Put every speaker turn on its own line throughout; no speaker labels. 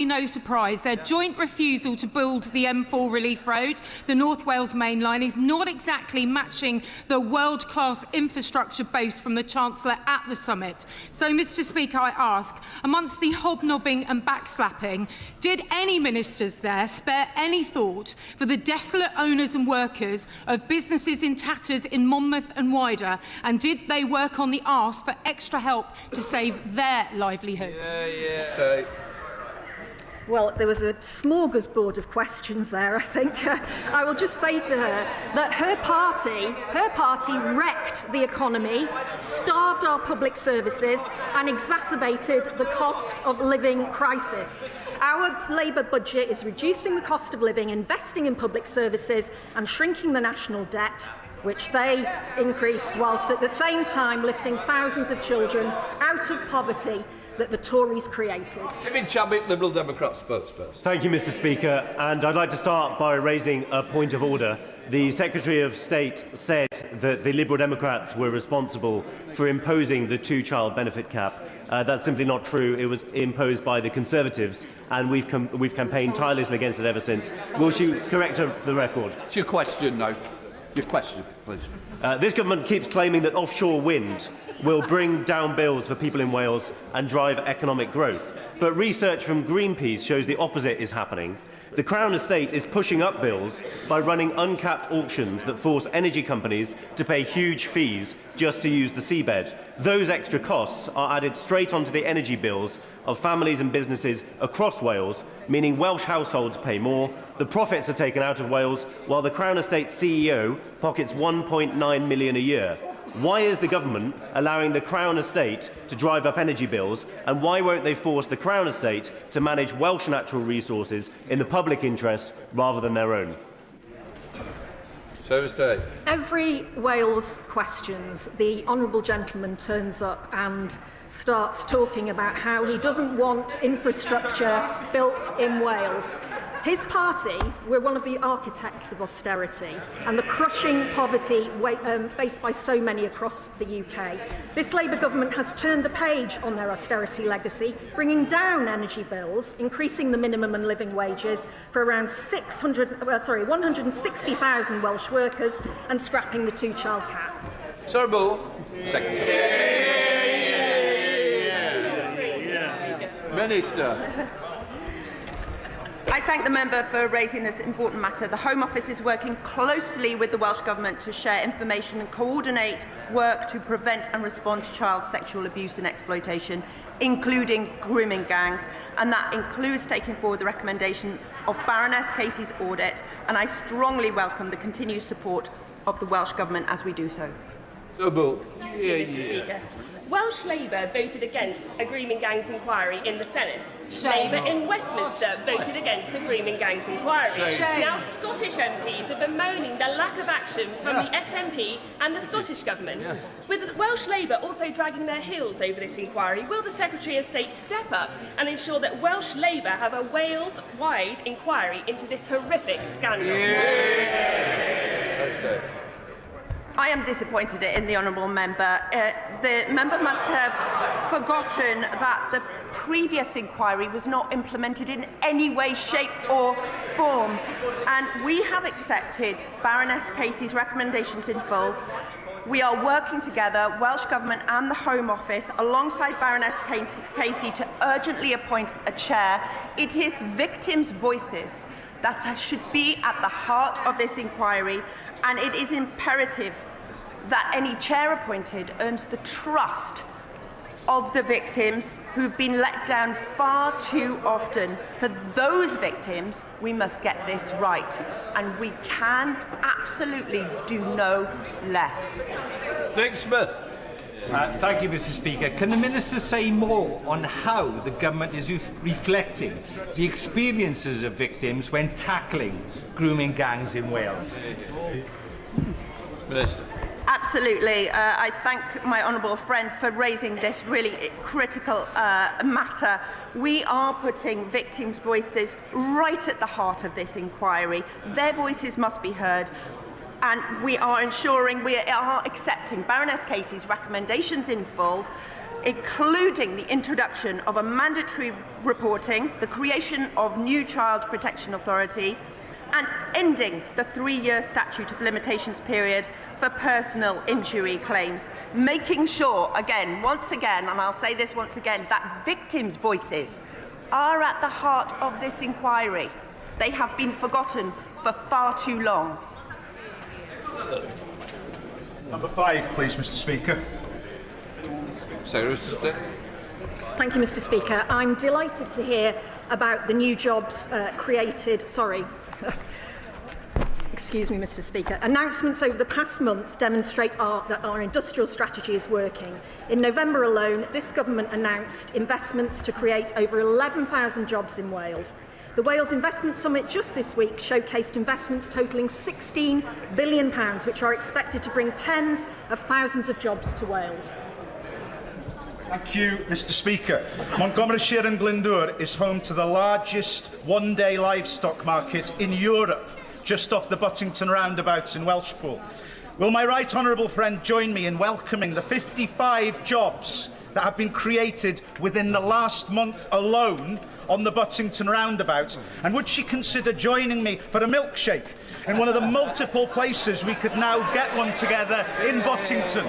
No surprise, their joint refusal to build the M4 Relief Road, the North Wales main line, is not exactly matching the world-class infrastructure boast from the Chancellor at the summit. So, Mr Speaker, I ask, amongst the hobnobbing and backslapping, did any ministers there spare any thought for the desolate owners and workers of businesses in tatters in Monmouth and wider, and did they work on the arse for extra help to save their livelihoods?
Well, there was a smorgasbord of questions there, I think. I will just say to her that her party wrecked the economy, starved our public services and exacerbated the cost of living crisis. Our Labour budget is reducing the cost of living, investing in public services and shrinking the national debt, which they increased, whilst at the same time lifting thousands of children out of poverty that the Tories created.
David Chabot, Liberal Democrat spokesperson.
Thank you, Mr Speaker, and I'd like to start by raising a point of order. The Secretary of State said that the Liberal Democrats were responsible for imposing the two-child benefit cap. That's simply not true. It was imposed by the Conservatives, and we've campaigned tirelessly against it ever since. Will she correct the record?
It's your question now. Your question, please.
This government keeps claiming that offshore wind will bring down bills for people in Wales and drive economic growth. But research from Greenpeace shows the opposite is happening. The Crown Estate is pushing up bills by running uncapped auctions that force energy companies to pay huge fees just to use the seabed. Those extra costs are added straight onto the energy bills of families and businesses across Wales, meaning Welsh households pay more, the profits are taken out of Wales, while the Crown Estate CEO pockets £1.9 million a year. Why is the government allowing the Crown Estate to drive up energy bills, and why won't they force the Crown Estate to manage Welsh natural resources in the public interest rather than their own?
Service Day.
Every Wales questions, the honourable gentleman turns up and starts talking about how he doesn't want infrastructure built in Wales. His party were one of the architects of austerity and the crushing poverty faced by so many across the UK. This Labour government has turned the page on their austerity legacy, bringing down energy bills, increasing the minimum and living wages for around 160,000 Welsh workers and scrapping the two-child cap.
Sir Bull, Secretary. Minister.
I thank the member for raising this important matter. The Home Office is working closely with the Welsh Government to share information and coordinate work to prevent and respond to child sexual abuse and exploitation, including grooming gangs, and that includes taking forward the recommendation of Baroness Casey's audit, and I strongly welcome the continued support of the Welsh Government as we do so.
Mr Speaker. Welsh Labour voted against a grooming gangs inquiry in the Senate. Labour in Westminster voted against a grooming gangs inquiry. Now Scottish MPs have been bemoaning the lack of action from the SNP and the Scottish Government. With Welsh Labour also dragging their heels over this inquiry, will the Secretary of State step up and ensure that Welsh Labour have a Wales-wide inquiry into this horrific scandal?
I am disappointed in the honourable member. The member must have forgotten that the previous inquiry was not implemented in any way, shape or form. And we have accepted Baroness Casey's recommendations in full. We are working together, Welsh Government and the Home Office, alongside Baroness Casey to urgently appoint a chair. It is victims' voices that should be at the heart of this inquiry, and it is imperative that any chair appointed earns the trust of the victims who've been let down far too often. For those victims, we must get this right, and we can absolutely do no less.
Nick Smith.
Thank you, Mr Speaker. Can the Minister say more on how the Government is reflecting the experiences of victims when tackling grooming gangs in Wales?
Minister.
Absolutely. I thank my honourable friend for raising this really critical matter. We are putting victims' voices right at the heart of this inquiry. Their voices must be heard. And we are ensuring we are accepting Baroness Casey's recommendations in full. including the introduction of a mandatory reporting, the creation of new Child Protection Authority, and ending the 3-year statute of limitations period for personal injury claims, making sure, once again, and I'll say this once again, that victims' voices are at the heart of this inquiry. They have been forgotten for far too long.
Number 5, please, Mr. Speaker.
Thank you, Mr. Speaker. I'm delighted to hear about the new jobs created. Excuse me, Mr. Speaker. Announcements over the past month demonstrate that our industrial strategy is working. In November alone, this government announced investments to create over 11,000 jobs in Wales. The Wales Investment Summit just this week showcased investments totalling £16 billion, which are expected to bring tens of thousands of jobs to Wales.
Thank you, Mr. Speaker. Montgomeryshire and Glyndŵr is home to the largest one-day livestock market in Europe, just off the Buttington roundabouts in Welshpool. Will my right honourable friend join me in welcoming the 55 jobs that have been created within the last month alone on the Buttington roundabout? And would she consider joining me for a milkshake in one of the multiple places we could now get one together in Buttington?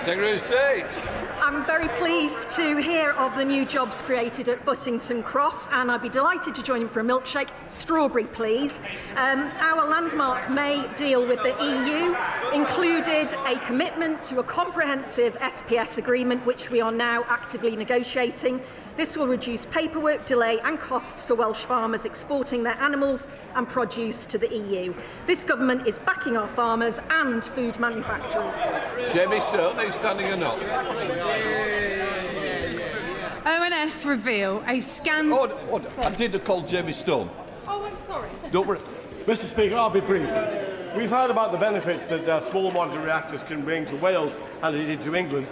Secretary of State.
I'm very pleased to hear of the new jobs created at Buttington Cross, and I'd be delighted to join him for a milkshake. Strawberry, please. Our landmark May deal with the EU included a commitment to a comprehensive SPS agreement, which we are now actively negotiating. This will reduce paperwork, delay and costs for Welsh farmers exporting their animals and produce to the EU. This government is backing our farmers and food manufacturers.
Jamie Stone, are you standing or not?
ONS reveal a scandal.
Order. I did call Jamie Stone.
Oh, I'm sorry.
Don't worry.
Mr. Speaker, I'll be brief. We've heard about the benefits that small modular reactors can bring to Wales and indeed to England.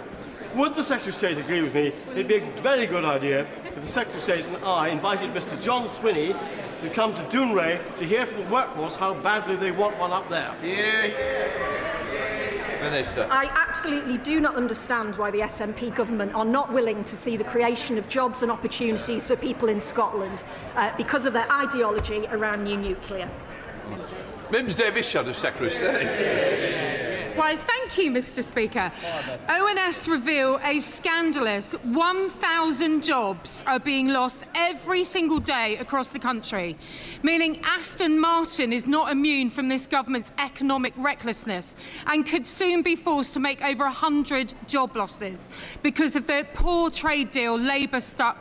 Would the Secretary of State agree with me it'd be a very good idea if the Secretary of State and I invited Mr John Swinney to come to Dounreay to hear from the workforce how badly they want one up there?
Minister.
I absolutely do not understand why the SNP government are not willing to see the creation of jobs and opportunities for people in Scotland because of their ideology around new nuclear.
Mims Davis, Shadow Secretary of State.
Why, thank you, Mr. Speaker. ONS reveal a scandalous 1,000 jobs are being lost every single day across the country, meaning Aston Martin is not immune from this government's economic recklessness and could soon be forced to make over 100 job losses because of the poor trade deal Labour struck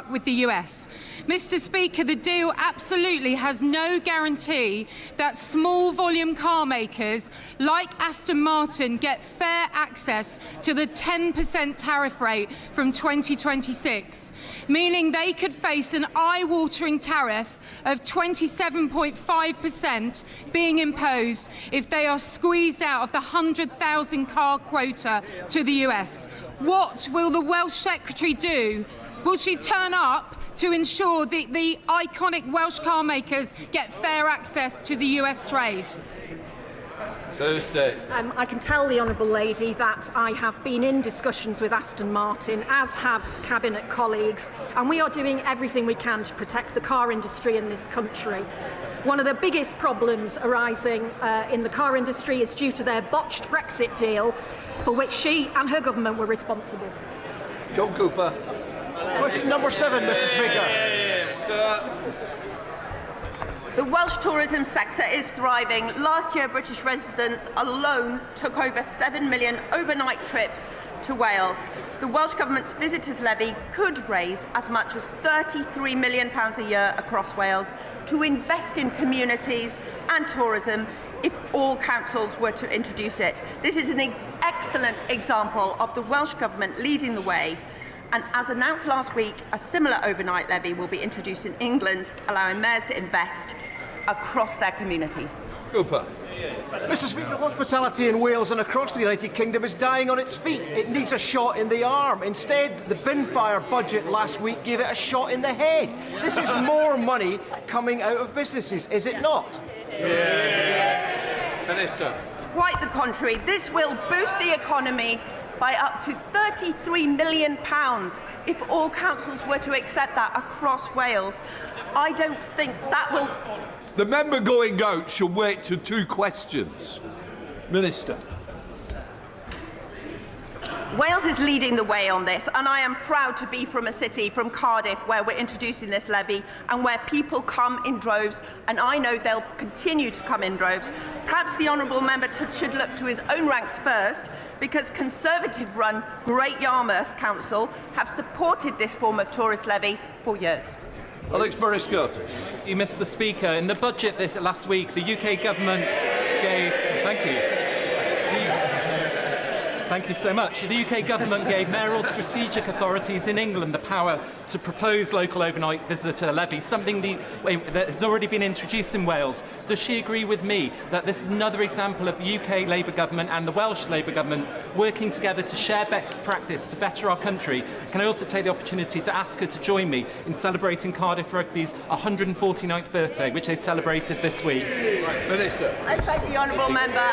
with the US. Mr. Speaker, the deal absolutely has no guarantee that small volume car makers like Aston Martin get fair access to the 10% tariff rate from 2026, meaning they could face an eye-watering tariff of 27.5% being imposed if they are squeezed out of the 100,000 car quota to the US. What will the Welsh Secretary do? Will she turn up to ensure that the iconic Welsh car makers get fair access to the US trade?
I can tell the Honourable Lady that I have been in discussions with Aston Martin, as have Cabinet colleagues, and we are doing everything we can to protect the car industry in this country. One of the biggest problems arising in the car industry is due to their botched Brexit deal, for which she and her government were responsible.
John Cooper.
Question number 7, Mr. Speaker.
The Welsh tourism sector is thriving. Last year, British residents alone took over 7 million overnight trips to Wales. The Welsh Government's visitors levy could raise as much as £33 million a year across Wales to invest in communities and tourism if all councils were to introduce it. This is an excellent example of the Welsh Government leading the way. And as announced last week, a similar overnight levy will be introduced in England, allowing mayors to invest across their communities.
Cooper.
Mr. Speaker, hospitality in Wales and across the United Kingdom is dying on its feet. It needs a shot in the arm. Instead, the Binfire budget last week gave it a shot in the head. This is more money coming out of businesses, is it not?
Minister.
Quite the contrary. This will boost the economy by up to £33 million if all councils were to accept that across Wales. I don't think that will...
The member going out should wait to 2 questions. Minister.
Wales is leading the way on this, and I am proud to be from a city, from Cardiff, where we're introducing this levy and where people come in droves, and I know they'll continue to come in droves. Perhaps the honourable member should look to his own ranks first, because Conservative-run Great Yarmouth Council have supported this form of tourist levy for years.
Alex Burris-Curtis.
Thank you, Mr. Speaker. In the budget last week, the UK government gave... Thank you. Thank you so much. The UK government gave mayoral strategic authorities in England the power to propose local overnight visitor levies, something that has already been introduced in Wales. Does she agree with me that this is another example of the UK Labour government and the Welsh Labour government working together to share best practice to better our country? Can I also take the opportunity to ask her to join me in celebrating Cardiff Rugby's 149th birthday, which they celebrated this week?
Minister.
I thank the honourable member.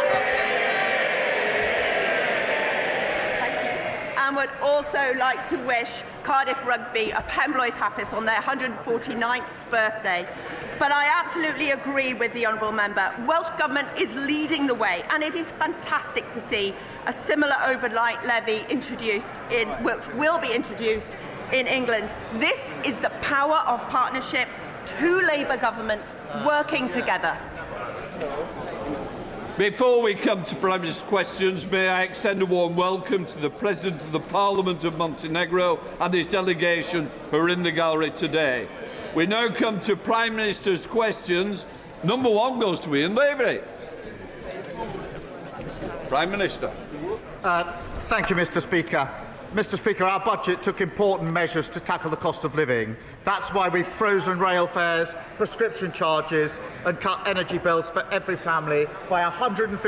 And would also like to wish Cardiff Rugby a Pembroke Happies on their 149th birthday. But I absolutely agree with the honourable member. Welsh Government is leading the way, and it is fantastic to see a similar overnight levy introduced which will be introduced in England. This is the power of partnership, 2 Labour governments working together.
Before we come to Prime Minister's questions, may I extend a warm welcome to the President of the Parliament of Montenegro and his delegation who are in the gallery today. We now come to Prime Minister's questions. Number 1 goes to Ian Lavery. Prime Minister.
Thank you, Mr. Speaker. Mr. Speaker, our budget took important measures to tackle the cost of living. That's why we've frozen rail fares, prescription charges and cut energy bills for every family by £150.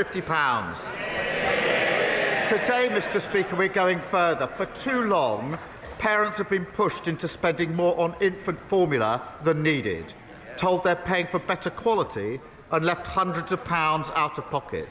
Today, Mr. Speaker, we're going further. For too long, parents have been pushed into spending more on infant formula than needed, told they're paying for better quality and left hundreds of pounds out of pocket.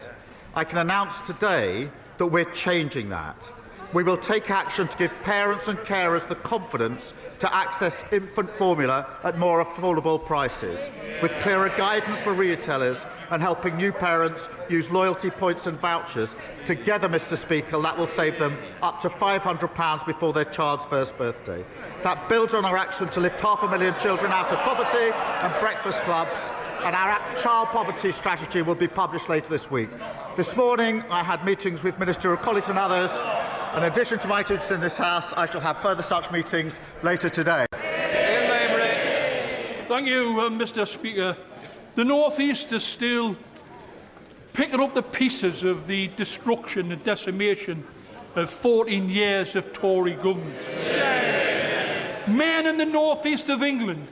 I can announce today that we're changing that. We will take action to give parents and carers the confidence to access infant formula at more affordable prices, with clearer guidance for retailers and helping new parents use loyalty points and vouchers. Together, Mr. Speaker, that will save them up to £500 before their child's first birthday. That builds on our action to lift 500,000 children out of poverty and breakfast clubs, and our child poverty strategy will be published later this week. This morning, I had meetings with ministerial colleagues and others. In addition to my duties in this House, I shall have further such meetings later today.
Thank you, Mr. Speaker. The North East is still picking up the pieces of the destruction and decimation of 14 years of Tory government. Men in the North East of England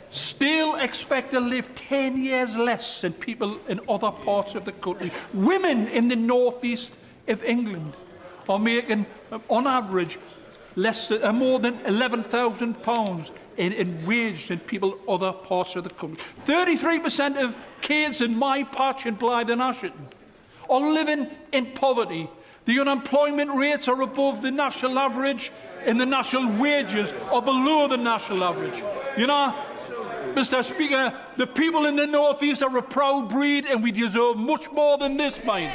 still expect to live 10 years less than people in other parts of the country. Women in the North East of England are making, on average, more than £11,000 in wage than people in other parts of the country. 33% of kids in my patch in Blythe and Ashton are living in poverty. The unemployment rates are above the national average, and the national wages are below the national average. You know, Mr. Speaker, the people in the North East are a proud breed, and we deserve much more than this, mate.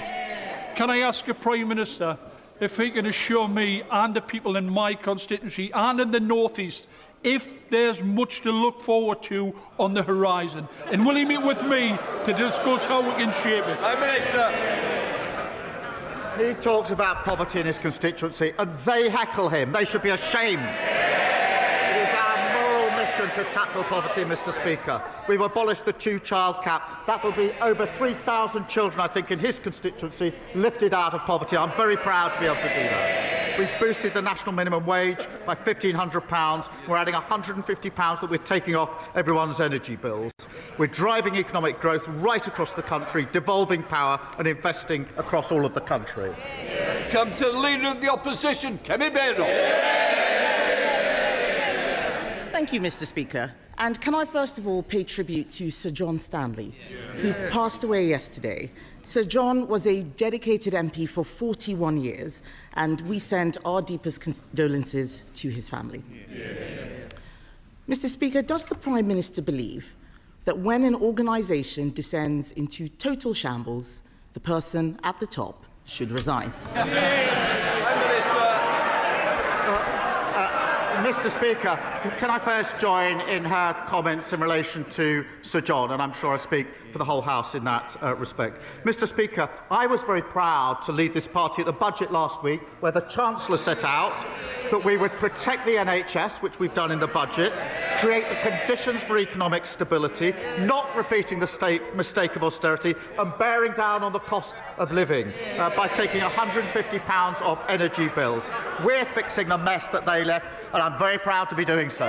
Can I ask the Prime Minister if he can assure me and the people in my constituency and in the North East if there's much to look forward to on the horizon? And will he meet with me to discuss how we can shape it?
Prime Minister.
He talks about poverty in his constituency and they heckle him. They should be ashamed. It is our moral mission to tackle poverty, Mr. Speaker. We've abolished the 2-child cap. That will be over 3,000 children, I think, in his constituency lifted out of poverty. I'm very proud to be able to do that. We've boosted the national minimum wage by £1,500. We're adding £150 that we're taking off everyone's energy bills. We're driving economic growth right across the country, devolving power and investing across all of the country.
Come to the Leader of the Opposition, Kemi Beno.
Thank you, Mr. Speaker. And can I first of all pay tribute to Sir John Stanley, who passed away yesterday. Sir John was a dedicated MP for 41 years, and we send our deepest condolences to his family. Mr. Speaker, does the Prime Minister believe that when an organisation descends into total shambles, the person at the top should resign?
Mr. Speaker, can I first join in her comments in relation to Sir John, and I'm sure I speak for the whole House in that respect. Mr. Speaker, I was very proud to lead this party at the budget last week, where the Chancellor set out that we would protect the NHS, which we've done in the budget, create the conditions for economic stability, not repeating the mistake of austerity, and bearing down on the cost of living by taking £150 off energy bills. We're fixing the mess that they left, and I'm very proud to be doing so.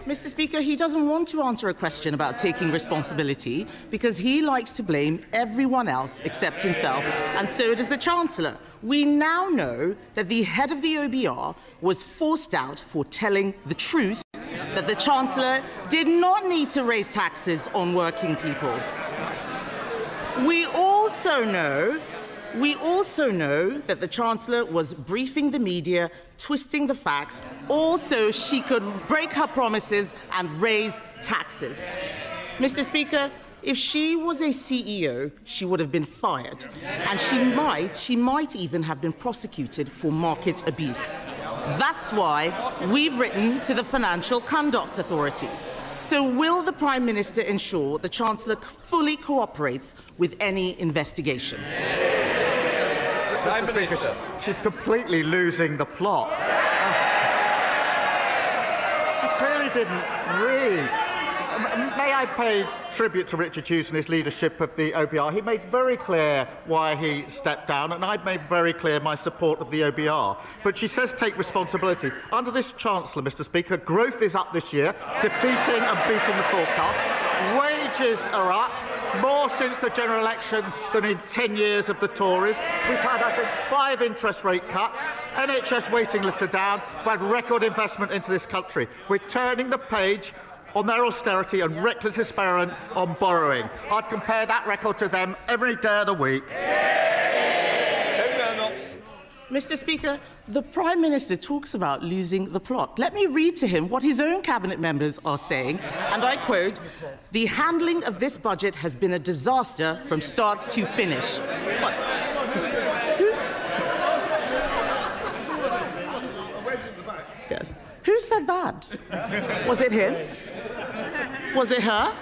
Mr. Speaker, he doesn't want to answer a question about taking responsibility because he likes to blame everyone else except himself, and so does the Chancellor. We now know that the head of the OBR was forced out for telling the truth, that the Chancellor did not need to raise taxes on working people. We also know that the Chancellor was briefing the media, twisting the facts, all so she could break her promises and raise taxes. Mr. Speaker, if she was a CEO, she would have been fired, and she might even have been prosecuted for market abuse. That's why we've written to the Financial Conduct Authority. So will the Prime Minister ensure the Chancellor fully cooperates with any investigation?
Mr. Speaker, she's completely losing the plot. She clearly didn't read. May I pay tribute to Richard Hughes and his leadership of the OBR? He made very clear why he stepped down, and I've made very clear my support of the OBR. But she says take responsibility. Under this Chancellor, Mr. Speaker, growth is up this year, defeating and beating the forecast. Wages are up, more since the general election than in 10 years of the Tories. We've had, I think, 5 interest rate cuts. NHS waiting lists are down. We've had record investment into this country. We're turning the page on their austerity and reckless experiment on borrowing. I'd compare that record to them every day of the week.
Mr. Speaker, the Prime Minister talks about losing the plot. Let me read to him what his own cabinet members are saying, and I quote, "The handling of this budget has been a disaster from start to finish." Yes. Who said bad? Was it him? Was it her?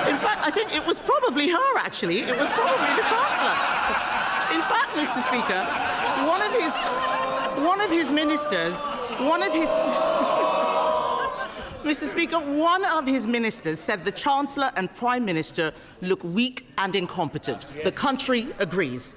In fact, I think it was probably her, actually. It was probably the Chancellor. In fact, Mr. Speaker, one of his ministers said the Chancellor and Prime Minister look weak and incompetent. The country agrees.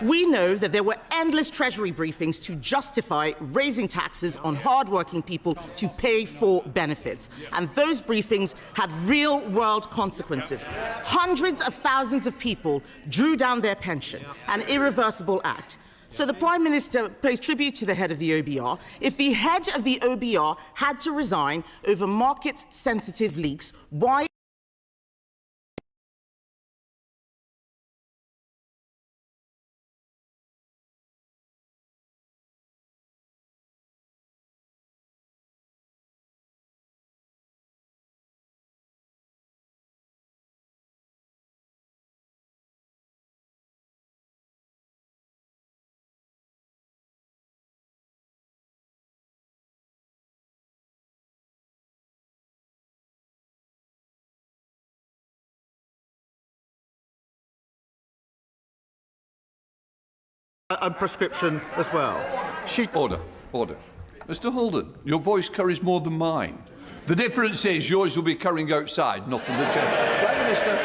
We know that there were endless Treasury briefings to justify raising taxes on hard-working people to pay for benefits. And those briefings had real-world consequences. Hundreds of thousands of people drew down their pension, an irreversible act. So the Prime Minister pays tribute to the head of the OBR. If the head of the OBR had to resign over market-sensitive leaks, why...
and prescription as well.
Order. Mr Holden, your voice carries more than mine. The difference is yours will be carrying outside, not in the chamber. Prime Minister.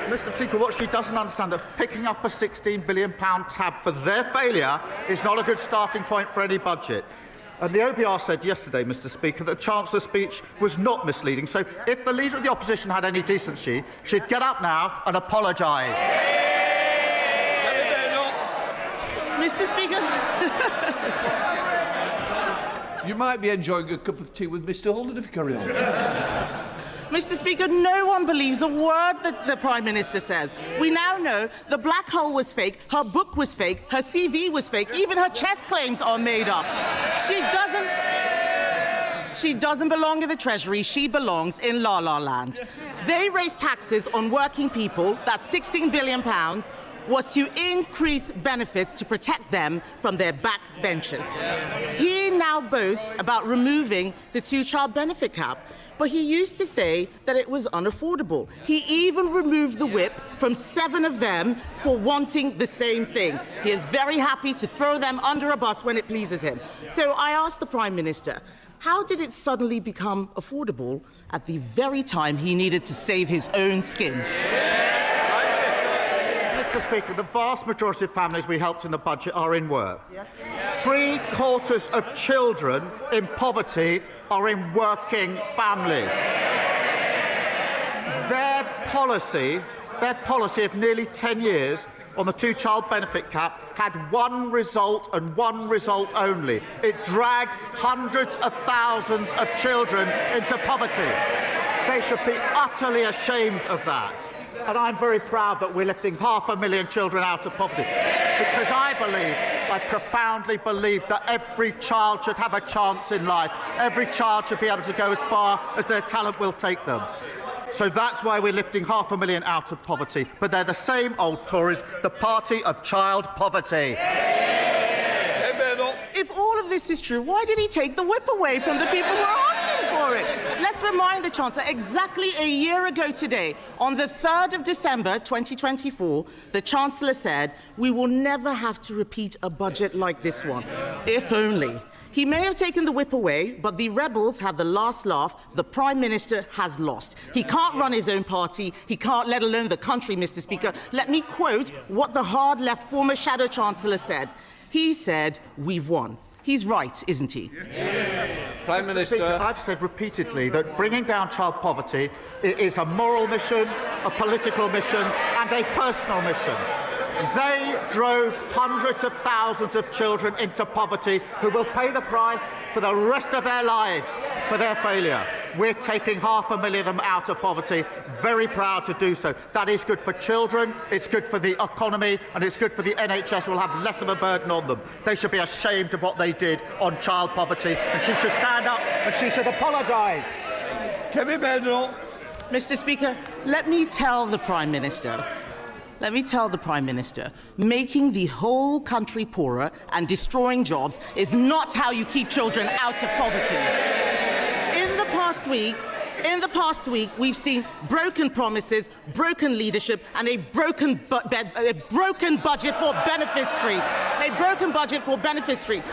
Mr. Speaker, what she doesn't understand that picking up a £16 billion tab for their failure is not a good starting point for any budget. And the OBR said yesterday, Mr. Speaker, that the Chancellor's speech was not misleading. So if the Leader of the Opposition had any decency, she'd get up now and apologise.
Mr. Speaker.
You might be enjoying a cup of tea with Mr Holden if you carry on.
Mr. Speaker, no one believes a word that the Prime Minister says. We now know the black hole was fake, her book was fake, her CV was fake, even her chess claims are made up. She doesn't belong in the Treasury, she belongs in La La Land. They raised taxes on working people, that's £16 billion, was to increase benefits to protect them from their backbenchers. He now boasts about removing the two-child benefit cap. But he used to say that it was unaffordable. He even removed the whip from 7 of them for wanting the same thing. He is very happy to throw them under a bus when it pleases him. So I asked the Prime Minister, how did it suddenly become affordable at the very time he needed to save his own skin?
Mr. Speaker, the vast majority of families we helped in the budget are in work. Yes. 3/4 of children in poverty are in working families. Their policy of nearly 10 years on the two-child benefit cap had one result and one result only. It dragged hundreds of thousands of children into poverty. They should be utterly ashamed of that. And I'm very proud that we're lifting 500,000 children out of poverty, because I profoundly believe that every child should have a chance in life. Every child should be able to go as far as their talent will take them. So that's why we're lifting 500,000 out of poverty. But they're the same old Tories, the party of child poverty.
If all of this is true, why did he take the whip away from the people who are asking for it? Let's remind the Chancellor, exactly a year ago today, on the 3rd of December 2024, the Chancellor said, we will never have to repeat a budget like this one. If only. He may have taken the whip away, but the rebels had the last laugh. The Prime Minister has lost. He can't run his own party. He can't, let alone the country, Mr. Speaker. Let me quote what the hard-left former Shadow Chancellor said. He said, we've won. He's right, isn't he?
Prime Minister.
Speaker, I've said repeatedly that bringing down child poverty is a moral mission, a political mission, and a personal mission. They drove hundreds of thousands of children into poverty who will pay the price for the rest of their lives for their failure. We're taking 500,000 of them out of poverty. Very proud to do so. That is good for children, it's good for the economy, and it's good for the NHS, who will have less of a burden on them. They should be ashamed of what they did on child poverty, and she should stand up and she should apologise.
Mr. Speaker, let me tell the Prime Minister, making the whole country poorer and destroying jobs is not how you keep children out of poverty. In the past week, we've seen broken promises, broken leadership, and a broken budget for Benefit Street. A broken budget for Benefit Street.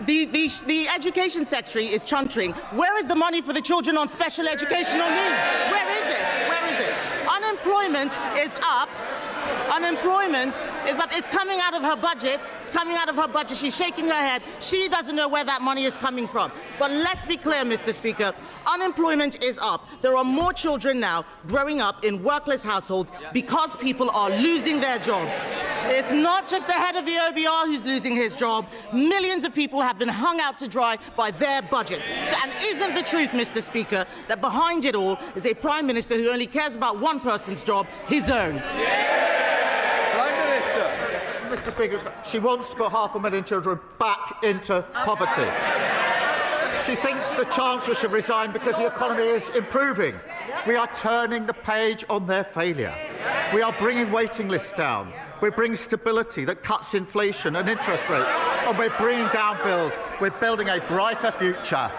The Education Secretary is chuntering. Where is the money for the children on special educational needs? Where is it? Unemployment is up. It's coming out of her budget. She's shaking her head. She doesn't know where that money is coming from. But let's be clear, Mr. Speaker. Unemployment is up. There are more children now growing up in workless households because people are losing their jobs. It's not just the head of the OBR who's losing his job. Millions of people have been hung out to dry by their budget. And isn't the truth, Mr. Speaker, that behind it all is a Prime Minister who only cares about one person's job, his own?
Mr. Speaker, she wants to put 500,000 children back into poverty. She thinks the Chancellor should resign because the economy is improving. We are turning the page on their failure. We are bringing waiting lists down. We're bringing stability that cuts inflation and interest rates. And we're bringing down bills. We're building a brighter future.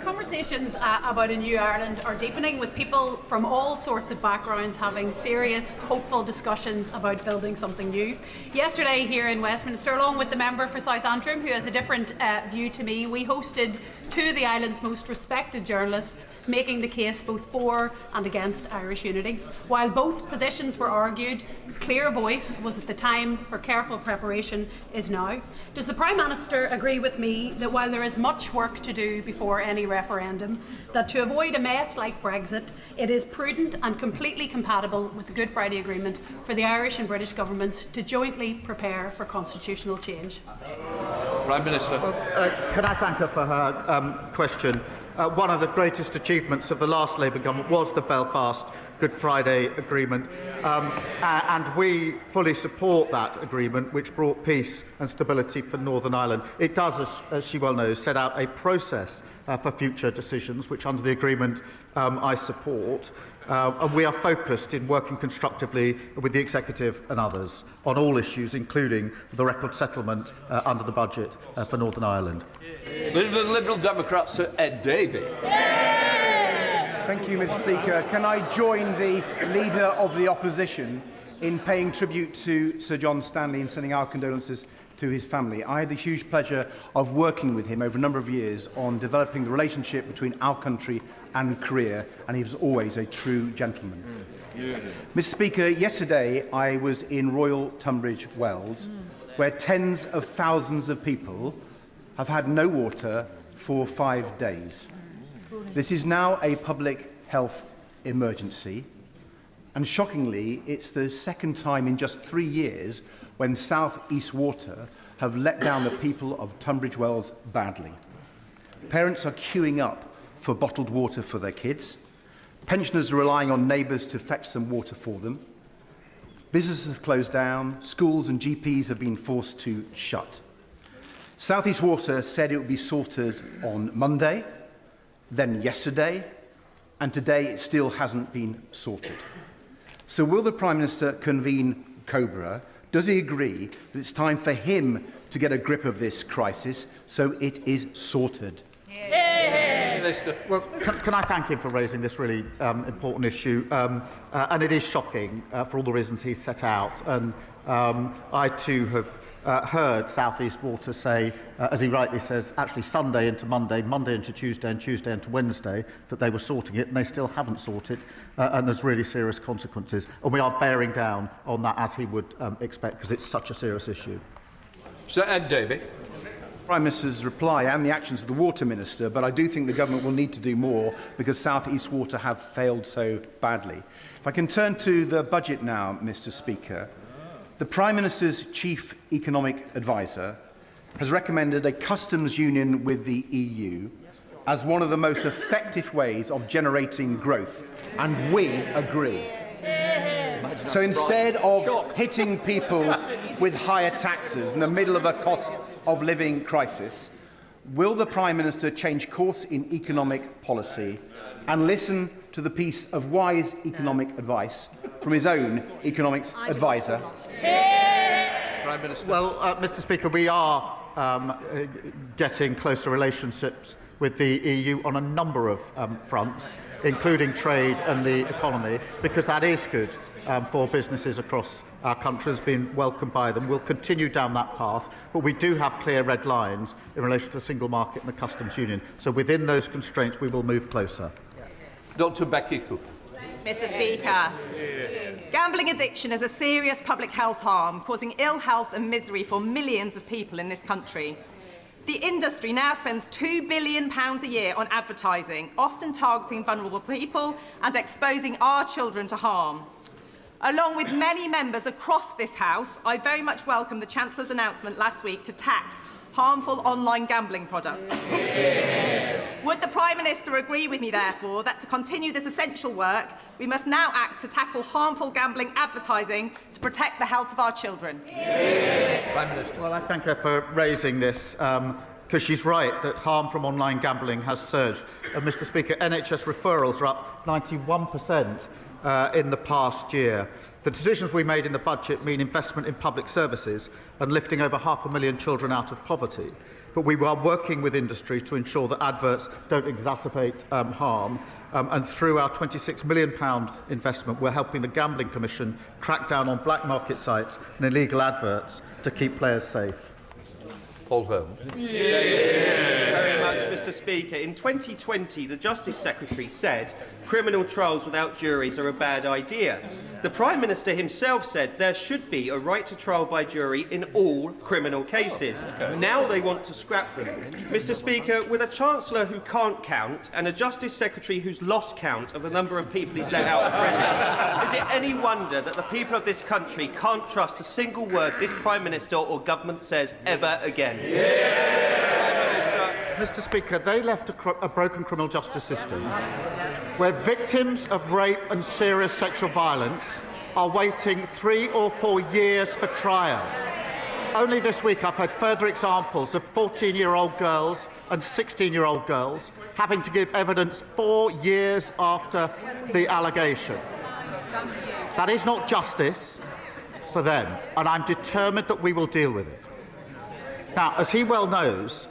Conversations about a new Ireland are deepening, with people from all sorts of backgrounds having serious, hopeful discussions about building something new. Yesterday here in Westminster, along with the member for South Antrim, who has a different view to me, we hosted two of the island's most respected journalists, making the case both for and against Irish unity. While both positions were argued, clear voice was at the time for careful preparation is now. Does the Prime Minister agree with me that while there is much work to do before any referendum, referendum that to avoid a mess like Brexit, it is prudent and completely compatible with the Good Friday Agreement for the Irish and British governments to jointly prepare for constitutional change?
Prime Minister.
Can I thank her for her question? One of the greatest achievements of the last Labour government was the Belfast Good Friday Agreement, and we fully support that agreement, which brought peace and stability for Northern Ireland. It does, as she well knows, set out a process for future decisions, which under the agreement I support. And we are focused in working constructively with the Executive and others on all issues, including the record settlement under the budget for Northern Ireland.
The Liberal Democrat, Sir Ed Davey.
Thank you, Mr. Speaker. Can I join the Leader of the Opposition in paying tribute to Sir John Stanley and sending our condolences to his family? I had the huge pleasure of working with him over a number of years on developing the relationship between our country and Korea, and he was always a true gentleman. Mr. Speaker, yesterday I was in Royal Tunbridge Wells, where tens of thousands of people have had no water for 5 days. This is now a public health emergency, and shockingly, it's the second time in just 3 years when South East Water have let down the people of Tunbridge Wells badly. Parents are queuing up for bottled water for their kids. Pensioners are relying on neighbours to fetch some water for them. Businesses have closed down. Schools and GPs have been forced to shut. South East Water said it would be sorted on Monday, then yesterday, and today it still hasn't been sorted. So will the Prime Minister convene COBRA? Does he agree that it's time for him to get a grip of this crisis so it is sorted?
Well, can I thank him for raising this really important issue? And it is shocking for all the reasons he set out. And I too have heard South East Water say, as he rightly says, actually Sunday into Monday, Monday into Tuesday, and Tuesday into Wednesday, that they were sorting it, and they still haven't sorted, and there's really serious consequences. And we are bearing down on that, as he would expect, because it's such a serious issue.
Sir Ed Davey.
Prime Minister's reply and the actions of the Water Minister, but I do think the government will need to do more because South East Water have failed so badly. If I can turn to the budget now, Mr. Speaker. The Prime Minister's chief economic advisor has recommended a customs union with the EU as one of the most effective ways of generating growth, and we agree. So instead of hitting people with higher taxes in the middle of a cost of living crisis, will the Prime Minister change course in economic policy and listen to the piece of wise economic advice from his own economics advisor?
Prime Minister.
Well, Mr. Speaker, we are getting closer relationships with the EU on a number of fronts, including trade and the economy, because that is good for businesses across our country, has been welcomed by them. We'll continue down that path, but we do have clear red lines in relation to the single market and the customs union. So within those constraints, we will move closer.
Dr. Becky Cooper.
Mr. Speaker, gambling addiction is a serious public health harm, causing ill health and misery for millions of people in this country. The industry now spends £2 billion a year on advertising, often targeting vulnerable people and exposing our children to harm. Along with many members across this House, I very much welcome the Chancellor's announcement last week to tax harmful online gambling products. Would the Prime Minister agree with me, therefore, that to continue this essential work, we must now act to tackle harmful gambling advertising to protect the health of our children?
Prime Minister.
Well, I thank her for raising this, because she's right that harm from online gambling has surged. Mr. Speaker, NHS referrals are up 91% in the past year. The decisions we made in the budget mean investment in public services and lifting over 500,000 children out of poverty. But we are working with industry to ensure that adverts don't exacerbate harm. And through our £26 million investment, we're helping the Gambling Commission crack down on black market sites and illegal adverts to keep players safe.
Paul Holmes.
Very much.
much, Mr. Speaker. In 2020, the Justice Secretary said criminal trials without juries are a bad idea. The Prime Minister himself said there should be a right to trial by jury in all criminal cases. Now they want to scrap them. Mr. Speaker, with a Chancellor who can't count and a Justice Secretary who's lost count of the number of people he's let out of prison, is it any wonder that the people of this country can't trust a single word this Prime Minister or government says ever again?
Mr. Speaker, they left a broken criminal justice system where victims of rape and serious sexual violence are waiting 3 or 4 years for trial. Only this week I've heard further examples of 14-year-old girls and 16-year-old girls having to give evidence 4 years after the allegation. That is not justice for them, and I'm determined that we will deal with it. Now, as he well knows,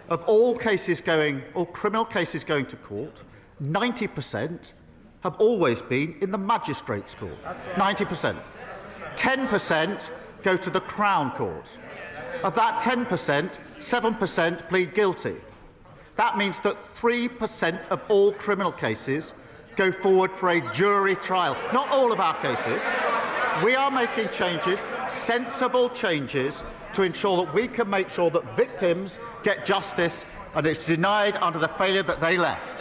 of all criminal cases going to court, 90% have always been in the magistrates' court. 90%. 10% go to the Crown Court. Of that 10%, 7% plead guilty. That means that 3% of all criminal cases go forward for a jury trial. Not all of our cases. We are making changes, sensible changes, to ensure that we can make sure that victims get justice and it's denied under the failure that they left.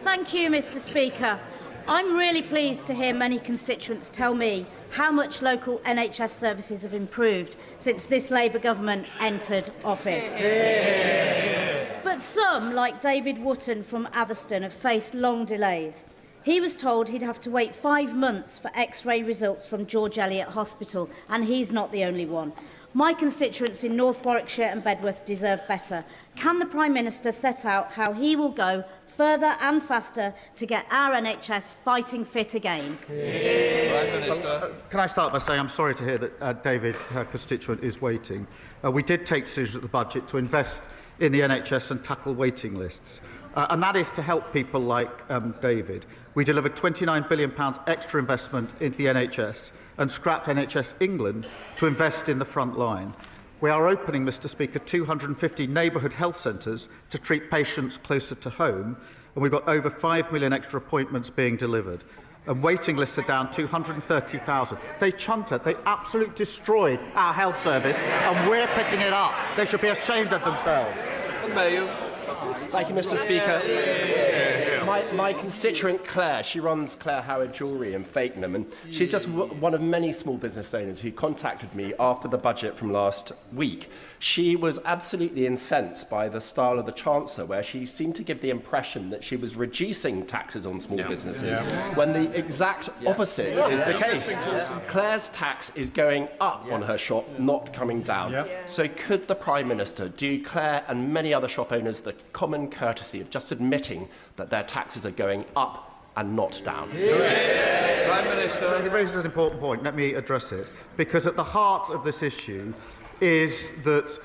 Thank you, Mr. Speaker. I'm really pleased to hear many constituents tell me how much local NHS services have improved since this Labour government entered office. But some, like David Wootton from Atherstone, have faced long delays. He was told he'd have to wait 5 months for X-ray results from George Eliot Hospital, and he's not the only one. My constituents in North Warwickshire and Bedworth deserve better. Can the Prime Minister set out how he will go further and faster to get our NHS fighting fit again?
Prime Minister. Can I start by saying I'm sorry to hear that David, her constituent, is waiting. We did take decisions at the budget to invest in the NHS and tackle waiting lists. And that is to help people like David. We delivered £29 billion extra investment into the NHS and scrapped NHS England to invest in the front line. We are opening, Mr. Speaker, 250 neighbourhood health centres to treat patients closer to home, and we've got over 5 million extra appointments being delivered. And waiting lists are down 230,000. They chunted, they absolutely destroyed our health service, and we're picking it up. They should be ashamed of themselves.
Thank you, Mr. Speaker. My constituent Claire, she runs Claire Howard Jewellery in Fakenham, and she's just one of many small business owners who contacted me after the budget from last week. She was absolutely incensed by the style of the Chancellor, where she seemed to give the impression that she was reducing taxes on small businesses, when the exact opposite is the case. Claire's tax is going up on her shop, not coming down. So could the Prime Minister do Claire and many other shop owners the common courtesy of just admitting that their taxes are going up and not down?
Prime Minister. He raises an important point. Let me address it. Because at the heart of this issue is that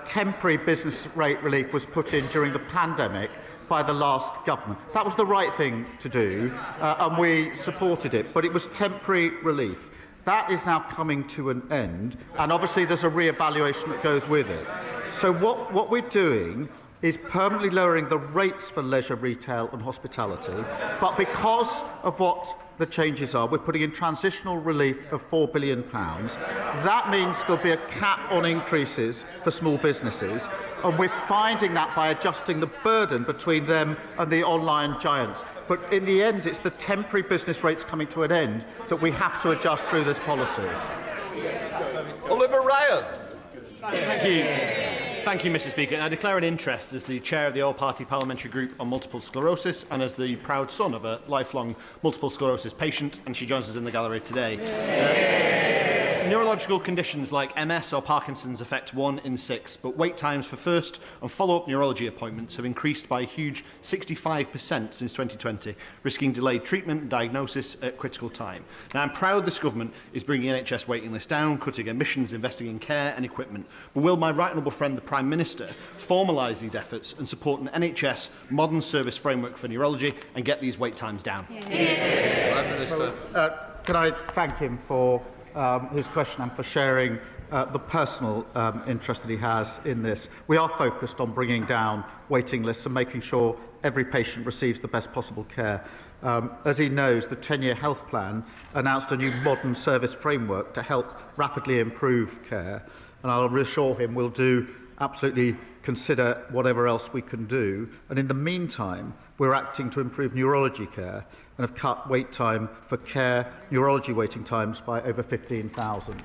temporary business rate relief was put in during the pandemic by the last government. That was the right thing to do, and we supported it, but it was temporary relief. That is now coming to an end, and obviously there's a re-evaluation that goes with it. So what we're doing is permanently lowering the rates for leisure, retail and hospitality, but because of what the changes are, we're putting in transitional relief of £4 billion. That means there'll be a cap on increases for small businesses, and we're finding that by adjusting the burden between them and the online giants. But in the end, it's the temporary business rates coming to an end that we have to adjust through this policy.
Oliver Ryan.
Thank you. Thank you, Mr. Speaker. And I declare an interest as the chair of the All-Party Parliamentary Group on Multiple Sclerosis and as the proud son of a lifelong multiple sclerosis patient, and she joins us in the gallery today. Neurological conditions like MS or Parkinson's affect 1 in 6, but wait times for first and follow-up neurology appointments have increased by a huge 65% since 2020, risking delayed treatment and diagnosis at critical time. Now, I'm proud this government is bringing NHS waiting lists down, cutting emissions, investing in care and equipment. But will my right honourable friend, the Prime Minister, formalise these efforts and support an NHS modern service framework for neurology and get these wait times down?
Prime Minister. Can I thank him for his question and for sharing the personal interest that he has in this. We are focused on bringing down waiting lists and making sure every patient receives the best possible care. As he knows, the 10-year health plan announced a new modern service framework to help rapidly improve care, and I'll reassure him we'll do absolutely consider whatever else we can do. And in the meantime, we're acting to improve neurology care and have cut wait time for care, neurology waiting times by over 15,000.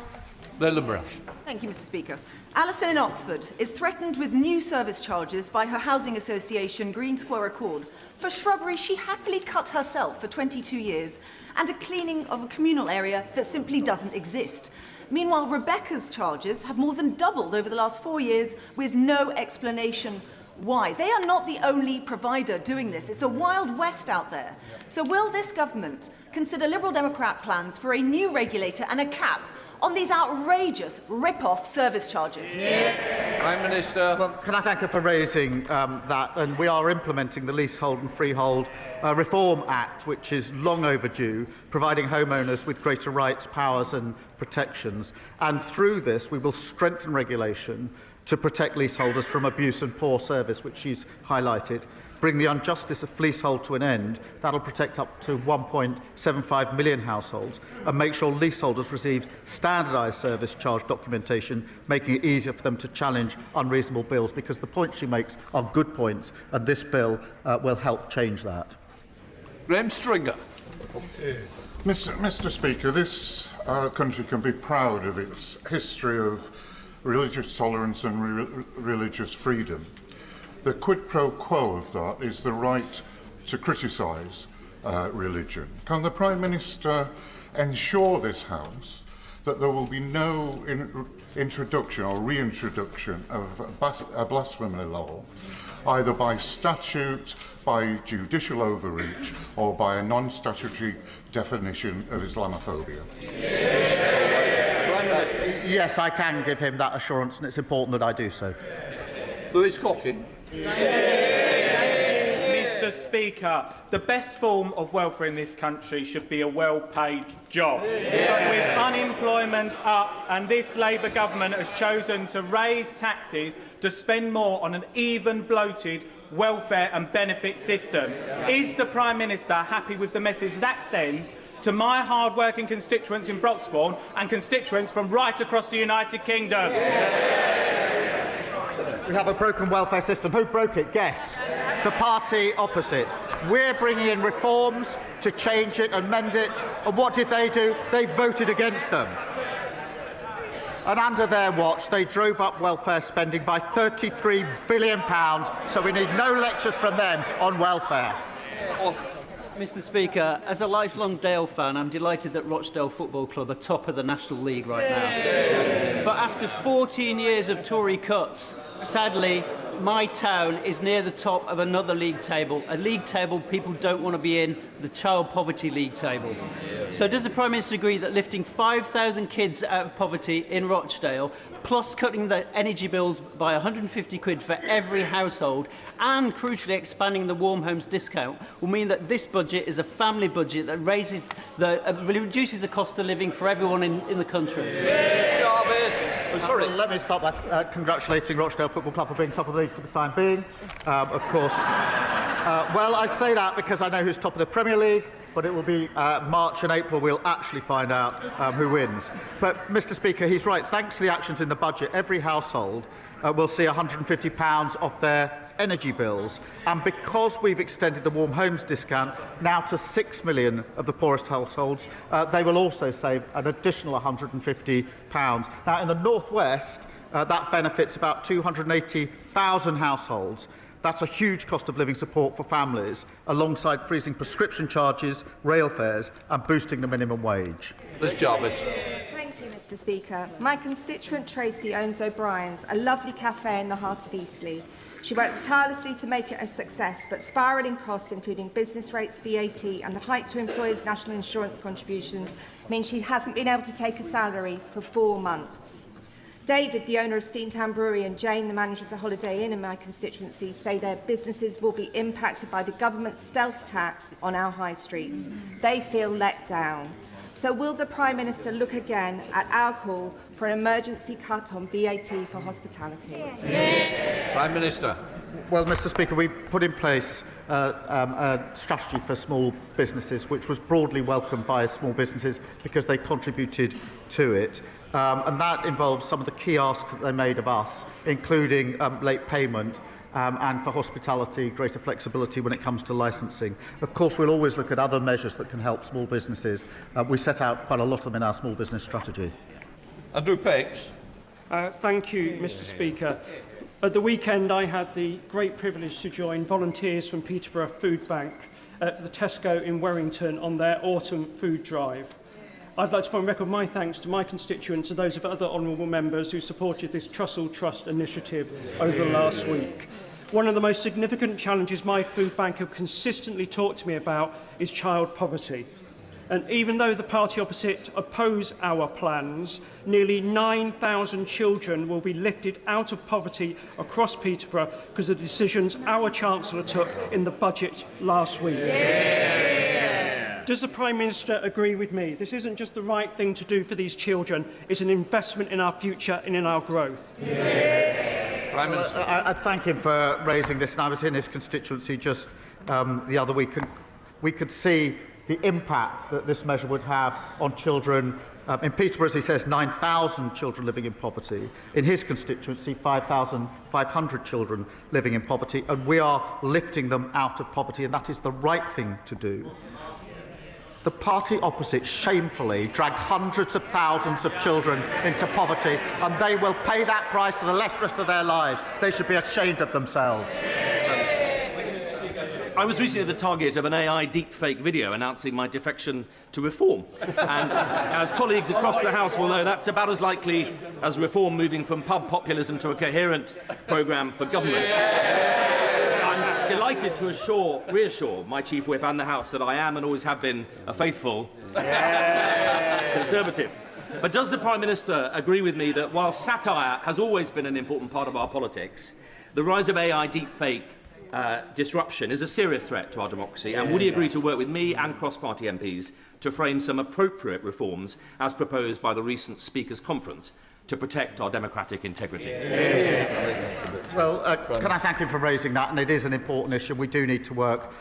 Thank you, Mr. Speaker. Alison in Oxford is threatened with new service charges by her housing association, Green Square Accord, for shrubbery she happily cut herself for 22 years and a cleaning of a communal area that simply doesn't exist. Meanwhile, Rebecca's charges have more than doubled over the last 4 years with no explanation why. They are not the only provider doing this. It's a wild west out there. So will this government consider Liberal Democrat plans for a new regulator and a cap on these outrageous rip-off service charges?
Prime Minister. Well, can I thank her for raising that? And we are implementing the Leasehold and Freehold Reform Act, which is long overdue, providing homeowners with greater rights, powers and protections. And through this, we will strengthen regulation to protect leaseholders from abuse and poor service, which she's highlighted, bring the injustice of leasehold to an end. That'll protect up to 1.75 million households and make sure leaseholders receive standardised service charge documentation, making it easier for them to challenge unreasonable bills, because the points she makes are good points, and this bill will help change that.
Graham Stringer.
Mr. Speaker, this country can be proud of its history of religious tolerance and religious freedom. The quid pro quo of that is the right to criticise religion. Can the Prime Minister ensure this House that there will be no introduction or reintroduction of a blasphemy law, either by statute, by judicial overreach, or by a non-statutory definition of Islamophobia?
Yes, I can give him that assurance, and it's important that I do so.
Lewis Cocking.
Mr. Speaker, the best form of welfare in this country should be a well-paid job. But with unemployment up, and this Labour government has chosen to raise taxes to spend more on an even bloated welfare and benefit system. Is the Prime Minister happy with the message that sends to my hard-working constituents in Broxbourne and constituents from right across the United Kingdom?
We have a broken welfare system. Who broke it? Guess. The party opposite. We're bringing in reforms to change it and mend it. And what did they do? They voted against them. And under their watch, they drove up welfare spending by £33 billion. So we need no lectures from them on welfare.
Mr. Speaker, as a lifelong Dale fan, I'm delighted that Rochdale Football Club are top of the National League right now. But after 14 years of Tory cuts, sadly, my town is near the top of another league table, a league table people don't want to be in, the child poverty league table. So does the Prime Minister agree that lifting 5,000 kids out of poverty in Rochdale, plus cutting the energy bills by 150 quid for every household, and crucially expanding the Warm Homes discount, will mean that this budget is a family budget that reduces the cost of living for everyone in the country?
Let me start by congratulating Rochdale Football Club for being top of the league for the time being. Of course, well, I say that because I know who's top of the Premier League, but it will be March and April we'll actually find out who wins. But, Mr. Speaker, he's right. Thanks to the actions in the budget, every household will see £150 off their energy bills. And because we've extended the Warm Homes discount now to 6 million of the poorest households, they will also save an additional £150. Now, in the North West, that benefits about 280,000 households. That's a huge cost of living support for families, alongside freezing prescription charges, rail fares and boosting the minimum wage.
Ms Jarvis.
Thank you, Mr. Speaker. My constituent Tracy owns O'Brien's, a lovely cafe in the heart of Eastleigh. She works tirelessly to make it a success, but spiralling costs, including business rates, VAT and the hike to employers' national insurance contributions, mean she hasn't been able to take a salary for 4 months. David, the owner of Steamtown Brewery, and Jane, the manager of the Holiday Inn in my constituency, say their businesses will be impacted by the government's stealth tax on our high streets. They feel let down. So will the Prime Minister look again at our call for an emergency cut on VAT for hospitality?
Prime Minister.
Well, Mr Speaker, we put in place a strategy for small businesses, which was broadly welcomed by small businesses because they contributed to it. And that involves some of the key asks that they made of us, including late payment and for hospitality, greater flexibility when it comes to licensing. Of course, we'll always look at other measures that can help small businesses. We set out quite a lot of them in our small business strategy.
Andrew Peix.
Thank you, Mr Speaker. At the weekend, I had the great privilege to join volunteers from Peterborough Food Bank at the Tesco in Warrington on their autumn food drive. I'd like to put on record my thanks to my constituents and those of other honourable members who supported this Trussell Trust initiative over the last week. One of the most significant challenges my food bank have consistently talked to me about is child poverty. And even though the party opposite oppose our plans, nearly 9,000 children will be lifted out of poverty across Peterborough because of the decisions our Chancellor took in the budget last week. Does the Prime Minister agree with me? This isn't just the right thing to do for these children, it's an investment in our future and in our growth.
Prime Minister. I thank him for raising this, and I was in his constituency just the other week, and we could see the impact that this measure would have on children. In Peterborough, as he says, 9,000 children living in poverty. In his constituency, 5,500 children living in poverty, and we are lifting them out of poverty, and that is the right thing to do. The party opposite shamefully dragged hundreds of thousands of children into poverty, and they will pay that price for the rest of their lives. They should be ashamed of themselves.
I was recently the target of an AI deepfake video announcing my defection to Reform. And as colleagues across the House will know, that's about as likely as Reform moving from pub populism to a coherent programme for government. I'm delighted to reassure my Chief Whip and the House that I am and always have been a faithful Conservative. But does the Prime Minister agree with me that while satire has always been an important part of our politics, the rise of AI deepfake disruption is a serious threat to our democracy, and would he agree to work with me and cross-party MPs to frame some appropriate reforms as proposed by the recent Speakers' Conference to protect our democratic integrity?
Well, can I thank him for raising that, and it is an important issue. We do need to work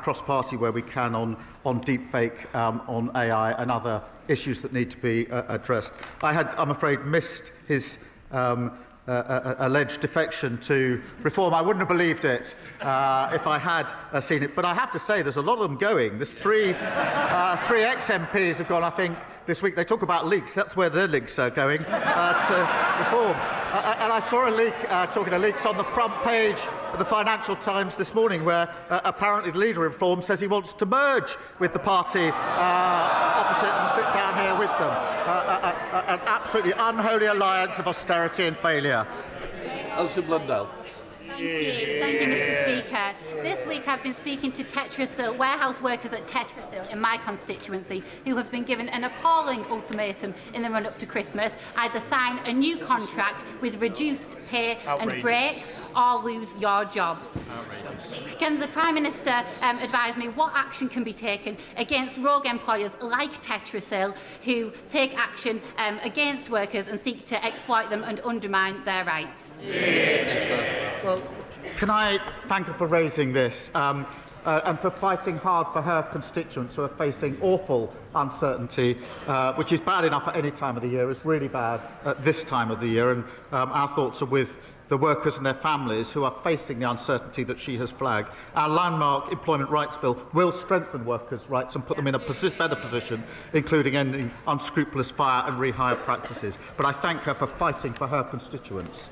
cross-party where we can on deepfake, on AI and other issues that need to be addressed. I had, I'm afraid, missed his alleged defection to Reform. I wouldn't have believed it if I had seen it. But I have to say, there's a lot of them going. There's three ex-MPs have gone, I think, this week. They talk about leaks. That's where their leaks are going, to Reform. And I saw a leak, talking of leaks, on the front page of the Financial Times this morning, where apparently the leader of Reform says he wants to merge with the party opposite and sit down here with them. An absolutely unholy alliance of austerity and failure.
Elsie Blundell.
Thank you, Mr Speaker. This week I've been speaking to Tetrasil, warehouse workers at Tetrasil in my constituency, who have been given an appalling ultimatum in the run-up to Christmas: either sign a new contract with reduced pay and breaks, or lose your jobs. Can the Prime Minister advise me what action can be taken against rogue employers like Tetrasil who take action against workers and seek to exploit them and undermine their rights?
Well, can I thank her for raising this and for fighting hard for her constituents who are facing awful uncertainty, which is bad enough at any time of the year. It's really bad at this time of the year, and our thoughts are with the workers and their families who are facing the uncertainty that she has flagged. Our landmark Employment Rights Bill will strengthen workers' rights and put them in a better position, including ending unscrupulous fire and rehire practices. But I thank her for fighting for her constituents.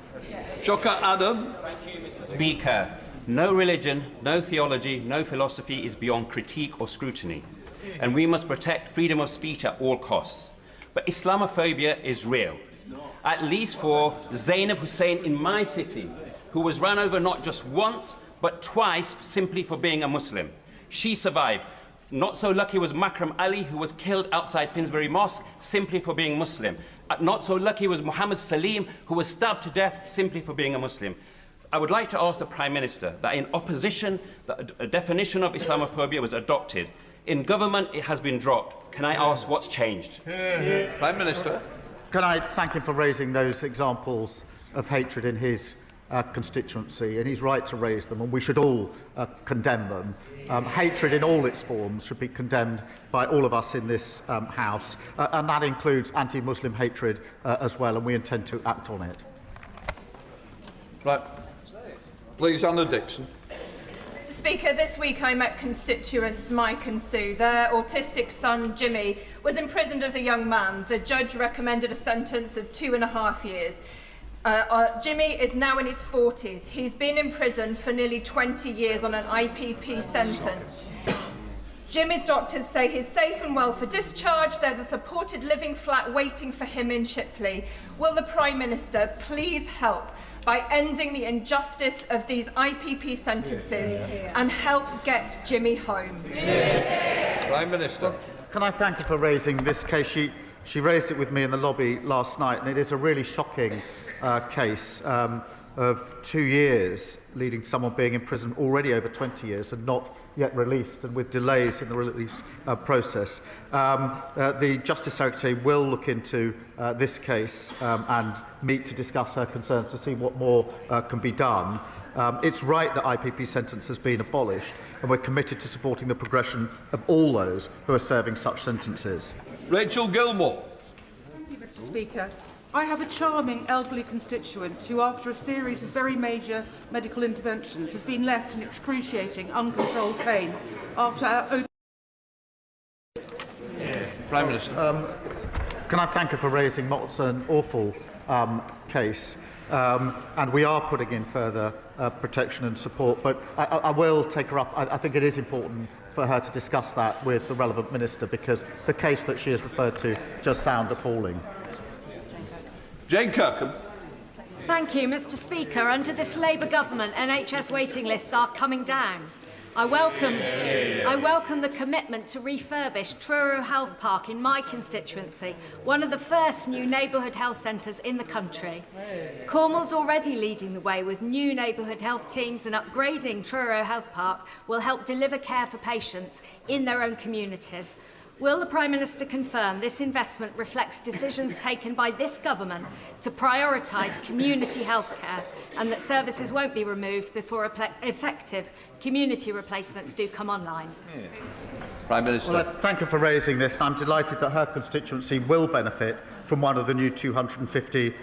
Shocker Adam.
Thank you, Mr Speaker. No religion, no theology, no philosophy is beyond critique or scrutiny, and we must protect freedom of speech at all costs. But Islamophobia is real. At least for Zainab Hussein in my city, who was run over not just once, but twice simply for being a Muslim. She survived. Not so lucky was Makram Ali, who was killed outside Finsbury Mosque simply for being Muslim. Not so lucky was Muhammad Salim, who was stabbed to death simply for being a Muslim. I would like to ask the Prime Minister that in opposition, that a definition of Islamophobia was adopted. In government, it has been dropped. Can I ask what's changed?
Prime Minister.
Can I thank him for raising those examples of hatred in his constituency, and he's right to raise them, and we should all condemn them. Hatred in all its forms should be condemned by all of us in this House, and that includes anti-Muslim hatred as well, and we intend to act on it.
Right. Please, Anna Dixon.
Mr Speaker, this week I met constituents Mike and Sue. Their autistic son, Jimmy, was imprisoned as a young man. The judge recommended a sentence of 2.5 years. Jimmy is now in his 40s. He's been in prison for nearly 20 years on an IPP sentence. Jimmy's doctors say he's safe and well for discharge. There's a supported living flat waiting for him in Shipley. Will the Prime Minister please help by ending the injustice of these IPP sentences and help get Jimmy home?
Prime Minister.
Can I thank her for raising this case? She raised it with me in the lobby last night, and it is a really shocking case of 2 years leading to someone being in prison already over 20 years and not yet released, and with delays in the release process. The Justice Secretary will look into this case and meet to discuss her concerns to see what more can be done. It's right that IPP sentence has been abolished, and we're committed to supporting the progression of all those who are serving such sentences.
Rachel Gilmore.
Thank you, Mr Speaker. I have a charming elderly constituent who, after a series of very major medical interventions, has been left in excruciating, uncontrolled pain after our
Prime Minister.
Can I thank her for raising what's an awful case? And we are putting in further protection and support, but I will take her up. I think it is important for her to discuss that with the relevant minister, because the case that she has referred to just sounds appalling.
Jane Kirkham.
Thank you, Mr Speaker. Under this Labour government, NHS waiting lists are coming down. I welcome the commitment to refurbish Truro Health Park in my constituency, one of the first new neighbourhood health centres in the country. Cornwall's already leading the way with new neighbourhood health teams, and upgrading Truro Health Park will help deliver care for patients in their own communities. Will the Prime Minister confirm this investment reflects decisions taken by this government to prioritise community healthcare, and that services won't be removed before effective community replacements do come online?
Prime Minister.
Well, thank her for raising this. I'm delighted that her constituency will benefit from one of the new 250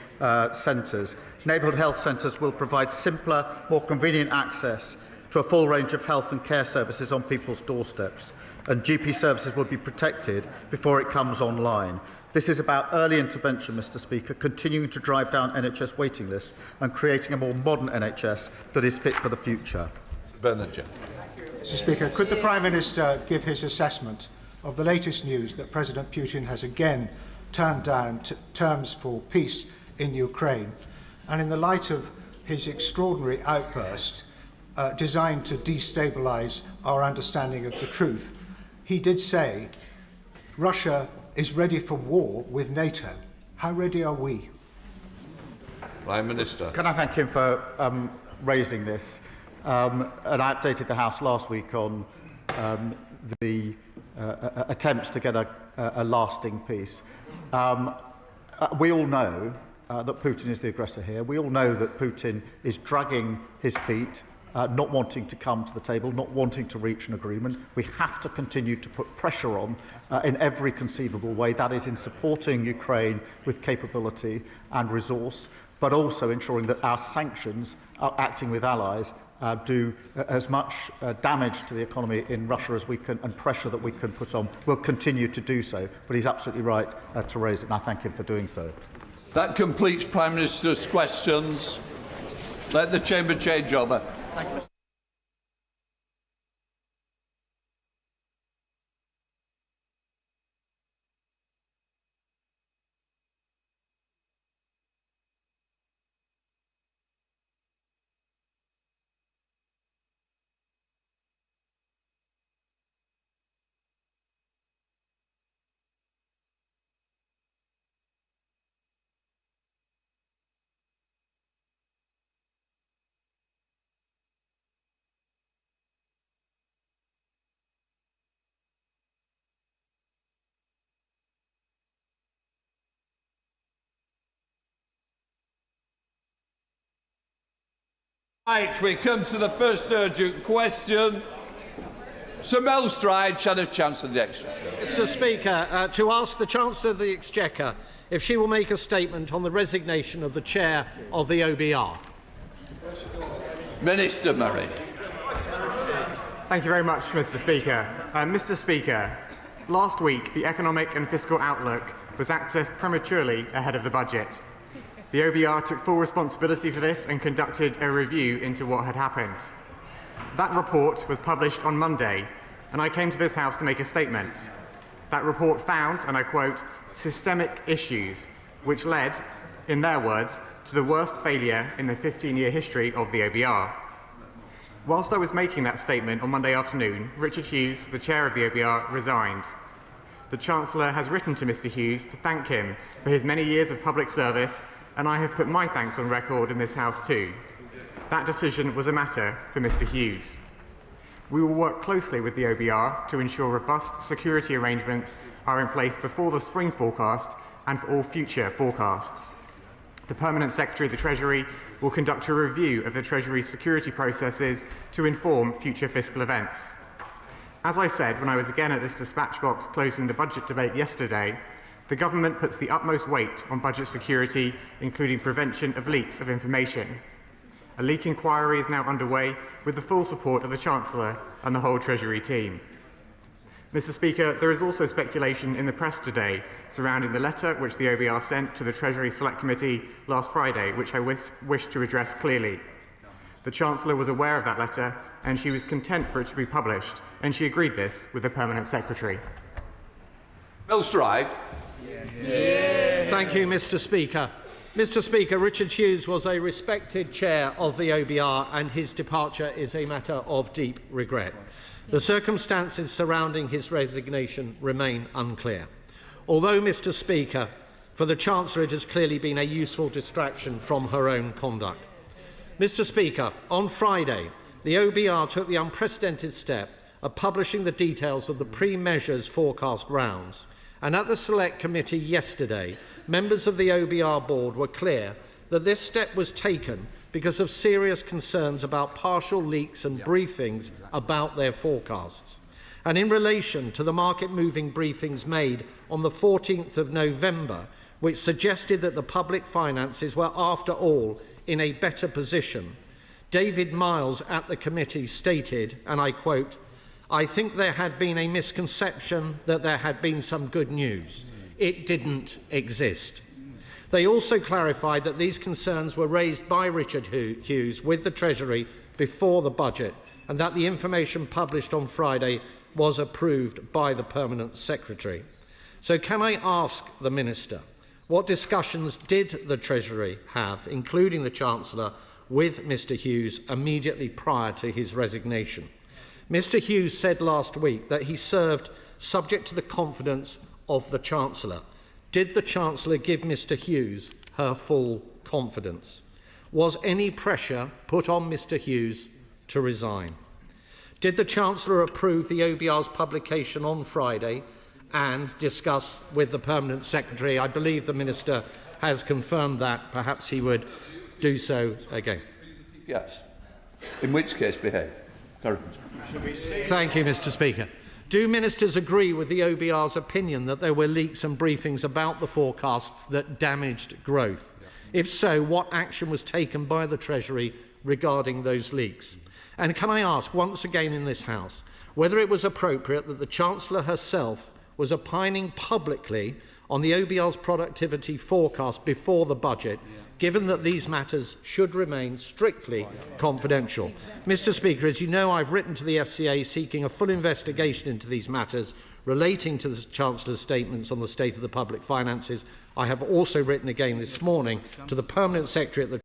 centres. Neighbourhood health centres will provide simpler, more convenient access to a full range of health and care services on people's doorsteps, and GP services will be protected before it comes online. This is about early intervention, Mr Speaker, continuing to drive down NHS waiting lists and creating a more modern NHS that is fit for the future.
Mr
Speaker, could the Prime Minister give his assessment of the latest news that President Putin has again turned down terms for peace in Ukraine, and in the light of his extraordinary outburst designed to destabilise our understanding of the truth, he did say Russia is ready for war with NATO. How ready are we?
Prime Minister.
Can I thank him for raising this? And I updated the House last week on the attempts to get a lasting peace. We all know that Putin is the aggressor here. We all know that Putin is dragging his feet, not wanting to come to the table, not wanting to reach an agreement. We have to continue to put pressure on in every conceivable way. That is in supporting Ukraine with capability and resource, but also ensuring that our sanctions, acting with allies, do as much damage to the economy in Russia as we can, and pressure that we can put on. We'll continue to do so, but he's absolutely right to raise it, and I thank him for doing so.
That completes Prime Minister's questions. Let the Chamber change over.
Thank you, Mr.
Right, we come to the first urgent question. Sir Mel Stride, Shadow Chancellor of the Exchequer.
Mr Speaker, to ask the Chancellor of the Exchequer if she will make a statement on the resignation of the Chair of the OBR.
Minister Murray.
Thank you very much, Mr Speaker. Mr Speaker, last week the economic and fiscal outlook was accessed prematurely ahead of the budget. The OBR took full responsibility for this and conducted a review into what had happened. That report was published on Monday, and I came to this House to make a statement. That report found, and I quote, systemic issues, which led, in their words, to the worst failure in the 15-year history of the OBR. Whilst I was making that statement on Monday afternoon, Richard Hughes, the chair of the OBR, resigned. The Chancellor has written to Mr Hughes to thank him for his many years of public service, and I have put my thanks on record in this House too. That decision was a matter for Mr Hughes. We will work closely with the OBR to ensure robust security arrangements are in place before the spring forecast and for all future forecasts. The Permanent Secretary of the Treasury will conduct a review of the Treasury's security processes to inform future fiscal events. As I said when I was again at this dispatch box closing the budget debate yesterday, the government puts the utmost weight on budget security, including prevention of leaks of information. A leak inquiry is now underway with the full support of the Chancellor and the whole Treasury team. Mr Speaker, there is also speculation in the press today surrounding the letter which the OBR sent to the Treasury Select Committee last Friday, which I wish to address clearly. The Chancellor was aware of that letter and she was content for it to be published, and she agreed this with the Permanent Secretary.
Mel Stride.
Thank you, Mr Speaker. Mr Speaker, Richard Hughes was a respected chair of the OBR, and his departure is a matter of deep regret. The circumstances surrounding his resignation remain unclear. Although, Mr Speaker, for the Chancellor it has clearly been a useful distraction from her own conduct. Mr Speaker, on Friday, the OBR took the unprecedented step of publishing the details of the pre-measures forecast rounds. And at the Select Committee yesterday, members of the OBR board were clear that this step was taken because of serious concerns about partial leaks and briefings about their forecasts. And in relation to the market-moving briefings made on the 14th of November, which suggested that the public finances were, after all, in a better position, David Miles at the committee stated, and I quote, "I think there had been a misconception that there had been some good news. It didn't exist." They also clarified that these concerns were raised by Richard Hughes with the Treasury before the budget, and that the information published on Friday was approved by the Permanent Secretary. So can I ask the Minister, what discussions did the Treasury have, including the Chancellor, with Mr Hughes immediately prior to his resignation? Mr Hughes said last week that he served subject to the confidence of the Chancellor. Did the Chancellor give Mr Hughes her full confidence? Was any pressure put on Mr Hughes to resign? Did the Chancellor approve the OBR's publication on Friday and discuss with the Permanent Secretary? I believe the Minister has confirmed that. Perhaps he would do so again.
Yes. In which case, behave.
Thank you, Mr Speaker. Do ministers agree with the OBR's opinion that there were leaks and briefings about the forecasts that damaged growth? If so, what action was taken by the Treasury regarding those leaks? And can I ask once again in this House whether it was appropriate that the Chancellor herself was opining publicly on the OBR's productivity forecast before the budget, given that these matters should remain strictly confidential? Mr Speaker, as you know, I've written to the FCA seeking a full investigation into these matters relating to the Chancellor's statements on the state of the public finances. I have also written again this morning to the Permanent Secretary at the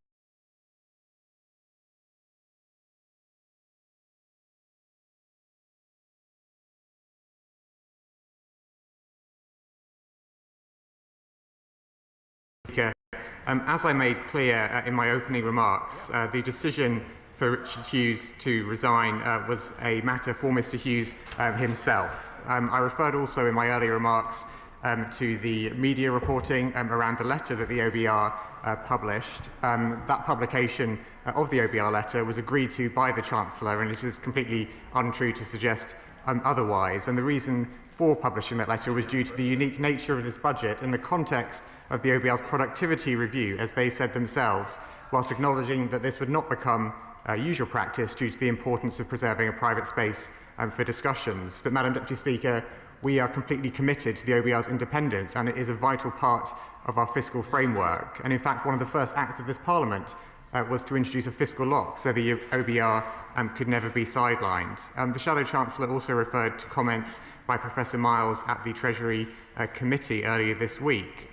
As I made clear in my opening remarks, the decision for Richard Hughes to resign was a matter for Mr Hughes himself. I referred also in my earlier remarks to the media reporting around the letter that the OBR published. That publication of the OBR letter was agreed to by the Chancellor, and it is completely untrue to suggest otherwise. And the reason for publishing that letter was due to the unique nature of this budget in the context of the OBR's productivity review, as they said themselves, whilst acknowledging that this would not become usual practice due to the importance of preserving a private space for discussions. But, Madam Deputy Speaker, we are completely committed to the OBR's independence, and it is a vital part of our fiscal framework. And in fact, one of the first acts of this Parliament was to introduce a fiscal lock so the OBR could never be sidelined. The Shadow Chancellor also referred to comments by Professor Miles at the Treasury Committee earlier this week.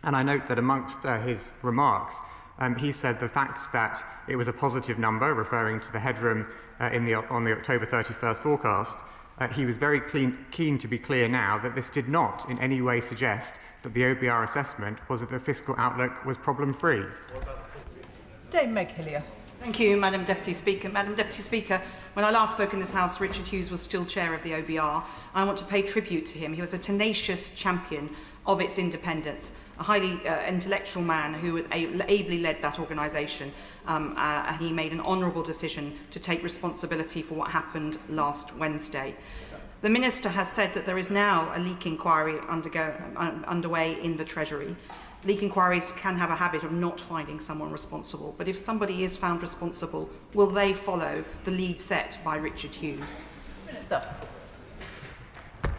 And I note that amongst his remarks, he said the fact that it was a positive number, referring to the headroom on the October 31st forecast, he was very keen to be clear now that this did not in any way suggest that the OBR assessment was that the fiscal outlook was problem-free.
Dame Meg Hillier.
Thank you, Madam Deputy Speaker. Madam Deputy Speaker, when I last spoke in this House, Richard Hughes was still chair of the OBR. I want to pay tribute to him. He was a tenacious champion of its independence, a highly intellectual man who ably led that organisation, and he made an honourable decision to take responsibility for what happened last Wednesday. The Minister has said that there is now a leak inquiry underway in the Treasury. Leak inquiries can have a habit of not finding someone responsible, but if somebody is found responsible, will they follow the lead set by Richard Hughes?
Minister.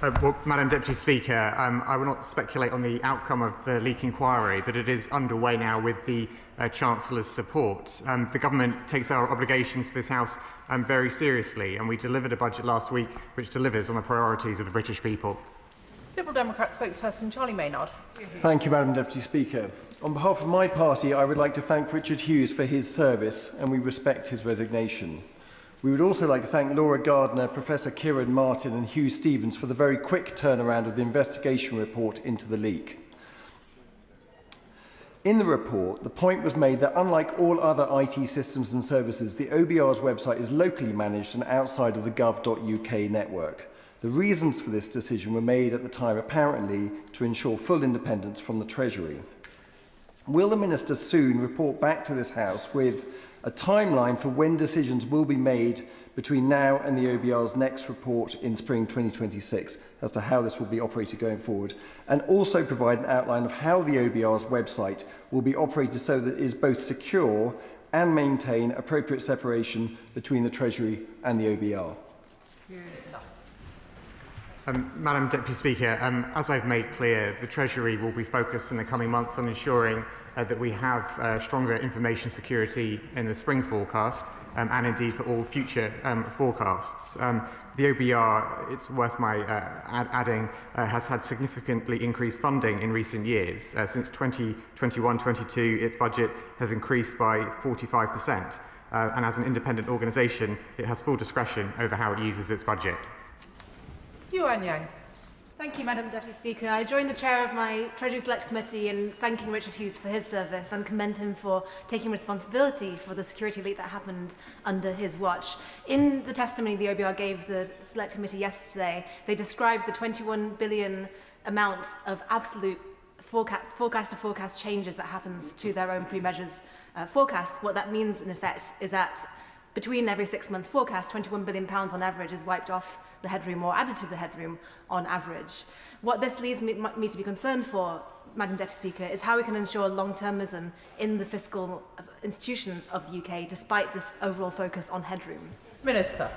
Well, Madam Deputy Speaker, I will not speculate on the outcome of the leak inquiry, but it is underway now with the Chancellor's support. The Government takes our obligations to this House very seriously, and we delivered a budget last week which delivers on the priorities of the British people.
Liberal Democrat spokesperson Charlie Maynard.
Thank you, Madam Deputy Speaker. On behalf of my party, I would like to thank Richard Hughes for his service, and we respect his resignation. We would also like to thank Laura Gardner, Professor Kieran Martin and Hugh Stevens for the very quick turnaround of the investigation report into the leak. In the report, the point was made that unlike all other IT systems and services, the OBR's website is locally managed and outside of the gov.uk network. The reasons for this decision were made at the time apparently to ensure full independence from the Treasury. Will the Minister soon report back to this House with a timeline for when decisions will be made between now and the OBR's next report in spring 2026 as to how this will be operated going forward, and also provide an outline of how the OBR's website will be operated so that it is both secure and maintain appropriate separation between the Treasury and the OBR?
Madam Deputy Speaker, as I've made clear, the Treasury will be focused in the coming months on ensuring that we have stronger information security in the spring forecast and indeed for all future forecasts. The OBR, it's worth my adding, has had significantly increased funding in recent years. Since 2021-22, its budget has increased by 45%. And as an independent organisation, it has full discretion over how it uses its budget.
Yuan Yang.
Thank you, Madam Deputy Speaker. I join the chair of my Treasury Select Committee in thanking Richard Hughes for his service and commend him for taking responsibility for the security leak that happened under his watch. In the testimony the OBR gave the Select Committee yesterday, they described the 21 billion amount of absolute forecast-to-forecast changes that happens to their own pre-measures forecasts. What that means, in effect, is that between every 6-month forecast, £21 billion on average is wiped off the headroom or added to the headroom on average. What this leads me to be concerned for, Madam Deputy Speaker, is how we can ensure long-termism in the fiscal institutions of the UK, despite this overall focus on headroom.
Minister.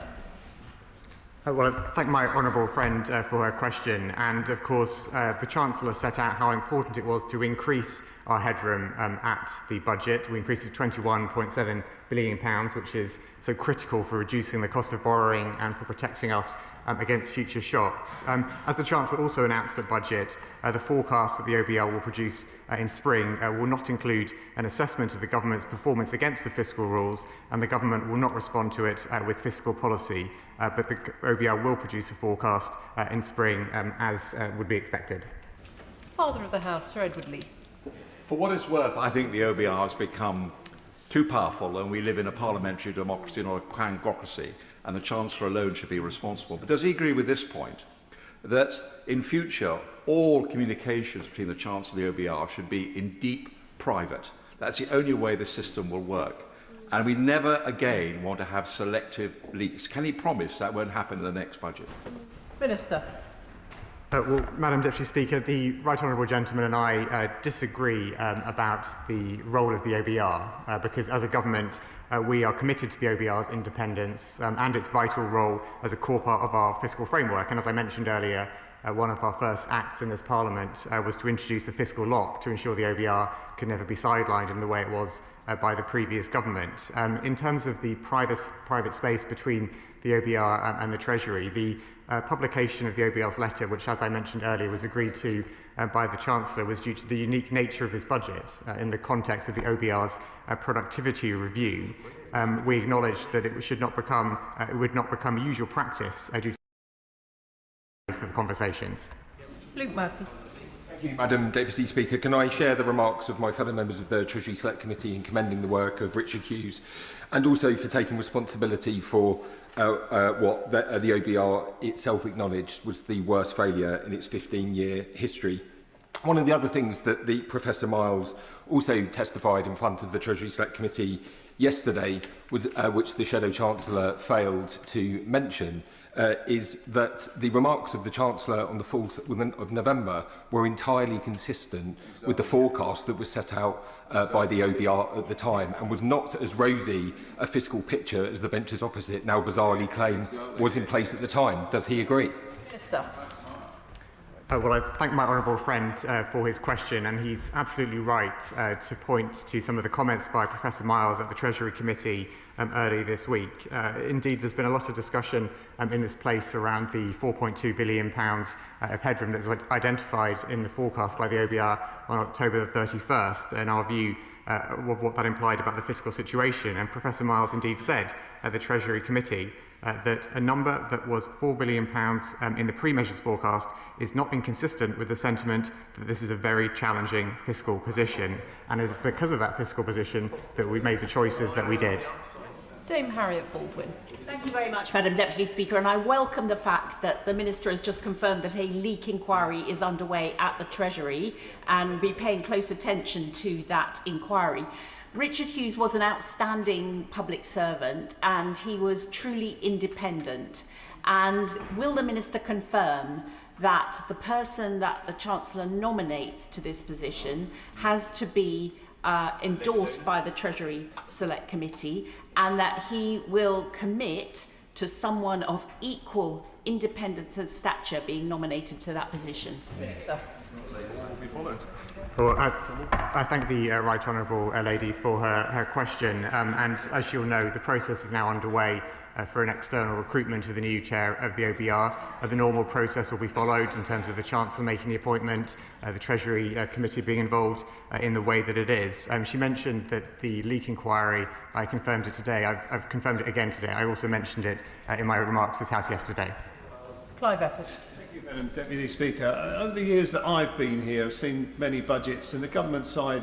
Well, I thank my honourable friend for her question, and of course the Chancellor set out how important it was to increase our headroom at the budget. We increased it to £21.7 billion, which is so critical for reducing the cost of borrowing and for protecting us against future shocks. As the Chancellor also announced at budget, the forecast that the OBR will produce in spring will not include an assessment of the government's performance against the fiscal rules, and the government will not respond to it with fiscal policy, but the OBR will produce a forecast in spring as would be expected.
Father of the House, Sir Edward Lee.
For what it's worth, I think the OBR has become too powerful, and we live in a parliamentary democracy, not a quangocracy, and the Chancellor alone should be responsible. But does he agree with this point, that in future all communications between the Chancellor and the OBR should be in deep private. That's the only way the system will work. And we never again want to have selective leaks. Can he promise that won't happen in the next budget?
Minister.
Well, Madam Deputy Speaker, the Right Honourable Gentleman and I disagree about the role of the OBR, because as a government we are committed to the OBR's independence and its vital role as a core part of our fiscal framework. And as I mentioned earlier, one of our first acts in this Parliament was to introduce the fiscal lock to ensure the OBR could never be sidelined in the way it was by the previous government. In terms of the private space between the OBR and the Treasury, the publication of the OBR's letter, which, as I mentioned earlier, was agreed to by the Chancellor, was due to the unique nature of his budget in the context of the OBR's productivity review. We acknowledge that it would not become usual practice due to for the conversations.
Luke Murphy.
Thank you, Madam Deputy Speaker. Can I share the remarks of my fellow members of the Treasury Select Committee in commending the work of Richard Hughes, and also for taking responsibility for what the OBR itself acknowledged was the worst failure in its 15-year history. One of the other things that the Professor Miles also testified in front of the Treasury Select Committee yesterday, was, which the Shadow Chancellor failed to mention, is that the remarks of the Chancellor on the 4th of November were entirely consistent with the forecast that was set out by the OBR at the time, and was not as rosy a fiscal picture as the benches opposite now bizarrely claim was in place at the time. Does he agree?
Minister.
Well, I thank my honourable friend for his question, and he's absolutely right to point to some of the comments by Professor Miles at the Treasury Committee early this week. Indeed, there's been a lot of discussion in this place around the £4.2 billion of headroom that was identified in the forecast by the OBR on October the 31st, and our view of what that implied about the fiscal situation. And Professor Miles indeed said at the Treasury Committee that a number that was £4 billion in the pre-measures forecast is not inconsistent with the sentiment that this is a very challenging fiscal position. And it is because of that fiscal position that we made the choices that we did.
Dame Harriet Baldwin.
Thank you very much, Madam Deputy Speaker, and I welcome the fact that the Minister has just confirmed that a leak inquiry is underway at the Treasury, and will be paying close attention to that inquiry. Richard Hughes was an outstanding public servant, and he was truly independent. And will the Minister confirm that the person that the Chancellor nominates to this position has to be endorsed by the Treasury Select Committee, and that he will commit to someone of equal independence and stature being nominated to that position?
Minister.
Well, I thank the Right Honourable lady for her question, and as you'll know, the process is now underway for an external recruitment of the new chair of the OBR. The normal process will be followed in terms of the Chancellor making the appointment, the Treasury Committee being involved in the way that it is. She mentioned that the leak inquiry, I confirmed it today. I've confirmed it again today. I also mentioned it in my remarks to this House yesterday.
Clive Efford.
Thank you, Madam Deputy Speaker. Over the years that I've been here, I've seen many budgets, and the government side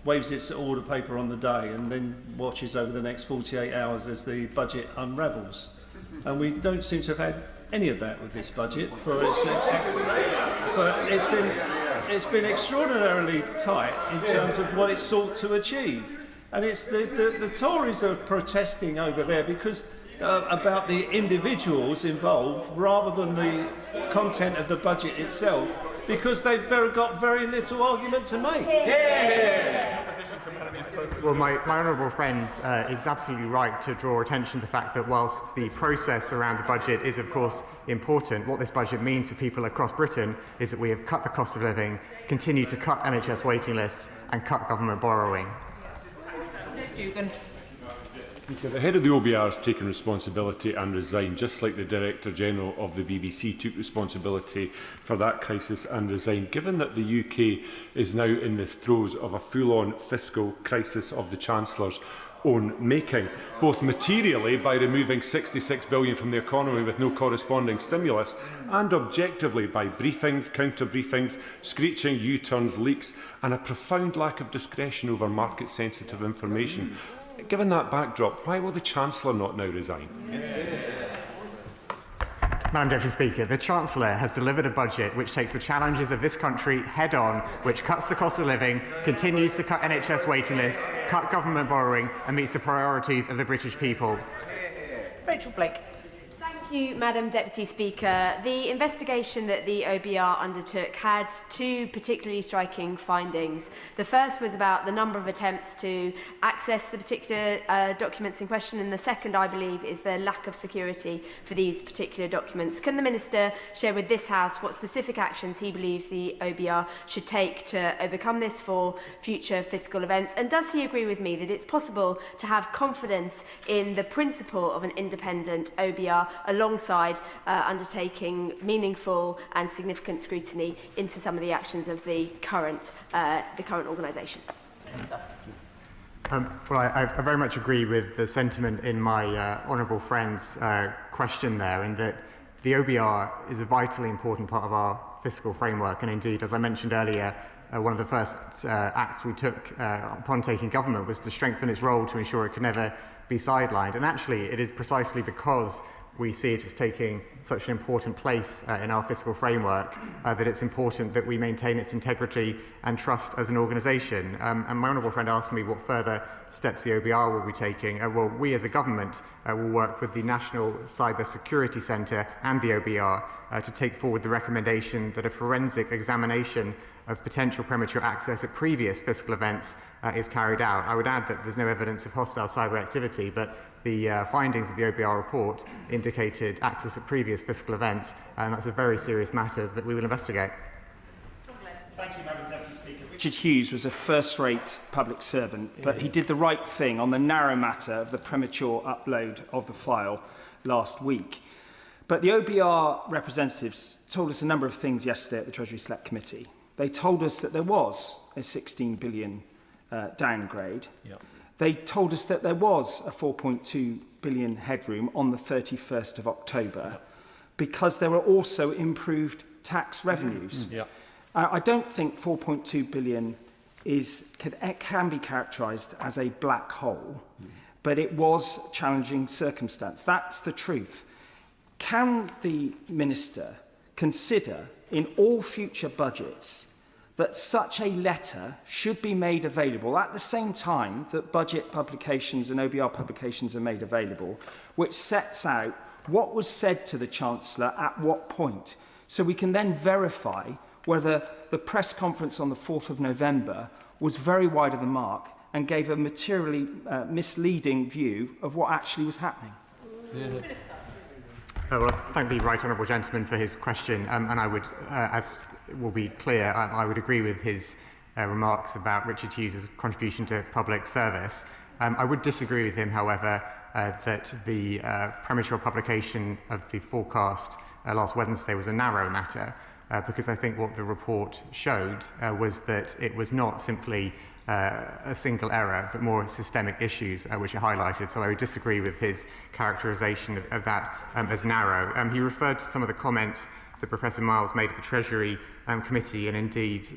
waves its order paper on the day and then watches over the next 48 hours as the budget unravels. And we don't seem to have had any of that with this budget. It's been extraordinarily tight in terms of what it sought to achieve. And it's the Tories are protesting over there because about the individuals involved rather than the content of the budget itself, because they've got very little argument to make.
Well, my honourable friend is absolutely right to draw attention to the fact that whilst the process around the budget is of course important, what this budget means for people across Britain is that we have cut the cost of living, continue to cut NHS waiting lists and cut government borrowing.
Dugan.
The head of the OBR has taken responsibility and resigned, just like the Director General of the BBC took responsibility for that crisis and resigned. Given that the UK is now in the throes of a full-on fiscal crisis of the Chancellor's own making, both materially by removing £66 billion from the economy with no corresponding stimulus, and objectively by briefings, counter-briefings, screeching U-turns, leaks, and a profound lack of discretion over market-sensitive information. Given that backdrop, why will the Chancellor not now resign?
Madam Deputy Speaker, the Chancellor has delivered a budget which takes the challenges of this country head-on, which cuts the cost of living, continues to cut NHS waiting lists, cut government borrowing and meets the priorities of the British people.
Rachel Blake.
Thank you, Madam Deputy Speaker. The investigation that the OBR undertook had two particularly striking findings. The first was about the number of attempts to access the particular documents in question, and the second, I believe, is the lack of security for these particular documents. Can the Minister share with this House what specific actions he believes the OBR should take to overcome this for future fiscal events? And does he agree with me that it's possible to have confidence in the principle of an independent OBR alongside undertaking meaningful and significant scrutiny into some of the actions of the current organisation?
Well, I very much agree with the sentiment in my honourable friend's question there, in that the OBR is a vitally important part of our fiscal framework, and indeed, as I mentioned earlier, one of the first acts we took upon taking government was to strengthen its role to ensure it could never be sidelined. And actually, it is precisely because we see it as taking such an important place in our fiscal framework that it's important that we maintain its integrity and trust as an organisation. And my honourable friend asked me what further steps the OBR will be taking. Well, we as a government will work with the National Cyber Security Centre and the OBR to take forward the recommendation that a forensic examination of potential premature access at previous fiscal events is carried out. I would add that there's no evidence of hostile cyber activity, but the findings of the OBR report indicated access at previous fiscal events, and that's a very serious matter that we will investigate.
Thank you, Madam Deputy Speaker. Richard Hughes was a first-rate public servant, but he did the right thing on the narrow matter of the premature upload of the file last week. But the OBR representatives told us a number of things yesterday at the Treasury Select Committee. They told us that there was a 16 billion downgrade. Yep. They told us that there was a 4.2 billion headroom on the 31st of October because there were also improved tax revenues. Yep. I don't think 4.2 billion can be characterised as a black hole, but it was challenging circumstance. That's the truth. Can the Minister consider in all future budgets that such a letter should be made available at the same time that budget publications and OBR publications are made available, which sets out what was said to the Chancellor at what point, so we can then verify whether the press conference on the 4th of November was very wide of the mark and gave a materially misleading view of what actually was happening?
Yeah. Well, thank the right honourable gentleman for his question, and I would, as will be clear, I would agree with his remarks about Richard Hughes' contribution to public service. I would disagree with him, however, that the premature publication of the forecast last Wednesday was a narrow matter, because I think what the report showed was that it was not simply a single error, but more systemic issues which are highlighted. So I would disagree with his characterisation of that as narrow. He referred to some of the comments that Professor Miles made at the Treasury Committee, and indeed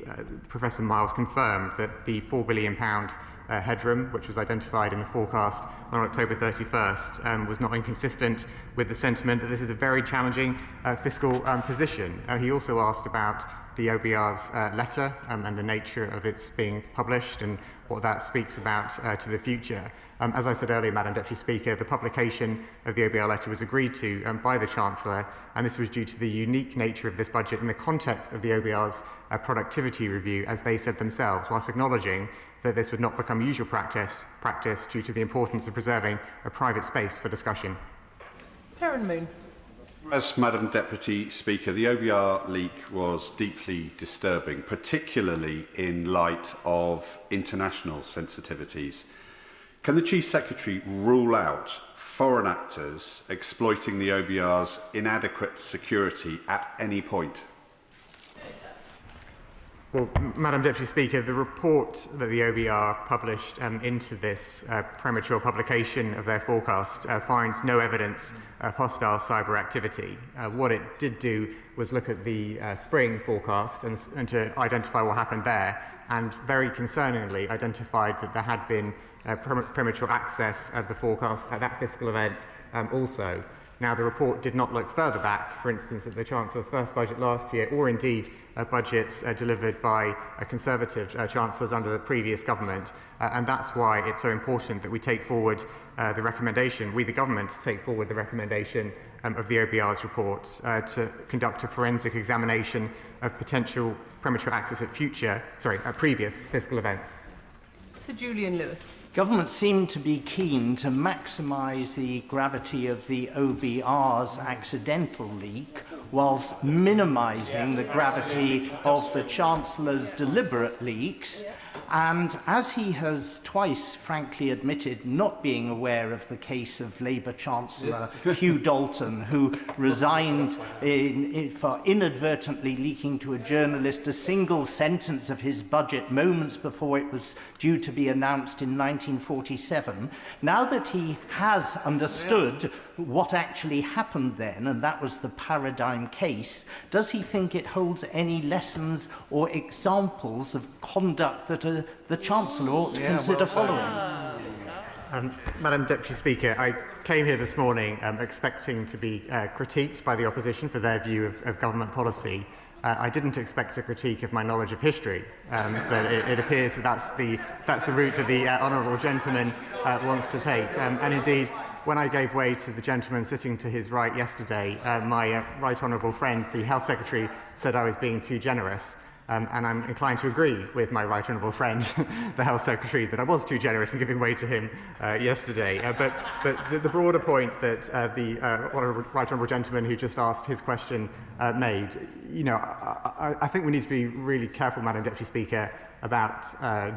Professor Miles confirmed that the £4 billion headroom, which was identified in the forecast on October 31st, was not inconsistent with the sentiment that this is a very challenging fiscal position. He also asked about the OBR's letter and the nature of its being published and what that speaks about to the future. As I said earlier, Madam Deputy Speaker, the publication of the OBR letter was agreed to by the Chancellor, and this was due to the unique nature of this budget in the context of the OBR's productivity review, as they said themselves, whilst acknowledging that this would not become usual practice due to the importance of preserving a private space for discussion.
Karen Moon.
As Madam Deputy Speaker, the OBR leak was deeply disturbing, particularly in light of international sensitivities. Can the Chief Secretary rule out foreign actors exploiting the OBR's inadequate security at any point?
Well, Madam Deputy Speaker, the report that the OBR published into this premature publication of their forecast finds no evidence of hostile cyber activity. What it did do was look at the spring forecast and to identify what happened there, and very concerningly identified that there had been premature access of the forecast at that fiscal event also. Now, the report did not look further back, for instance, at the Chancellor's first budget last year, or indeed budgets delivered by Conservative Chancellors under the previous government, and that's why it's so important that we take forward the recommendation, we the government take forward the recommendation of the OBR's report to conduct a forensic examination of potential premature access at previous fiscal events.
Sir Julian Lewis.
Government seem to be keen to maximise the gravity of the OBR's accidental leak whilst minimising the gravity of the Chancellor's deliberate leaks. And as he has twice frankly admitted not being aware of the case of Labour Chancellor Hugh Dalton, who resigned for inadvertently leaking to a journalist a single sentence of his budget moments before it was due to be announced in 1947, now that he has understood what actually happened then, and that was the paradigm case, does he think it holds any lessons or examples of conduct that the Chancellor ought to consider following?
Madam Deputy Speaker, I came here this morning expecting to be critiqued by the opposition for their view of government policy. I didn't expect a critique of my knowledge of history, but it appears that that's the route that the honourable gentleman wants to take. And indeed, when I gave way to the gentleman sitting to his right yesterday, my right honourable friend, the Health Secretary, said I was being too generous. And I'm inclined to agree with my right honourable friend, the Health Secretary, that I was too generous in giving way to him yesterday. But the broader point that the right honourable gentleman who just asked his question made, I think we need to be really careful, Madam Deputy Speaker, about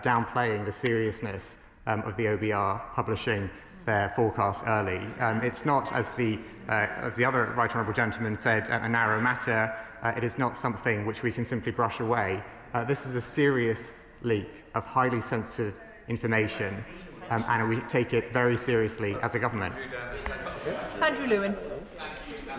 downplaying the seriousness of the OBR publishing their forecast early. It's not, as the other right honourable gentleman said, a narrow matter. It is not something which we can simply brush away. This is a serious leak of highly sensitive information, and we take it very seriously as a government.
Andrew Lewin.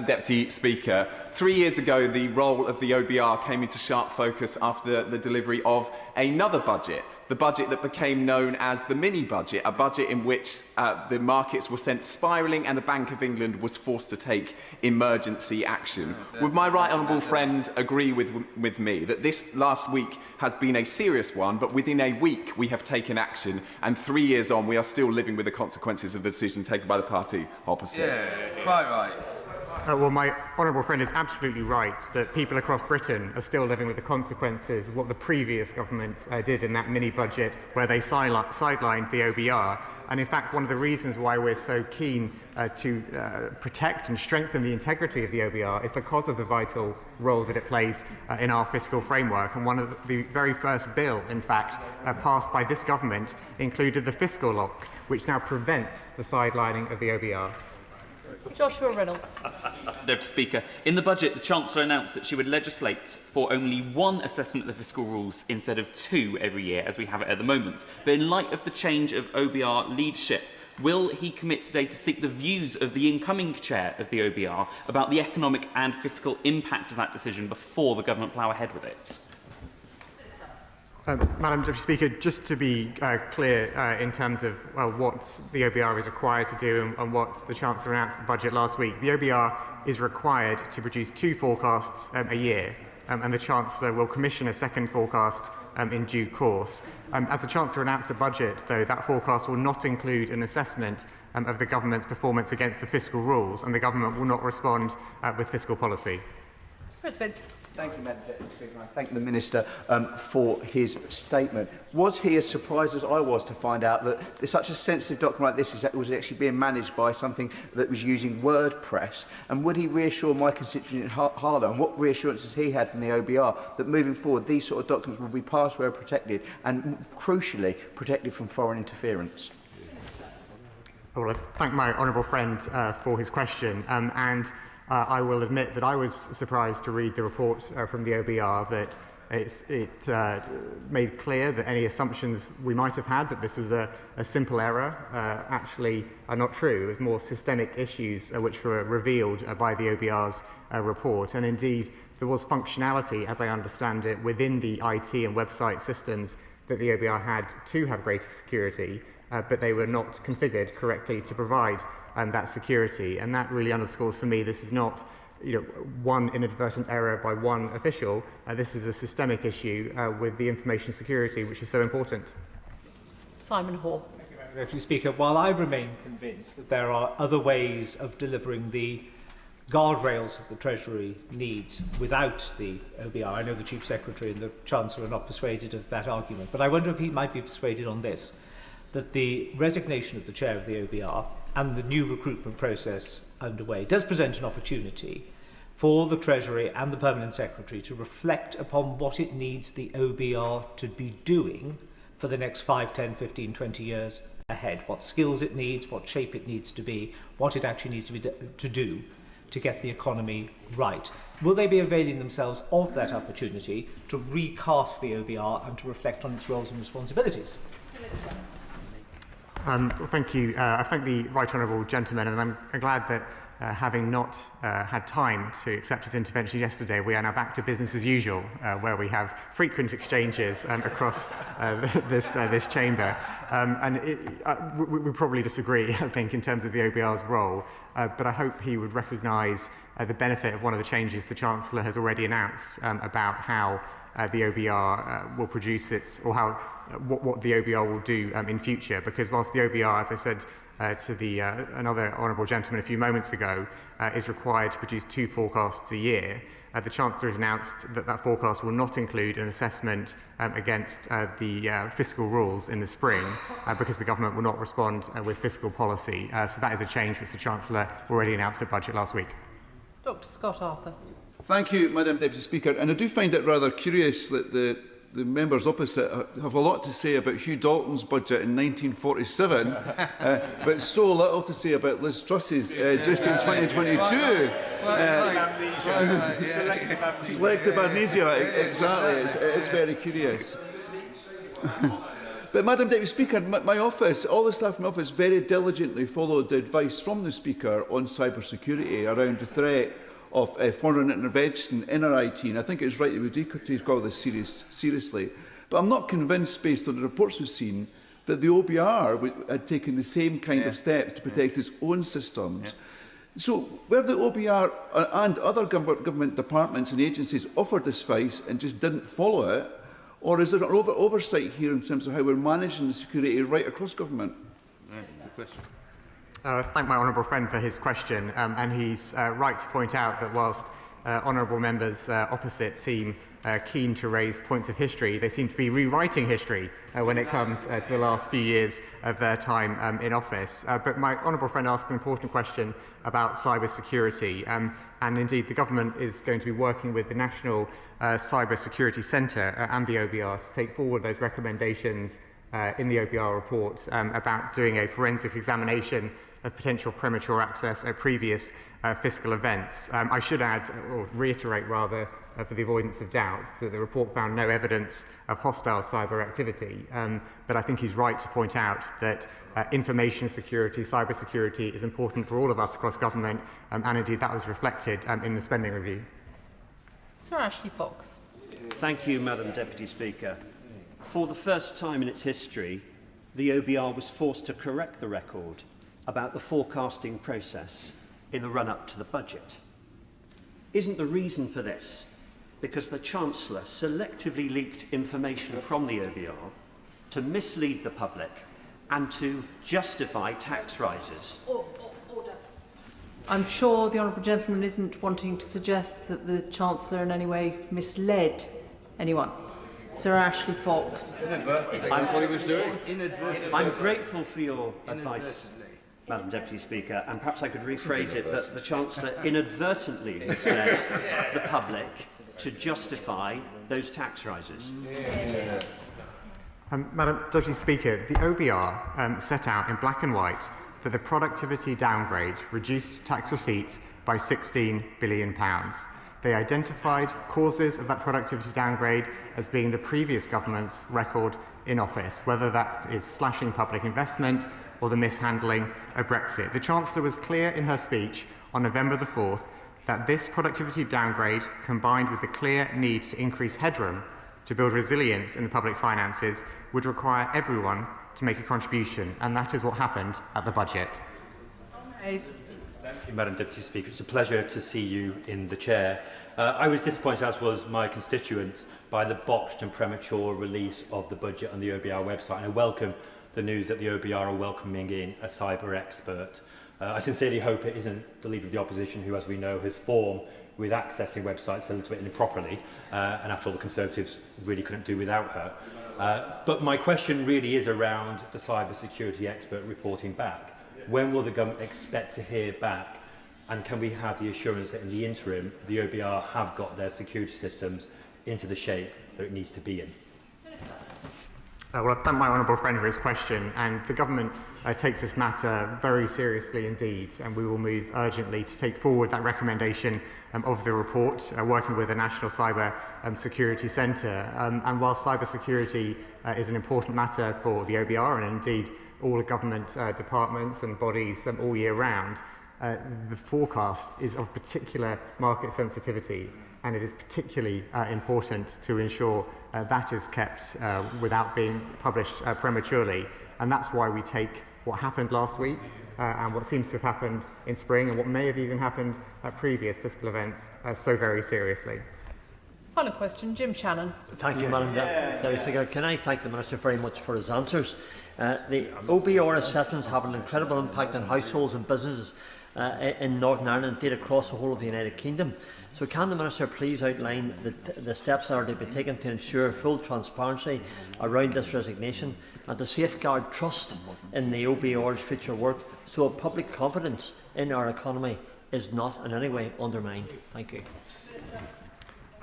Deputy Speaker, 3 years ago the role of the OBR came into sharp focus after the delivery of another budget, the budget that became known as the mini-budget, a budget in which the markets were sent spiralling and the Bank of England was forced to take emergency action. Would my right honourable friend agree with me that this last week has been a serious one, but within a week we have taken action, and 3 years on we are still living with the consequences of the decision taken by the party opposite?
Yeah, quite right.
Well, my honourable friend is absolutely right that people across Britain are still living with the consequences of what the previous government did in that mini-budget where they sidelined the OBR. And in fact, one of the reasons why we're so keen to protect and strengthen the integrity of the OBR is because of the vital role that it plays in our fiscal framework. And one of the very first bill, in fact, passed by this government included the fiscal lock, which now prevents the sidelining of the OBR.
Joshua Reynolds.
Deputy Speaker, in the budget, the Chancellor announced that she would legislate for only one assessment of the fiscal rules instead of two every year, as we have it at the moment. But in light of the change of OBR leadership, will he commit today to seek the views of the incoming chair of the OBR about the economic and fiscal impact of that decision before the government plough ahead with it?
Madam Deputy Speaker, just to be clear in terms of what the OBR is required to do and what the Chancellor announced in the budget last week, the OBR is required to produce two forecasts a year, and the Chancellor will commission a second forecast in due course. As the Chancellor announced the budget, though, that forecast will not include an assessment of the government's performance against the fiscal rules, and the government will not respond with fiscal policy.
Chris Vince.
Thank you, Madam Deputy Speaker. I thank the Minister for his statement. Was he as surprised as I was to find out that such a sensitive document like this was actually being managed by something that was using WordPress? And would he reassure my constituent harder? And what reassurances he had from the OBR that moving forward these sort of documents will be password protected and, crucially, protected from foreign interference?
Well, I thank my honourable friend for his question. I will admit that I was surprised to read the report from the OBR that it made clear that any assumptions we might have had that this was a simple error actually are not true. It was more systemic issues which were revealed by the OBR's report. And indeed, there was functionality, as I understand it, within the IT and website systems that the OBR had to have greater security. but they were not configured correctly to provide that security. And that really underscores for me this is not one inadvertent error by one official. This is a systemic issue with the information security, which is so important.
Simon Hall.
Deputy Speaker, while I remain convinced that there are other ways of delivering the guardrails that the Treasury needs without the OBR, I know the Chief Secretary and the Chancellor are not persuaded of that argument, but I wonder if he might be persuaded on this, that the resignation of the chair of the OBR and the new recruitment process underway does present an opportunity for the Treasury and the Permanent Secretary to reflect upon what it needs the OBR to be doing for the next 5, 10, 15, 20 years ahead. What skills it needs, what shape it needs to be, what it actually needs to do to get the economy right. Will they be availing themselves of that opportunity to recast the OBR and to reflect on its roles and responsibilities?
Thank you. I thank the right honourable gentleman, and I'm glad that having not had time to accept his intervention yesterday, we are now back to business as usual, where we have frequent exchanges across this chamber. We probably disagree, I think, in terms of the OBR's role, but I hope he would recognise the benefit of one of the changes the Chancellor has already announced about how the OBR will produce its, or how what the OBR will do in future. Because whilst the OBR, as I said to another honourable gentleman a few moments ago, is required to produce 2 forecasts a year, the Chancellor has announced that that forecast will not include an assessment against the fiscal rules in the spring, because the government will not respond with fiscal policy. So that is a change which the Chancellor already announced at budget last week.
Dr Scott Arthur.
Thank you, Madam Deputy Speaker. And I do find it rather curious that the members opposite have a lot to say about Hugh Dalton's budget in 1947, but so little to say about Liz Truss's just in 2022. Selective amnesia, exactly. It's very curious. But, Madam Deputy Speaker, my office, all the staff in my office very diligently followed the advice from the Speaker on cybersecurity around the threat of foreign intervention in our IT, and I think it's right that we do take this seriously. But I'm not convinced, based on the reports we've seen, that the OBR had taken the same kind of steps to protect its own systems. So, where the OBR and other government departments and agencies offered this advice and just didn't follow it, or is there an oversight here in terms of how we're managing the security right across government?
Good question. I thank my honourable friend for his question, and he's right to point out that whilst honourable members opposite seem keen to raise points of history, they seem to be rewriting history when it comes to the last few years of their time in office. But my honourable friend asked an important question about cyber security, and indeed the government is going to be working with the National Cyber Security Centre and the OBR to take forward those recommendations in the OBR report about doing a forensic examination of potential premature access at previous fiscal events. I should add, or reiterate rather, for the avoidance of doubt, that the report found no evidence of hostile cyber activity. But I think he's right to point out that information security, cyber security is important for all of us across government, and indeed that was reflected in the spending review.
Sir Ashley Fox.
Thank you, Madam Deputy Speaker. For the first time in its history, the OBR was forced to correct the record about the forecasting process in the run-up to the budget. Isn't the reason for this because the Chancellor selectively leaked information from the OBR to mislead the public and to justify tax rises?
Order. I'm sure the honourable gentleman isn't wanting to suggest that the Chancellor in any way misled anyone. Sir Ashley Fox.
That's what he was doing. I'm grateful for your advice, Madam Deputy Speaker, and perhaps I could rephrase it that the Chancellor inadvertently misled the public to justify those tax rises.
Madam Deputy Speaker, the OBR set out in black and white that the productivity downgrade reduced tax receipts by £16 billion. They identified causes of that productivity downgrade as being the previous government's record in office, whether that is slashing public investment or the mishandling of Brexit. The Chancellor was clear in her speech on November the 4th that this productivity downgrade, combined with the clear need to increase headroom to build resilience in the public finances, would require everyone to make a contribution, and that is what happened at the budget.
Hayes.
Thank you, Madam Deputy Speaker. It's a pleasure to see you in the chair. I was disappointed, as was my constituents, by the botched and premature release of the budget on the OBR website, and I welcome the news that the OBR are welcoming in a cyber expert. I sincerely hope it isn't the Leader of the Opposition who, as we know, has formed with accessing websites a little bit improperly, and after all, the Conservatives really couldn't do without her. But my question really is around the cyber security expert reporting back. When will the government expect to hear back, and can we have the assurance that in the interim the OBR have got their security systems into the shape that it needs to be in?
Well, I thank my honourable friend for his question, and the government takes this matter very seriously indeed, and we will move urgently to take forward that recommendation of the report, working with the National Cyber Security Centre. And while cyber security is an important matter for the OBR and indeed all government departments and bodies all year round, the forecast is of particular market sensitivity, and it is particularly important to ensure that is kept without being published prematurely. And that's why we take what happened last week and what seems to have happened in spring and what may have even happened at previous fiscal events so very seriously.
Final question, Jim Shannon.
Thank you, Madam Deputy Speaker. Can I thank the Minister very much for his answers? The OBR assessments have an incredible impact on households and businesses in Northern Ireland, indeed across the whole of the United Kingdom. So can the Minister please outline the steps that are to be taken to ensure full transparency around this resignation and to safeguard trust in the OBR's future work so that public confidence in our economy is not in any way undermined? Thank you.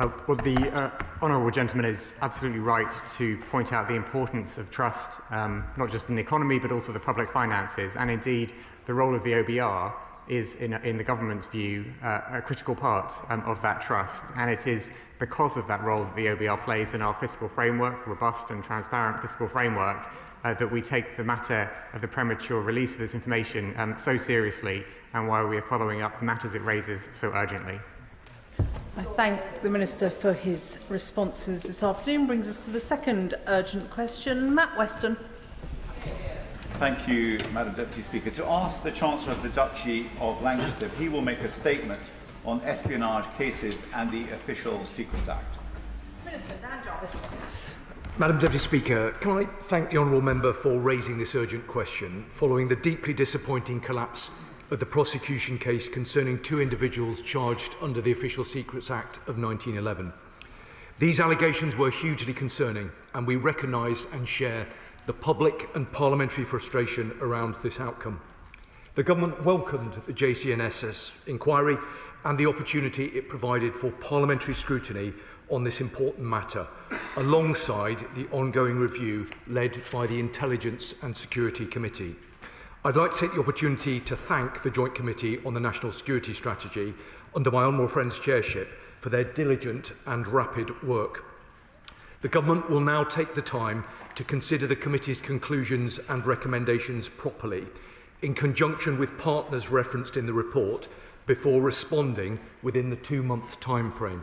Well, the honourable gentleman is absolutely right to point out the importance of trust, not just in the economy but also the public finances, and indeed the role of the OBR is, in the government's view, a critical part of that trust, and it is because of that role that the OBR plays in our fiscal framework, robust and transparent fiscal framework, that we take the matter of the premature release of this information so seriously, and why we are following up the matters it raises so urgently.
I thank the Minister for his responses this afternoon. Brings us to the second urgent question. Matt Weston.
Thank you, Madam Deputy Speaker. To ask the Chancellor of the Duchy of Lancashire if he will make a statement on espionage cases and the Official Secrets Act.
Minister Dan Jarvis.
Madam Deputy Speaker, can I thank the honourable member for raising this urgent question following the deeply disappointing collapse of the prosecution case concerning two individuals charged under the Official Secrets Act of 1911. These allegations were hugely concerning, and we recognise and share the public and parliamentary frustration around this outcome. The government welcomed the JCNSS inquiry and the opportunity it provided for parliamentary scrutiny on this important matter, alongside the ongoing review led by the Intelligence and Security Committee. I'd like to take the opportunity to thank the Joint Committee on the National Security Strategy under my honourable friend's chairship for their diligent and rapid work. The Government will now take the time to consider the Committee's conclusions and recommendations properly, in conjunction with partners referenced in the report, before responding within the 2-month timeframe.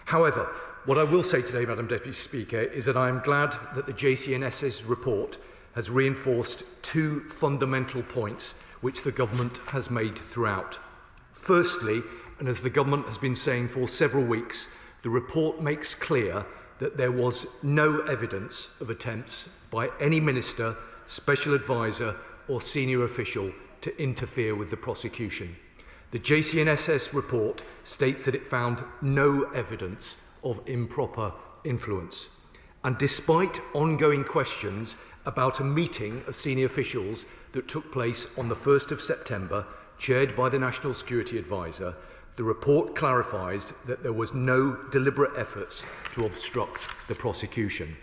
However, what I will say today, Madam Deputy Speaker, is that I am glad that the JCNSS report has reinforced two fundamental points which the Government has made throughout. Firstly, and as the Government has been saying for several weeks, the report makes clear that there was no evidence of attempts by any minister, special advisor or senior official to interfere with the prosecution. The JCNSS report states that it found no evidence of improper influence. And despite ongoing questions about a meeting of senior officials that took place on the 1st of September, chaired by the National Security Advisor, the report clarifies that there was no deliberate efforts to obstruct the prosecution.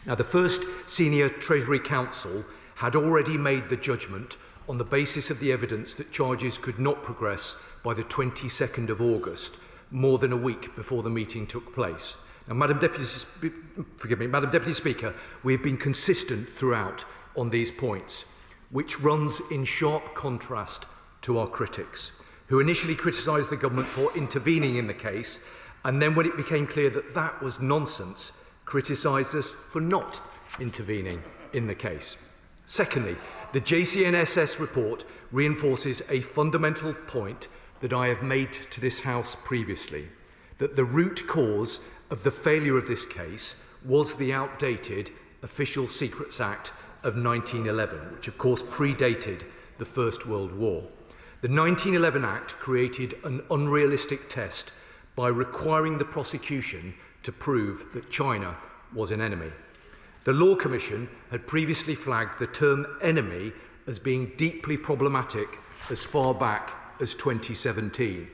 Now, the first Senior Treasury Counsel had already made the judgment on the basis of the evidence that charges could not progress by the 22nd of August, more than a week before the meeting took place. Now, Madam Deputy Speaker, we have been consistent throughout on these points, which runs in sharp contrast to our critics, who initially criticised the government for intervening in the case, and then when it became clear that that was nonsense, criticised us for not intervening in the case. Secondly, the JCNSS report reinforces a fundamental point that I have made to this House previously, that the root cause of the failure of this case was the outdated Official Secrets Act of 1911, which of course predated the First World War. The 1911 Act created an unrealistic test by requiring the prosecution to prove that China was an enemy. The Law Commission had previously flagged the term enemy as being deeply problematic as far back as 2017.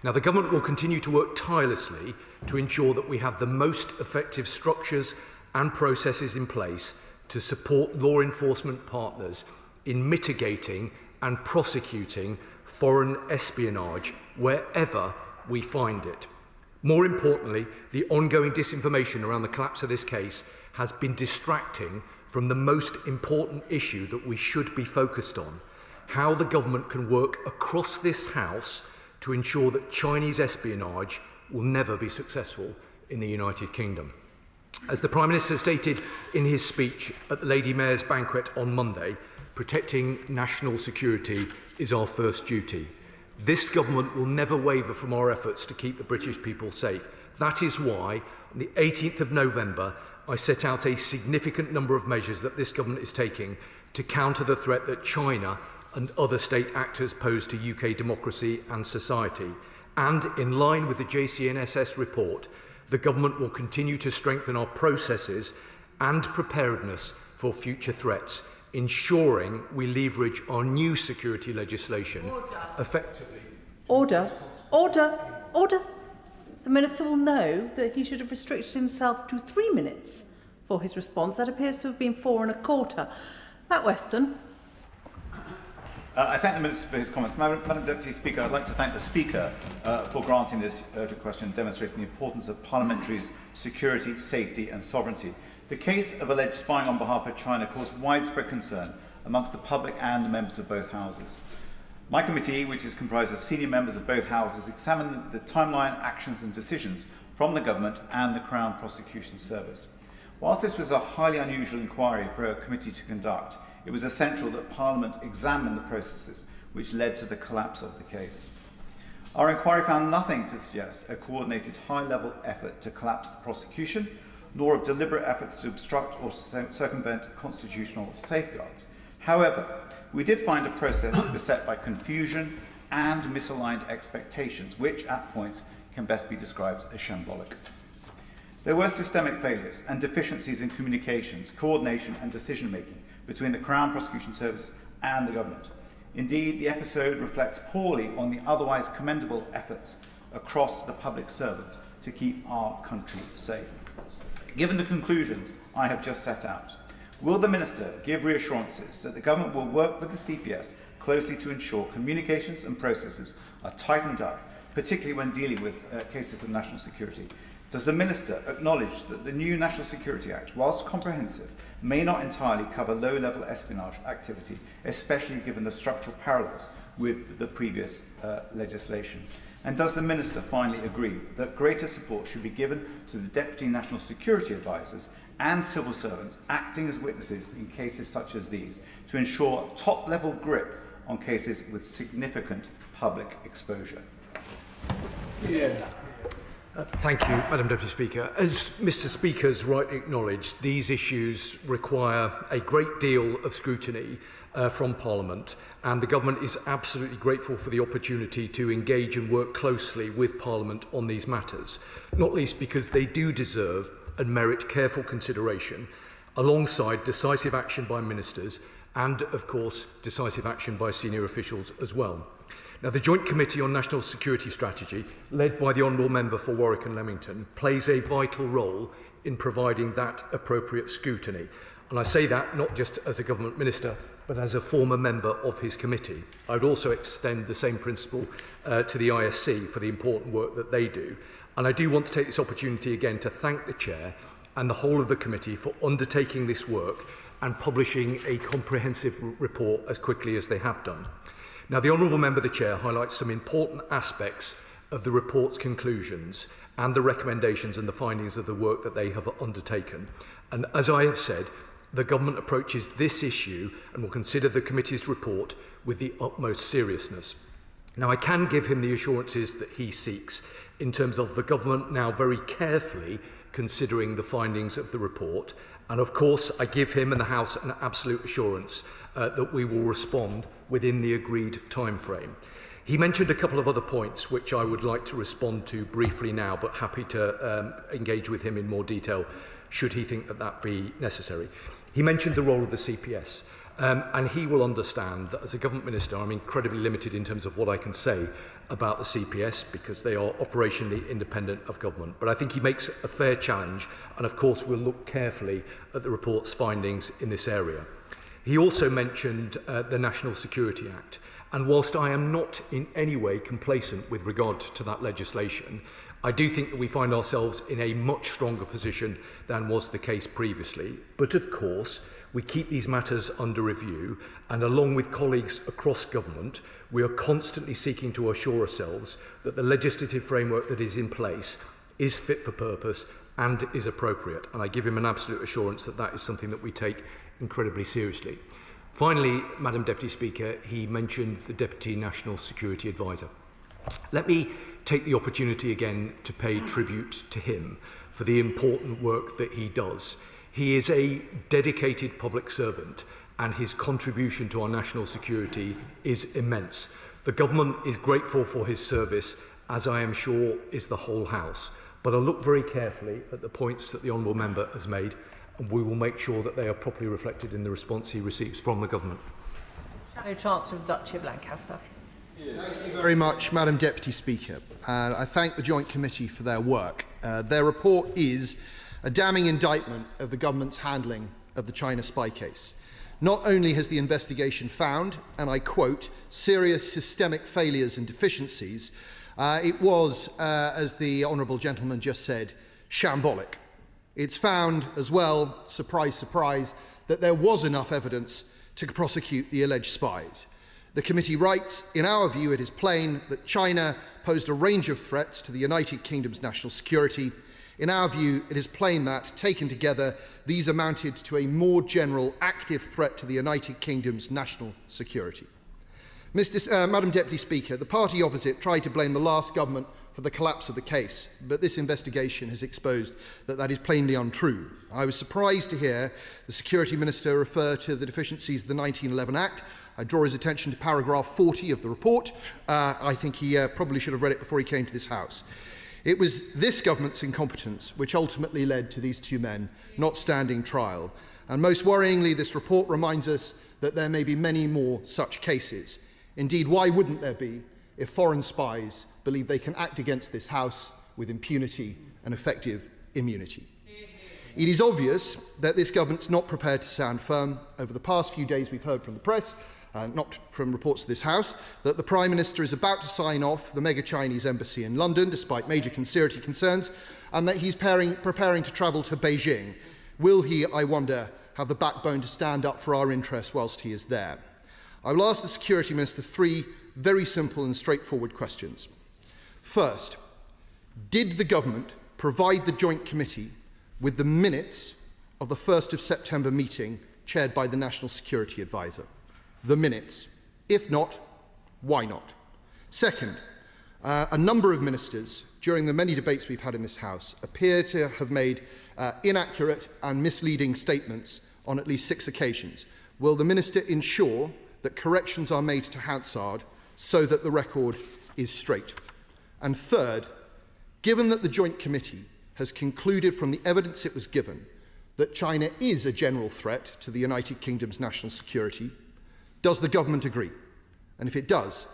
Now, the government will continue to work tirelessly to ensure that we have the most effective structures and processes in place to support law enforcement partners in mitigating and prosecuting foreign espionage wherever we find it. More importantly, the ongoing disinformation around the collapse of this case has been distracting from the most important issue that we should be focused on: how the government can work across this House to ensure that Chinese espionage will never be successful in the United Kingdom. As the Prime Minister stated in his speech at the Lady Mayor's banquet on Monday, protecting national security is our first duty. This government will never waver from our efforts to keep the British people safe. That is why, on the 18th of November, I set out a significant number of measures that this government is taking to counter the threat that China and other state actors pose to UK democracy and society. And in line with the JCNSS report, the government will continue to strengthen our processes and preparedness for future threats, ensuring we leverage our new security legislation effectively.
Order. Order. Order. The Minister will know that he should have restricted himself to 3 minutes for his response. That appears to have been 4 1/4. Matt Weston.
I thank the Minister for his comments. Madam Deputy Speaker, I'd like to thank the Speaker for granting this urgent question, demonstrating the importance of parliamentary's security, safety and sovereignty. The case of alleged spying on behalf of China caused widespread concern amongst the public and the members of both houses. My committee, which is comprised of senior members of both houses, examined the timeline, actions and decisions from the government and the Crown Prosecution Service. Whilst this was a highly unusual inquiry for a committee to conduct, it was essential that Parliament examine the processes which led to the collapse of the case. Our inquiry found nothing to suggest a coordinated high-level effort to collapse the prosecution, nor of deliberate efforts to obstruct or circumvent constitutional safeguards. However, we did find a process beset by confusion and misaligned expectations, which at points can best be described as shambolic. There were systemic failures and deficiencies in communications, coordination and decision-making between the Crown Prosecution Service and the government. Indeed, the episode reflects poorly on the otherwise commendable efforts across the public servants to keep our country safe. Given the conclusions I have just set out, will the Minister give reassurances that the government will work with the CPS closely to ensure communications and processes are tightened up, particularly when dealing with cases of national security? Does the Minister acknowledge that the new National Security Act, whilst comprehensive, may not entirely cover low-level espionage activity, especially given the structural parallels with the previous legislation? And does the Minister finally agree that greater support should be given to the Deputy National Security Advisers and civil servants acting as witnesses in cases such as these to ensure top-level grip on cases with significant public exposure?
Thank you, Madam Deputy Speaker. As Mr Speaker's rightly acknowledged, these issues require a great deal of scrutiny from Parliament, and the Government is absolutely grateful for the opportunity to engage and work closely with Parliament on these matters, not least because they do deserve and merit careful consideration, alongside decisive action by ministers and, of course, decisive action by senior officials as well. Now, the Joint Committee on National Security Strategy, led by the Honourable Member for Warwick and Leamington, plays a vital role in providing that appropriate scrutiny. And I say that not just as a Government Minister, but as a former member of his committee. I would also extend the same principle to the ISC for the important work that they do. And I do want to take this opportunity again to thank the Chair and the whole of the committee for undertaking this work and publishing a comprehensive report as quickly as they have done. Now, the Honourable Member, the Chair, highlights some important aspects of the report's conclusions and the recommendations and the findings of the work that they have undertaken. And as I have said, the government approaches this issue and will consider the committee's report with the utmost seriousness. Now, I can give him the assurances that he seeks in terms of the government now very carefully considering the findings of the report. And of course, I give him and the House an absolute assurance that we will respond within the agreed timeframe. He mentioned a couple of other points which I would like to respond to briefly now, but happy to engage with him in more detail should he think that that be necessary. He mentioned the role of the CPS. And he will understand that as a government minister, I'm incredibly limited in terms of what I can say about the CPS because they are operationally independent of government. But I think he makes a fair challenge, and of course we'll look carefully at the report's findings in this area. He also mentioned the National Security Act. And whilst I am not in any way complacent with regard to that legislation, I do think that we find ourselves in a much stronger position than was the case previously. But of course, we keep these matters under review, and along with colleagues across government, we are constantly seeking to assure ourselves that the legislative framework that is in place is fit for purpose and is appropriate. And I give him an absolute assurance that that is something that we take incredibly seriously. Finally, Madam Deputy Speaker, he mentioned the Deputy National Security Advisor. Let me take the opportunity again to pay tribute to him for the important work that he does. He is a dedicated public servant and his contribution to our national security is immense. The government is grateful for his service, as I am sure is the whole House. But I'll look very carefully at the points that the Honourable Member has made, and we will make sure that they are properly reflected in the response he receives from the government.
Shadow Chancellor of the Duchy of Lancaster.
Thank you very much, Madam Deputy Speaker. I thank the Joint Committee for their work. Their report is a damning indictment of the government's handling of the China spy case. Not only has the investigation found, and I quote, serious systemic failures and deficiencies, it was, as the Honourable Gentleman just said, shambolic. It's found as well, surprise, surprise, that there was enough evidence to prosecute the alleged spies. The committee writes, in our view, it is plain that China posed a range of threats to the United Kingdom's national security. In our view, it is plain that, taken together, these amounted to a more general active threat to the United Kingdom's national security. Madam Deputy Speaker, the party opposite tried to blame the last government for the collapse of the case, but this investigation has exposed that that is plainly untrue. I was surprised to hear the Security Minister refer to the deficiencies of the 1911 Act. I draw his attention to paragraph 40 of the report. I think he probably should have read it before he came to this House. It was this government's incompetence which ultimately led to these two men not standing trial. And most worryingly, this report reminds us that there may be many more such cases. Indeed, why wouldn't there be if foreign spies believe they can act against this House with impunity and effective immunity? It is obvious that this government's not prepared to stand firm. Over the past few days, we've heard from the press, not from reports of this House, that the Prime Minister is about to sign off the mega-Chinese embassy in London, despite major security concerns, and that he's preparing to travel to Beijing. Will he, I wonder, have the backbone to stand up for our interests whilst he is there? I will ask the Security Minister three very simple and straightforward questions. First, did the government provide the Joint Committee with the minutes of the 1st of September meeting chaired by the National Security Advisor? The minutes. If not, why not? Second, a number of ministers during the many debates we've had in this House appear to have made inaccurate and misleading statements on at least 6 occasions. Will the Minister ensure that corrections are made to Hansard so that the record is straight? And third, given that the Joint Committee has concluded from the evidence it was given that China is a general threat to the United Kingdom's national security, does the government agree? And if it does,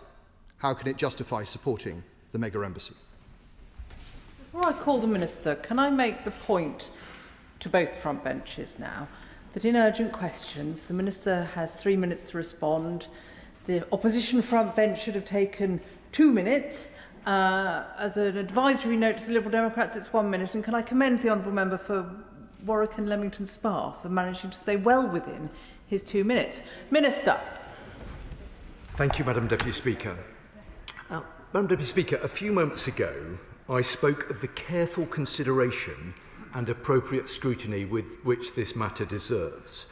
how can it justify supporting the mega embassy?
Before I call the Minister, can I make the point to both front benches now that in urgent questions, the Minister has 3 minutes to respond. The opposition front bench should have taken 2 minutes. As an advisory note to the Liberal Democrats, it's 1 minute. And can I commend the Honourable Member for Warwick and Leamington Spa for managing to stay well within his 2 minutes. Minister.
Thank you, Madam Deputy Speaker. Madam Deputy Speaker, a few moments ago, I spoke of the careful consideration and appropriate scrutiny with which this matter deserves.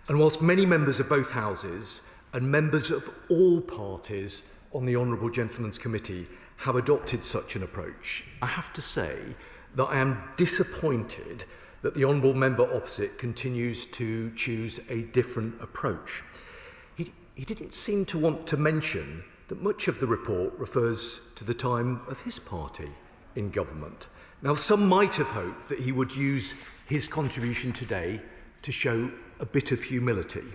And whilst many members of both houses and members of all parties on the Honourable Gentleman's Committee have adopted such an approach, I have to say that I am disappointed that the Honourable Member opposite continues to choose a different approach. He didn't seem to want to mention that much of the report refers to the time of his party in government. Now, some might have hoped that he would use his contribution today to show a bit of humility,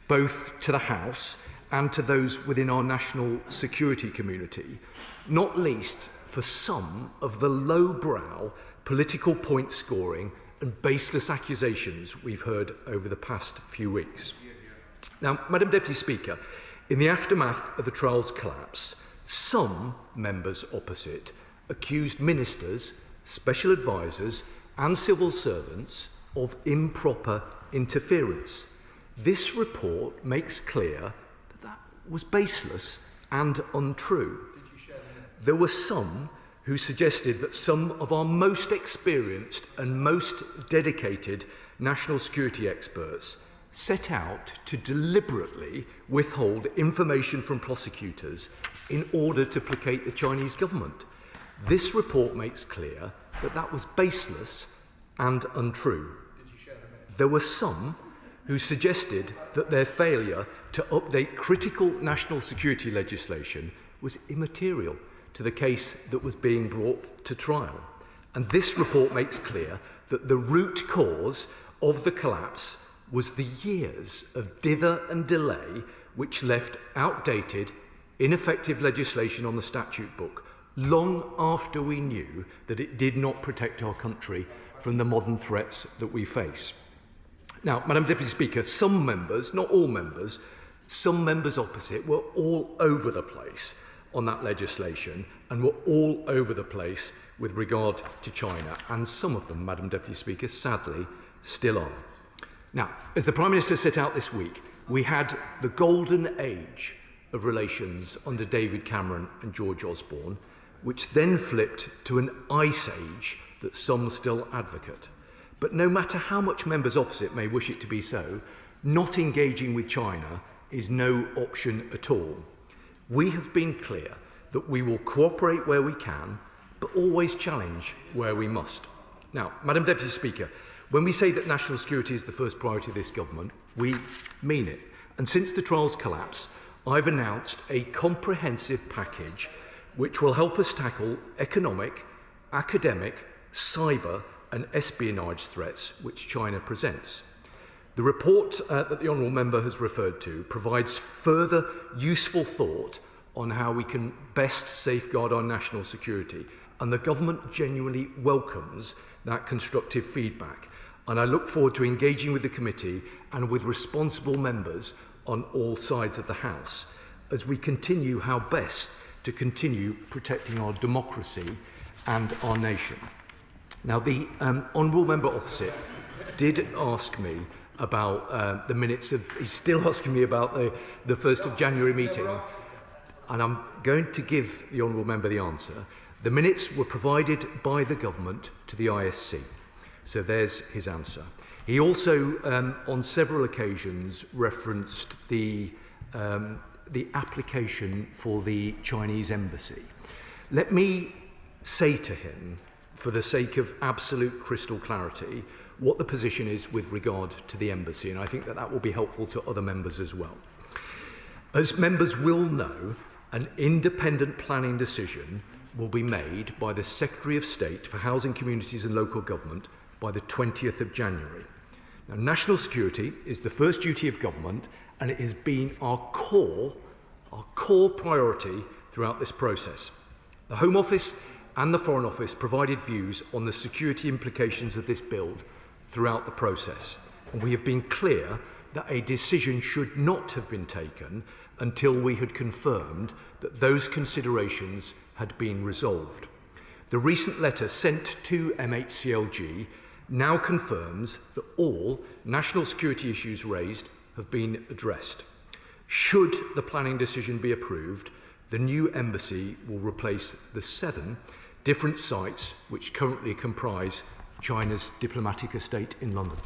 both to the House and to those within our national security community, not least for some of the lowbrow political point scoring and baseless accusations we've heard over the past few weeks. Now, Madam Deputy Speaker, in the aftermath of the trial's collapse, some members opposite accused ministers, special advisers and civil servants of improper interference. This report makes clear that that was baseless and untrue. There were some who suggested that some of our most experienced and most dedicated national security experts set out to deliberately withhold information from prosecutors in order to placate the Chinese government. This report makes clear that that was baseless and untrue. There were some who suggested that their failure to update critical national security legislation was immaterial to the case that was being brought to trial. And this report makes clear that the root cause of the collapse was the years of dither and delay which left outdated, ineffective legislation on the statute book long after we knew that it did not protect our country from the modern threats that we face. Now, Madam Deputy Speaker, some members, not all members, some members opposite were all over the place on that legislation and were all over the place with regard to China, and some of them, Madam Deputy Speaker, sadly still are. Now, as the Prime Minister set out this week, we had the golden age of relations under David Cameron and George Osborne, which then flipped to an ice age that some still advocate. But no matter how much members opposite may wish it to be so, not engaging with China is no option at all. We have been clear that we will cooperate where we can, but always challenge where we must. Now, Madam Deputy Speaker, when we say that national security is the first priority of this government, we mean it. And since the trial's collapse, I've announced a comprehensive package which will help us tackle economic, academic, cyber and espionage threats which China presents. The report that the Honourable Member has referred to provides further useful thought on how we can best safeguard our national security, and the government genuinely welcomes that constructive feedback. And I look forward to engaging with the committee and with responsible members on all sides of the House as we continue how best to continue protecting our democracy and our nation. Now, the Honourable Member opposite did ask me about the minutes of, he's still asking me about the 1st of January meeting, and I'm going to give the Honourable Member the answer. The minutes were provided by the government to the ISC. So there's his answer. He also, on several occasions, referenced the application for the Chinese embassy. Let me say to him, for the sake of absolute crystal clarity, what the position is with regard to the embassy, and I think that that will be helpful to other members as well. As members will know, an independent planning decision will be made by the Secretary of State for Housing, Communities and Local Government by the 20th of January. Now, national security is the first duty of government, and it has been our core priority throughout this process. The Home Office and the Foreign Office provided views on the security implications of this bill throughout the process, and we have been clear that a decision should not have been taken until we had confirmed that those considerations had been resolved. The recent letter sent to MHCLG now confirms that all national security issues raised have been addressed. Should the planning decision be approved, the new embassy will replace the 7 different sites which currently comprise China's diplomatic estate in London.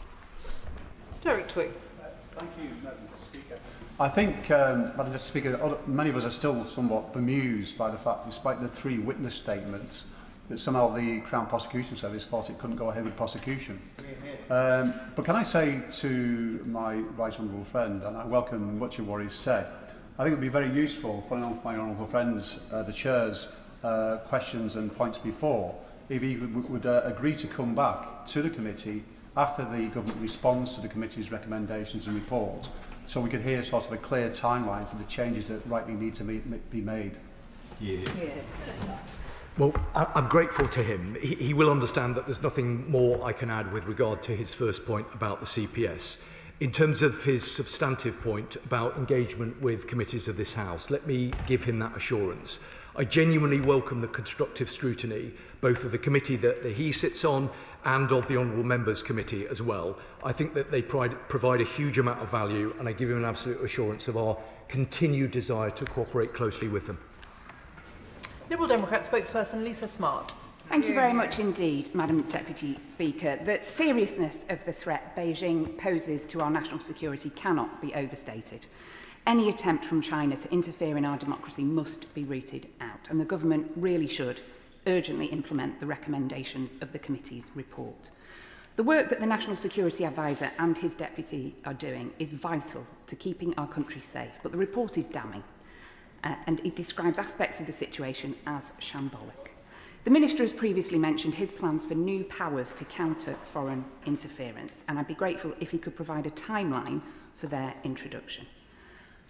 Derek Twig.
Thank you, Madam Speaker. I think, Madam Speaker, many of us are still somewhat bemused by the fact, despite the 3 witness statements, that somehow the Crown Prosecution Service thought it couldn't go ahead with prosecution. But can I say to my right honourable friend, and I welcome much of what he's said, I think it would be very useful for my honourable friends, the Chair's questions and points before, if he would agree to come back to the committee after the government responds to the committee's recommendations and report, so we could hear sort of a clear timeline for the changes that rightly need to be made.
Well, I'm grateful to him. He will understand that there's nothing more I can add with regard to his first point about the CPS. In terms of his substantive point about engagement with committees of this House, let me give him that assurance. I genuinely welcome the constructive scrutiny, both of the committee that he sits on and of the Honourable Members Committee as well. I think that they provide a huge amount of value, and I give him an absolute assurance of our continued desire to cooperate closely with them.
Liberal Democrat spokesperson Lisa Smart.
Thank you very much indeed, Madam Deputy Speaker. The seriousness of the threat Beijing poses to our national security cannot be overstated. Any attempt from China to interfere in our democracy must be rooted out, and the government really should urgently implement the recommendations of the committee's report. The work that the National Security Advisor and his deputy are doing is vital to keeping our country safe, but the report is damning, and it describes aspects of the situation as shambolic. The Minister has previously mentioned his plans for new powers to counter foreign interference, and I'd be grateful if he could provide a timeline for their introduction.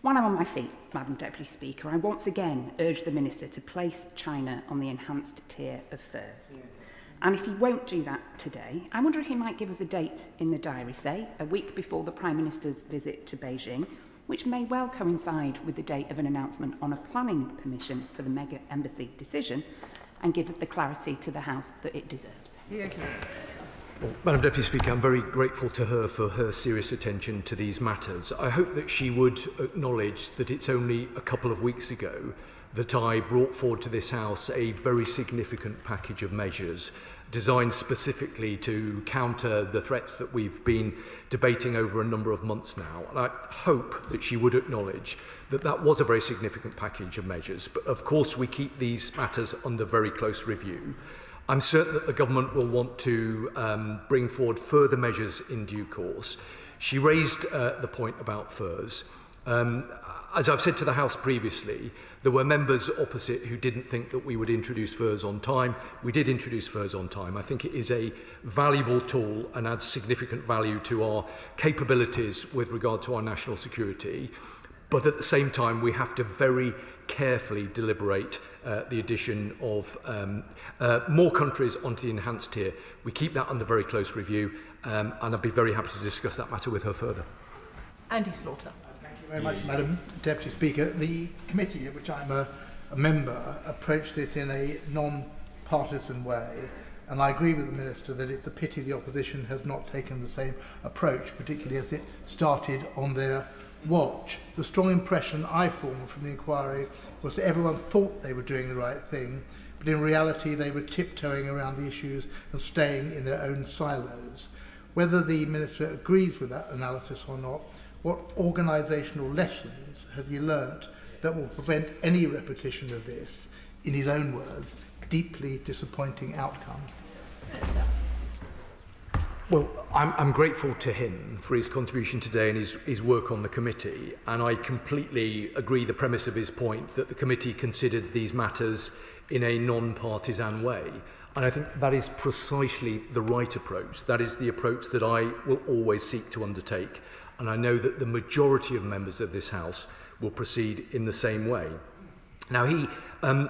While I'm on my feet, Madam Deputy Speaker, I once again urge the Minister to place China on the enhanced tier of furs. And if he won't do that today, I wonder if he might give us a date in the diary, say, a week before the Prime Minister's visit to Beijing, which may well coincide with the date of an announcement on a planning permission for the mega embassy decision, and give it the clarity to the House that it deserves.
Well, Madam Deputy Speaker, I'm very grateful to her for her serious attention to these matters. I hope that she would acknowledge that it's only a couple of weeks ago that I brought forward to this House a very significant package of measures designed specifically to counter the threats that we've been debating over a number of months now. And I hope that she would acknowledge that that was a very significant package of measures. But of course, we keep these matters under very close review. I'm certain that the government will want to bring forward further measures in due course. She raised the point about furs. As I've said to the House previously, there were members opposite who didn't think that we would introduce furs on time. We did introduce furs on time. I think it is a valuable tool and adds significant value to our capabilities with regard to our national security. But at the same time, we have to very carefully deliberate the addition of more countries onto the enhanced tier. We keep that under very close review, and I'd be very happy to discuss that matter with her further.
Andy Slaughter.
Very much, Madam Deputy Speaker. The committee, of which I'm a member, approached this in a non-partisan way, and I agree with the Minister that it's a pity the opposition has not taken the same approach, particularly as it started on their watch. The strong impression I formed from the inquiry was that everyone thought they were doing the right thing, but in reality they were tiptoeing around the issues and staying in their own silos. Whether the Minister agrees with that analysis or not, what organisational lessons has he learnt that will prevent any repetition of this, in his own words, deeply disappointing outcome?
Well, I'm grateful to him for his contribution today and his work on the committee, and I completely agree the premise of his point that the committee considered these matters in a non-partisan way. And I think that is precisely the right approach. That is the approach that I will always seek to undertake. And I know that the majority of members of this House will proceed in the same way. Now, he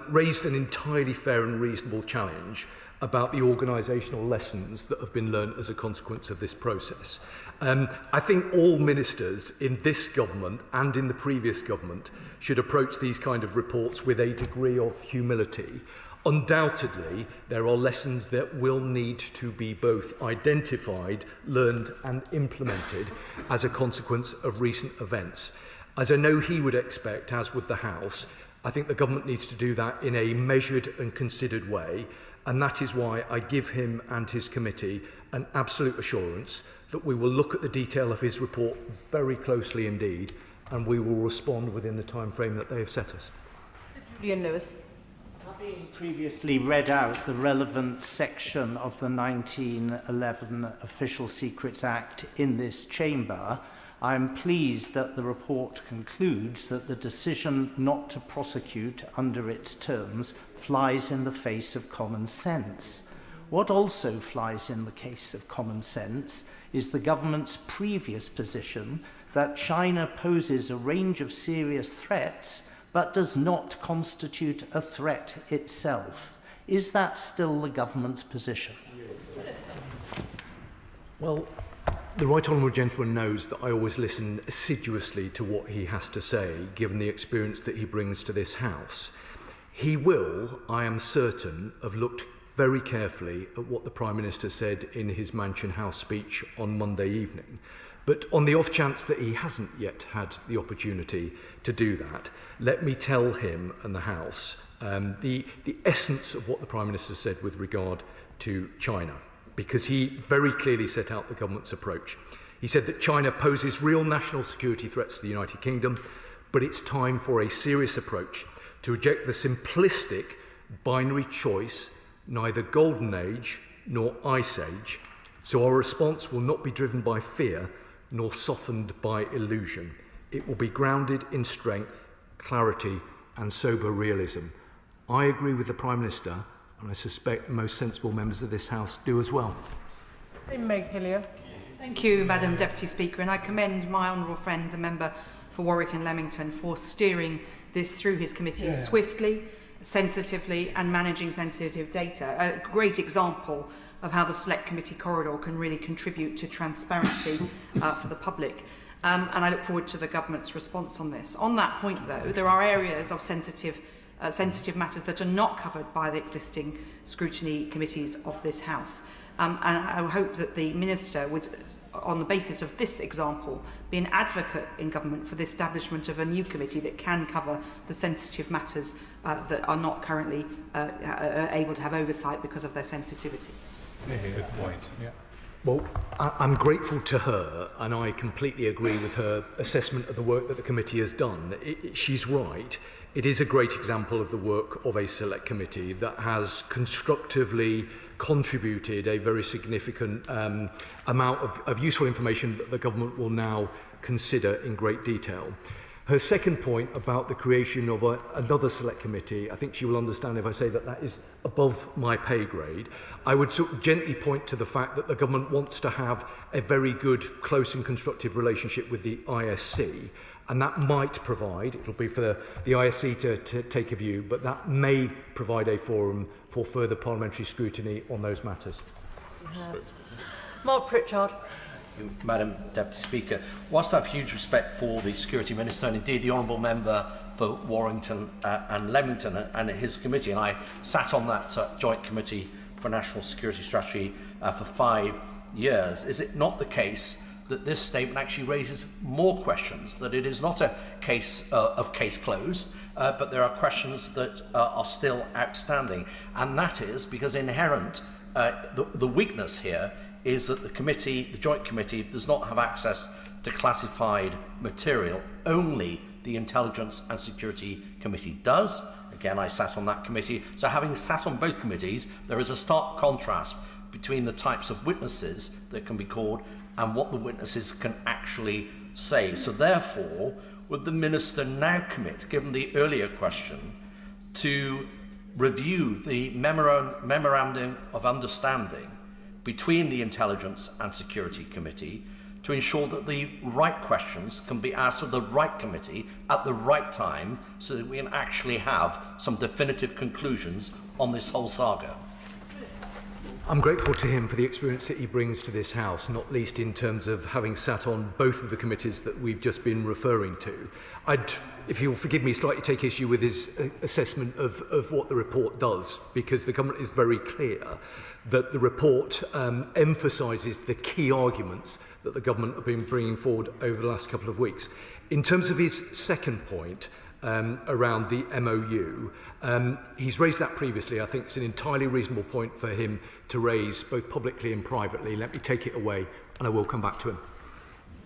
raised an entirely fair and reasonable challenge about the organisational lessons that have been learned as a consequence of this process. I think all ministers in this government and in the previous government should approach these kind of reports with a degree of humility. Undoubtedly, there are lessons that will need to be both identified, learned and implemented as a consequence of recent events. As I know he would expect, as would the House, I think the government needs to do that in a measured and considered way, and that is why I give him and his committee an absolute assurance that we will look at the detail of his report very closely indeed, and we will respond within the time frame that they have set us.
Julian Lewis.
Having previously read out the relevant section of the 1911 Official Secrets Act in this chamber, I am pleased that the report concludes that the decision not to prosecute under its terms flies in the face of common sense. What also flies in the case of common sense is the government's previous position that China poses a range of serious threats but does not constitute a threat itself. Is that still the government's position?
Well, the Right Honourable Gentleman knows that I always listen assiduously to what he has to say, given the experience that he brings to this House. He will, I am certain, have looked very carefully at what the Prime Minister said in his Mansion House speech on Monday evening. But on the off chance that he hasn't yet had the opportunity to do that, let me tell him and the House the essence of what the Prime Minister said with regard to China, because he very clearly set out the government's approach. He said that China poses real national security threats to the United Kingdom, but it's time for a serious approach to reject the simplistic binary choice, neither golden age nor ice age, so our response will not be driven by fear nor softened by illusion. It will be grounded in strength, clarity and sober realism. I agree with the Prime Minister, and I suspect most sensible members of this House do as well.
Meg Hillier.
Thank you, Madam Deputy Speaker, and I commend my honourable friend, the member for Warwick and Leamington, for steering this through his committee swiftly, sensitively and managing sensitive data. A great example of how the Select Committee corridor can really contribute to transparency for the public. And I look forward to the government's response on this. On that point, though, there are areas of sensitive matters that are not covered by the existing scrutiny committees of this House. And I hope that the Minister would, on the basis of this example, be an advocate in government for the establishment of a new committee that can cover the sensitive matters that are not currently able to have oversight because of their sensitivity.
Good point. Yeah. Well, I'm grateful to her, and I completely agree with her assessment of the work that the committee has done. She's right. It is a great example of the work of a select committee that has constructively contributed a very significant amount of useful information that the government will now consider in great detail. Her second point about the creation of another select committee, I think she will understand if I say that that is above my pay grade. I would sort of gently point to the fact that the government wants to have a very good, close and constructive relationship with the ISC, and that might provide, it'll be for the ISC to take a view, but that may provide a forum for further parliamentary scrutiny on those matters.
Mark Pritchard.
Madam Deputy Speaker, whilst I have huge respect for the Security Minister and indeed the Honourable Member for Warrington and Leamington and his committee, and I sat on that Joint Committee for National Security Strategy for 5 years, is it not the case that this statement actually raises more questions, that it is not a case of case closed, but there are questions that are still outstanding, and that is because inherent the weakness here is that the Joint Committee does not have access to classified material. Only the Intelligence and Security Committee does. Again, I sat on that committee. So having sat on both committees, there is a stark contrast between the types of witnesses that can be called and what the witnesses can actually say. So therefore, would the Minister now commit, given the earlier question, to review the memorandum of understanding between the Intelligence and Security Committee to ensure that the right questions can be asked of the right committee at the right time so that we can actually have some definitive conclusions on this whole saga?
I'm grateful to him for the experience that he brings to this House, not least in terms of having sat on both of the committees that we've just been referring to. I'd, if you'll forgive me, slightly take issue with his assessment of what the report does, because the government is very clear that the report emphasises the key arguments that the government have been bringing forward over the last couple of weeks. In terms of his second point, around the MOU. He's raised that previously. I think it's an entirely reasonable point for him to raise both publicly and privately. Let me take it away and I will come back to him.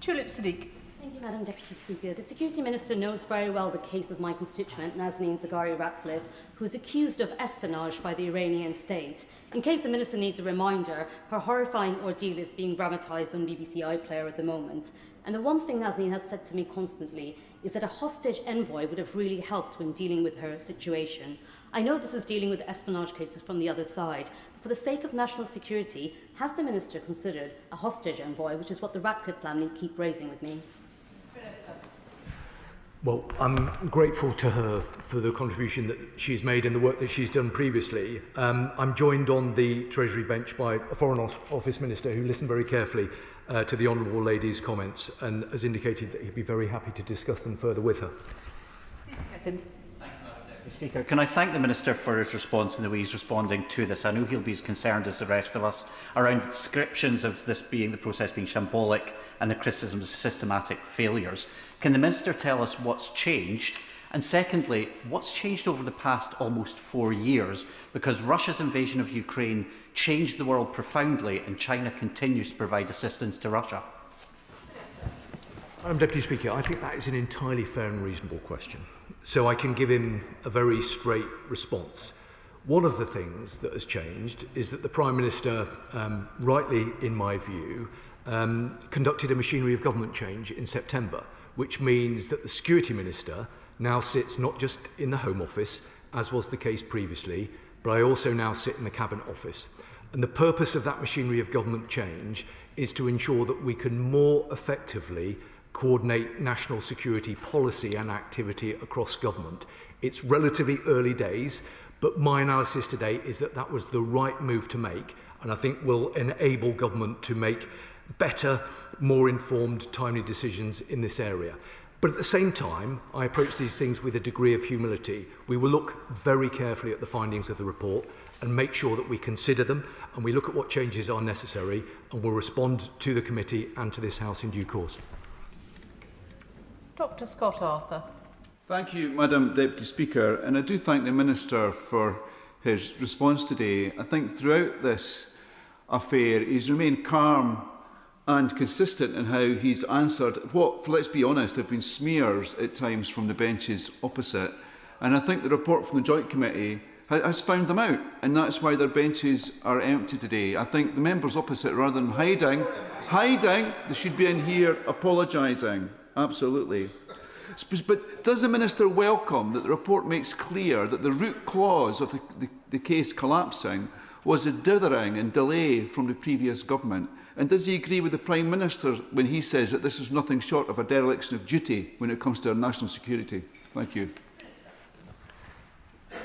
Tulip Siddiq.
Thank you, Madam Deputy Speaker. The Security Minister knows very well the case of my constituent, Nazanin Zaghari-Ratcliffe, who is accused of espionage by the Iranian state. In case the Minister needs a reminder, her horrifying ordeal is being dramatised on BBC iPlayer at the moment. And the one thing Nazanin has said to me constantly is that a hostage envoy would have really helped when dealing with her situation. I know this is dealing with espionage cases from the other side, but for the sake of national security, has the Minister considered a hostage envoy, which is what the Ratcliffe family keep raising with me?
Well, I'm grateful to her for the contribution that she's made and the work that she's done previously. I'm joined on the Treasury bench by a Foreign Office Minister who listened very carefully to the Honourable Lady's comments and has indicated that he'd be very happy to discuss them further with her.
Evans.
Speaker, can I thank the Minister for his response and the way he's responding to this? I know he'll be as concerned as the rest of us around descriptions of this being the process being shambolic and the criticisms of systematic failures. Can the Minister tell us what's changed? And secondly, what's changed over the past almost 4 years? Because Russia's invasion of Ukraine changed the world profoundly and China continues to provide assistance to Russia.
Madam Deputy Speaker, I think that is an entirely fair and reasonable question. So I can give him a very straight response. One of the things that has changed is that the Prime Minister, rightly in my view, conducted a machinery of government change in September, which means that the Security Minister now sits not just in the Home Office, as was the case previously, but I also now sit in the Cabinet Office. And the purpose of that machinery of government change is to ensure that we can more effectively coordinate national security policy and activity across government. It's relatively early days, but my analysis today is that that was the right move to make, and I think will enable government to make better, more informed, timely decisions in this area. But at the same time, I approach these things with a degree of humility. We will look very carefully at the findings of the report and make sure that we consider them and we look at what changes are necessary and will respond to the committee and to this House in due course.
Dr Scott Arthur.
Thank you, Madam Deputy Speaker, and I do thank the Minister for his response today. I think throughout this affair he's remained calm and consistent in how he's answered what, let's be honest, have been smears at times from the benches opposite. And I think the report from the Joint Committee has found them out, and that's why their benches are empty today. I think the members opposite, rather than hiding, they should be in here apologising. Absolutely. But does the Minister welcome that the report makes clear that the root cause of the case collapsing was a dithering and delay from the previous government? And does he agree with the Prime Minister when he says that this is nothing short of a dereliction of duty when it comes to our national security? Thank you.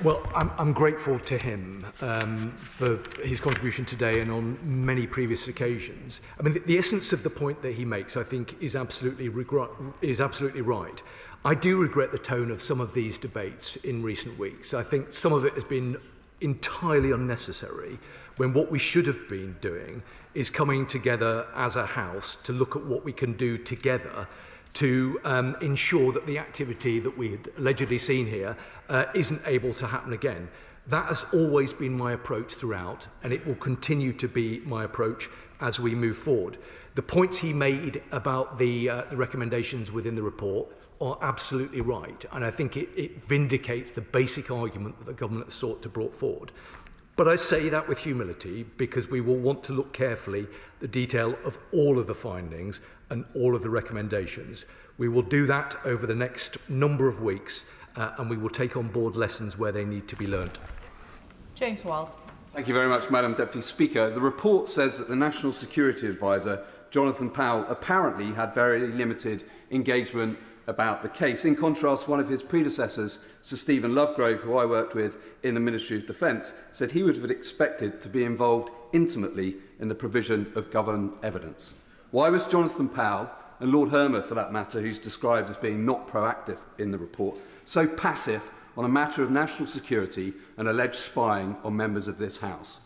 Well, I'm grateful to him for his contribution today and on many previous occasions. I mean, the essence of the point that he makes, I think, is absolutely right. I do regret the tone of some of these debates in recent weeks. I think some of it has been entirely unnecessary when what we should have been doing is coming together as a House to look at what we can do together to ensure that the activity that we had allegedly seen here isn't able to happen again. That has always been my approach throughout, and it will continue to be my approach as we move forward. The points he made about the recommendations within the report are absolutely right, and I think it vindicates the basic argument that the government has sought to brought forward. But I say that with humility because we will want to look carefully at the detail of all of the findings and all of the recommendations. We will do that over the next number of weeks and we will take on board lessons where they need to be learnt.
James Wild.
Thank you very much, Madam Deputy Speaker. The report says that the National Security Advisor, Jonathan Powell, apparently had very limited engagement about the case. In contrast, one of his predecessors, Sir Stephen Lovegrove, who I worked with in the Ministry of Defence, said he would have expected to be involved intimately in the provision of government evidence. Why was Jonathan Powell, and Lord Hermer for that matter, who's described as being not proactive in the report, so passive on a matter of national security and alleged spying on members of this House?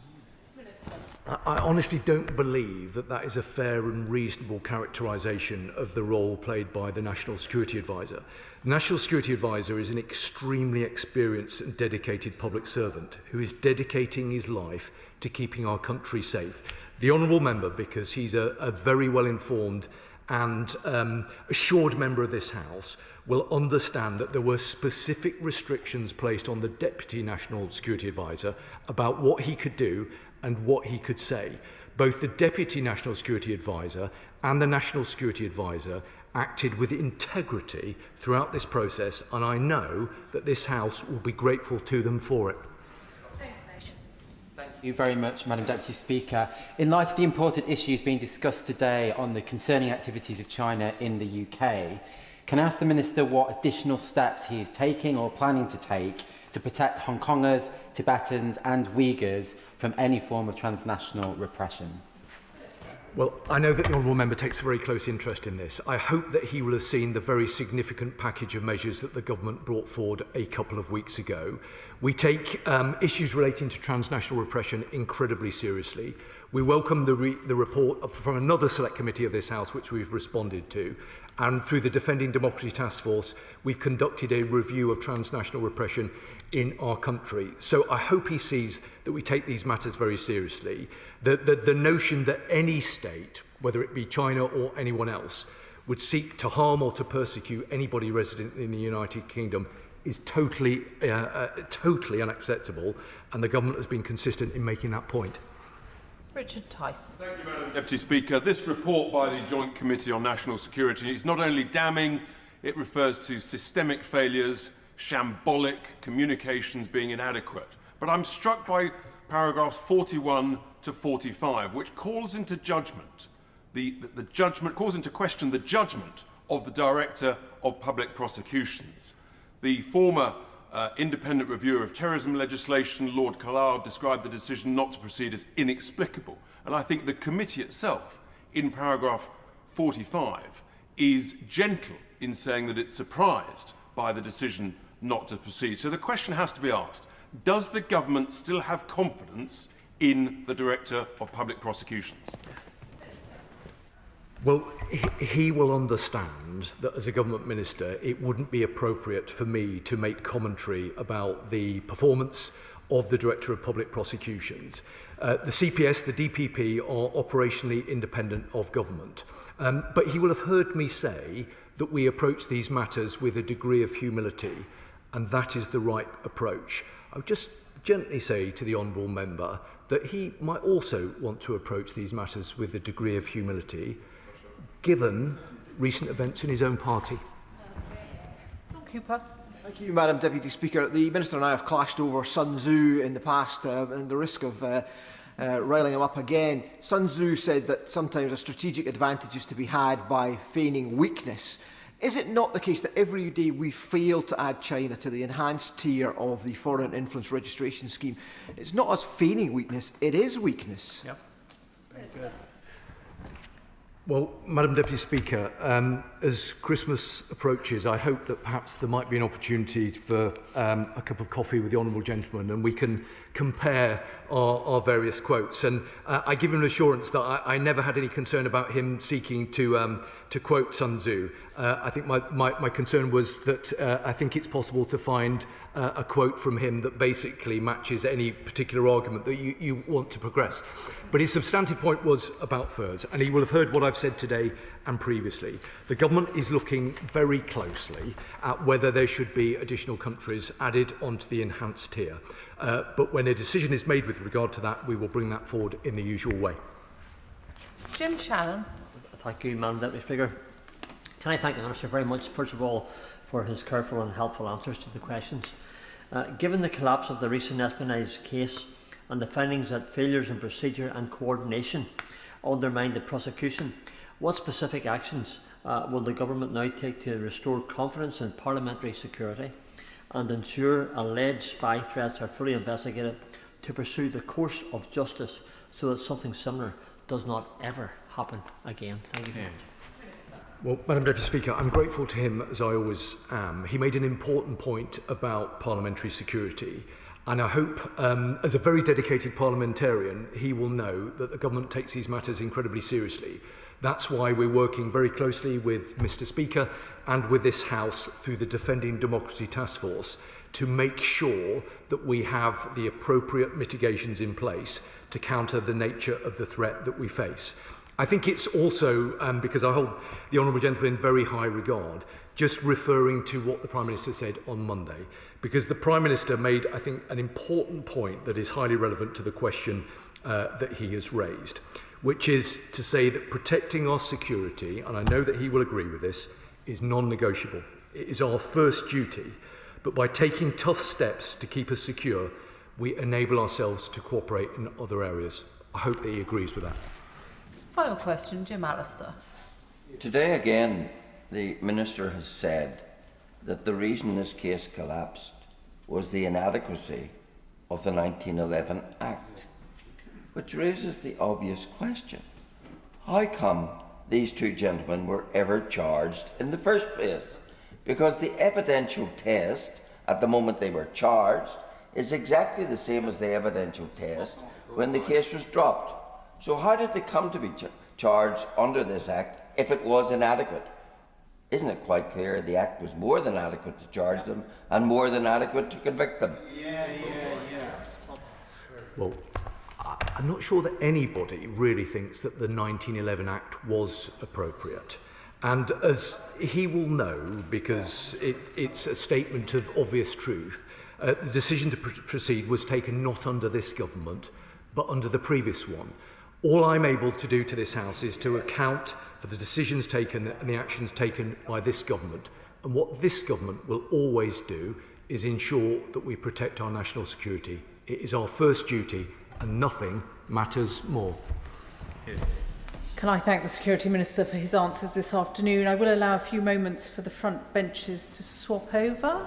I honestly don't believe that that is a fair and reasonable characterisation of the role played by the National Security Advisor. The National Security Advisor is an extremely experienced and dedicated public servant who is dedicating his life to keeping our country safe. The Honourable Member, because he's a very well-informed and assured member of this House, will understand that there were specific restrictions placed on the Deputy National Security Advisor about what he could do and what he could say. Both the Deputy National Security Advisor and the National Security Advisor acted with integrity throughout this process, and I know that this House will be grateful to them for it.
Thank you very much, Madam Deputy Speaker. In light of the important issues being discussed today on the concerning activities of China in the UK, can I ask the Minister what additional steps he is taking or planning to take to protect Hong Kongers, Tibetans and Uyghurs from any form of transnational repression?
Well, I know that the Honourable Member takes a very close interest in this. I hope that he will have seen the very significant package of measures that the government brought forward a couple of weeks ago. We take issues relating to transnational repression incredibly seriously. We welcome the report from another select committee of this House, which we've responded to. And through the Defending Democracy Task Force, we've conducted a review of transnational repression in our country. So I hope he sees that we take these matters very seriously. The notion that any state, whether it be China or anyone else, would seek to harm or to persecute anybody resident in the United Kingdom is totally unacceptable, and the government has been consistent in making that point.
Richard Tice.
Thank you, Madam Deputy Speaker. This report by the Joint Committee on National Security is not only damning, it refers to systemic failures, shambolic communications being inadequate. But I'm struck by paragraphs 41 to 45, which calls into judgment calls into question the judgment of the Director of Public Prosecutions. The former independent reviewer of terrorism legislation, Lord Collard, described the decision not to proceed as inexplicable. And I think the committee itself, in paragraph 45, is gentle in saying that it's surprised by the decision not to proceed. So the question has to be asked, does the government still have confidence in the Director of Public Prosecutions?
Well, he will understand that as a government minister, it wouldn't be appropriate for me to make commentary about the performance of the Director of Public Prosecutions. The CPS, the DPP, are operationally independent of government. But he will have heard me say that we approach these matters with a degree of humility, and that is the right approach. I would just gently say to the Honourable Member that he might also want to approach these matters with a degree of humility, given recent events in his own party.
John Cooper.
Thank you, Madam Deputy Speaker. The Minister and I have clashed over Sun Tzu in the past and the risk of riling him up again. Sun Tzu said that sometimes a strategic advantage is to be had by feigning weakness. Is it not the case that every day we fail to add China to the enhanced tier of the Foreign Influence Registration Scheme? It's not us feigning weakness, it is weakness.
Yep. Very good. Well, Madam Deputy Speaker, as Christmas approaches, I hope that perhaps there might be an opportunity for a cup of coffee with the Honourable Gentleman, and we can compare our various quotes. And I give him an assurance that I never had any concern about him seeking to quote Sun Tzu. I think my concern was that I think it's possible to find a quote from him that basically matches any particular argument that you want to progress. But his substantive point was about furs, and he will have heard what I've said today and previously. The government is looking very closely at whether there should be additional countries added onto the enhanced tier. But when a decision is made with regard to that, we will bring that forward in the usual way.
Jim Shannon.
Thank you, Madam Deputy Speaker. Can I thank the Minister very much, first of all, for his careful and helpful answers to the questions. Given the collapse of the recent espionage case and the findings that failures in procedure and coordination undermined the prosecution, what specific actions will the government now take to restore confidence in parliamentary security and ensure alleged spy threats are fully investigated to pursue the course of justice so that something similar does not ever happen again? Thank you very much.
Well, Madam Deputy Speaker, I'm grateful to him, as I always am. He made an important point about parliamentary security, And I hope, as a very dedicated parliamentarian, he will know that the government takes these matters incredibly seriously. That's why we're working very closely with Mr. Speaker and with this House through the Defending Democracy Task Force to make sure that we have the appropriate mitigations in place to counter the nature of the threat that we face. I think it's also, because I hold the Honourable Gentleman in very high regard, just referring to what the Prime Minister said on Monday, because the Prime Minister made, I think, an important point that is highly relevant to the question that he has raised, which is to say that protecting our security, and I know that he will agree with this, is non-negotiable. It is our first duty, but by taking tough steps to keep us secure, we enable ourselves to cooperate in other areas. I hope that he agrees with that.
Final question, Jim Allister.
Today again, the Minister has said that the reason this case collapsed was the inadequacy of the 1911 Act, which raises the obvious question. How come these two gentlemen were ever charged in the first place? Because the evidential test at the moment they were charged is exactly the same as the evidential test when the case was dropped. So how did they come to be charged under this Act if it was inadequate? Isn't it quite clear the Act was more than adequate to charge them and more than adequate to convict them?
Well, I'm not sure that anybody really thinks that the 1911 Act was appropriate. And as he will know, because it's a statement of obvious truth, the decision to proceed was taken not under this government, but under the previous one. All I'm able to do to this House is to account for the decisions taken and the actions taken by this government. And what this government will always do is ensure that we protect our national security. It is our first duty, and nothing matters more.
Can I thank the Security Minister for his answers this afternoon? I will allow a few moments for the front benches to swap over.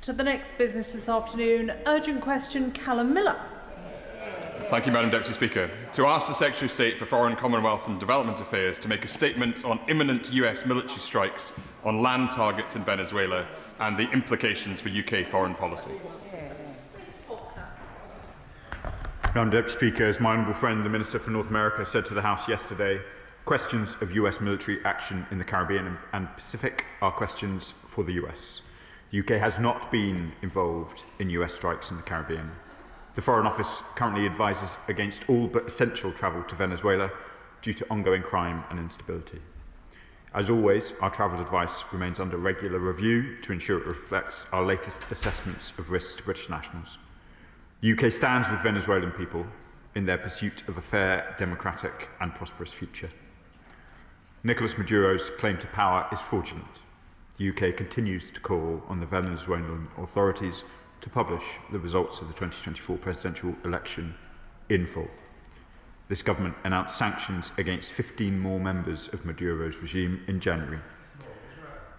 To the next business this afternoon, urgent question, Callum Miller.
Thank you, Madam Deputy Speaker. To ask the Secretary of State for Foreign, Commonwealth and Development Affairs to make a statement on imminent US military strikes on land targets in Venezuela and the implications for UK foreign policy.
Madam Deputy Speaker, as my honourable friend, the Minister for North America, said to the House yesterday, questions of US military action in the Caribbean and Pacific are questions for the US. The UK has not been involved in US strikes in the Caribbean. The Foreign Office currently advises against all but essential travel to Venezuela due to ongoing crime and instability. As always, our travel advice remains under regular review to ensure it reflects our latest assessments of risks to British nationals. The UK stands with Venezuelan people in their pursuit of a fair, democratic and prosperous future. Nicolas Maduro's claim to power is fraudulent. The UK continues to call on the Venezuelan authorities to publish the results of the 2024 presidential election in full. This government announced sanctions against 15 more members of Maduro's regime in January.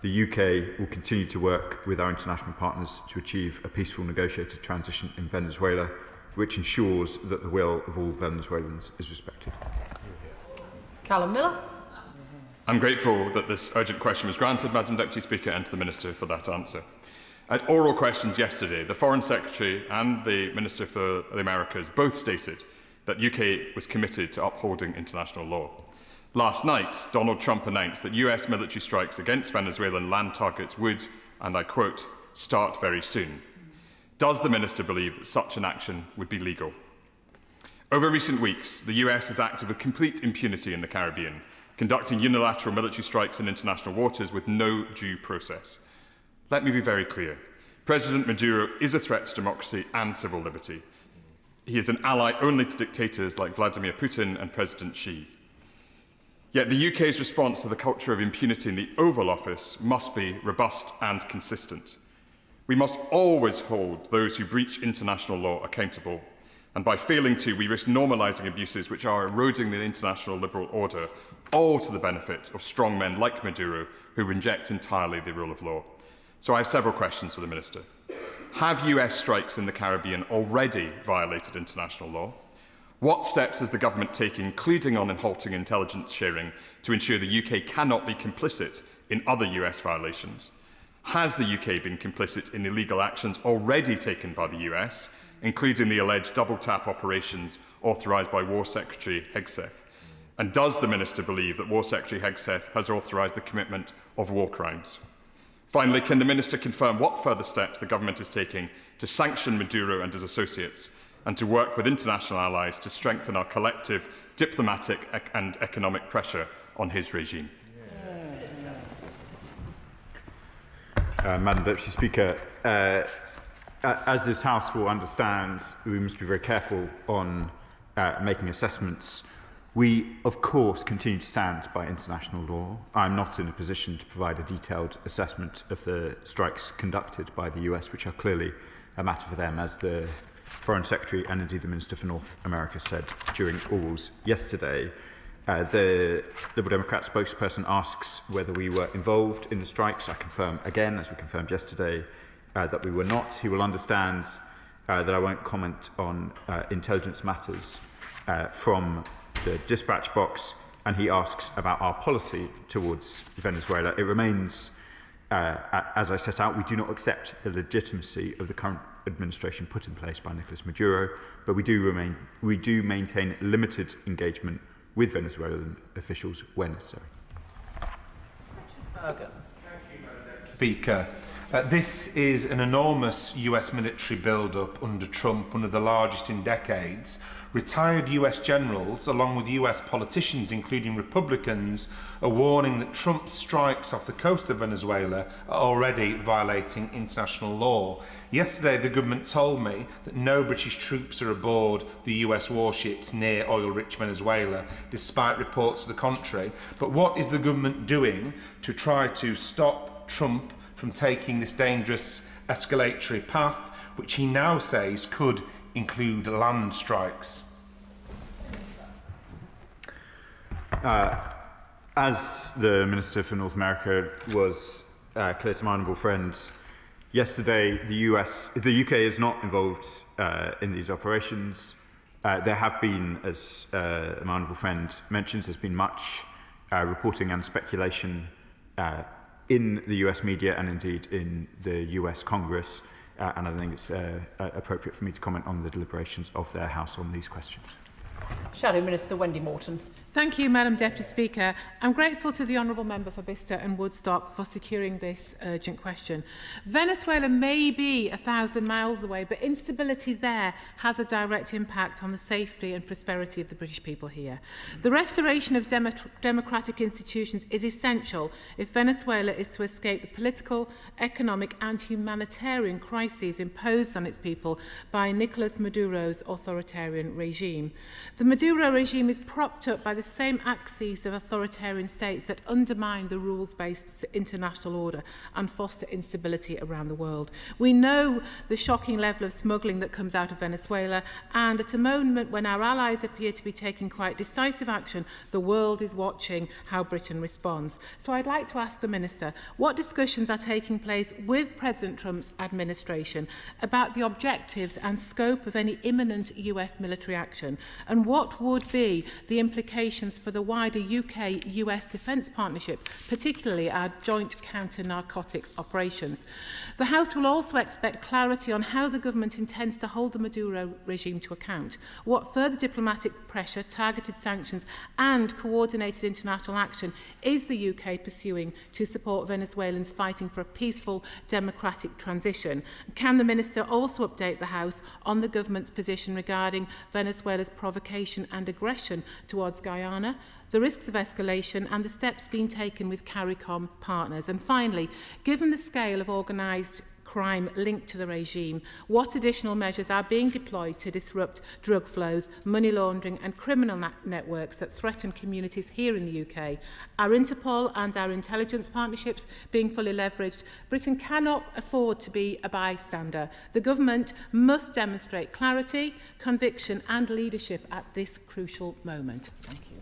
The UK will continue to work with our international partners to achieve a peaceful negotiated transition in Venezuela, which ensures that the will of all Venezuelans is respected.
Callum Miller.
I'm grateful that this urgent question was granted, Madam Deputy Speaker, and to the Minister for that answer. At oral questions yesterday, the Foreign Secretary and the Minister for the Americas both stated that UK was committed to upholding international law. Last night, Donald Trump announced that US military strikes against Venezuelan land targets would, and I quote, start very soon. Does the Minister believe that such an action would be legal? Over recent weeks, the US has acted with complete impunity in the Caribbean, conducting unilateral military strikes in international waters with no due process. Let me be very clear. President Maduro is a threat to democracy and civil liberty. He is an ally only to dictators like Vladimir Putin and President Xi. Yet the UK's response to the culture of impunity in the Oval Office must be robust and consistent. We must always hold those who breach international law accountable, and by failing to, we risk normalising abuses which are eroding the international liberal order, all to the benefit of strong men like Maduro who reject entirely the rule of law. So I have several questions for the Minister. Have US strikes in the Caribbean already violated international law? What steps is the government taking, including on and halting intelligence sharing, to ensure the UK cannot be complicit in other US violations? Has the UK been complicit in illegal actions already taken by the US, including the alleged double-tap operations authorised by War Secretary Hegseth? And does the Minister believe that War Secretary Hegseth has authorised the commitment of war crimes? Finally, can the Minister confirm what further steps the government is taking to sanction Maduro and his associates and to work with international allies to strengthen our collective diplomatic and economic pressure on his regime?
Madam Deputy Speaker, as this House will understand, we must be very careful on making assessments. We, of course, continue to stand by international law. I'm not in a position to provide a detailed assessment of the strikes conducted by the US, which are clearly a matter for them, as the Foreign Secretary and indeed the Minister for North America said during Orwell's yesterday. The Liberal Democrat spokesperson asks whether we were involved in the strikes. I confirm again, as we confirmed yesterday, that we were not. He will understand that I won't comment on intelligence matters from the dispatch box, and he asks about our policy towards Venezuela. It remains, as I set out, we do not accept the legitimacy of the current administration put in place by Nicolas Maduro, but we do maintain limited engagement with Venezuelan officials when necessary.
Speaker, this is an enormous US military build-up under Trump, one of the largest in decades. Retired US generals, along with US politicians, including Republicans, are warning that Trump's strikes off the coast of Venezuela are already violating international law. Yesterday, the government told me that no British troops are aboard the US warships near oil-rich Venezuela, despite reports to the contrary. But what is the government doing to try to stop Trump from taking this dangerous escalatory path, which he now says could include land strikes?
As the Minister for North America was clear to my honourable friend yesterday, the UK is not involved in these operations. There have been, as my honourable friend mentions, there's been much reporting and speculation in the US media and indeed in the US Congress, and I think it's appropriate for me to comment on the deliberations of their House on these questions.
Shadow Minister Wendy Morton.
Thank you, Madam Deputy Speaker. I'm grateful to the Honourable Member for Bicester and Woodstock for securing this urgent question. Venezuela may be 1,000 miles away, but instability there has a direct impact on the safety and prosperity of the British people here. The restoration of democratic institutions is essential if Venezuela is to escape the political, economic and humanitarian crises imposed on its people by Nicolas Maduro's authoritarian regime. The Maduro regime is propped up by the same axes of authoritarian states that undermine the rules-based international order and foster instability around the world. We know the shocking level of smuggling that comes out of Venezuela, and at a moment when our allies appear to be taking quite decisive action, the world is watching how Britain responds. So I'd like to ask the Minister, what discussions are taking place with President Trump's administration about the objectives and scope of any imminent US military action, and what would be the implications for the wider UK-US defence partnership, particularly our joint counter-narcotics operations? The House will also expect clarity on how the government intends to hold the Maduro regime to account, what further diplomatic pressure, targeted sanctions and coordinated international action is the UK pursuing to support Venezuelans fighting for a peaceful democratic transition. Can the Minister also update the House on the government's position regarding Venezuela's provocation and aggression towards Guyana, the risks of escalation and the steps being taken with CARICOM partners? And finally, given the scale of organised crime linked to the regime, what additional measures are being deployed to disrupt drug flows, money laundering and criminal networks that threaten communities here in the UK? Are Interpol and our intelligence partnerships being fully leveraged? Britain cannot afford to be a bystander. The government must demonstrate clarity, conviction and leadership at this crucial moment. Thank you.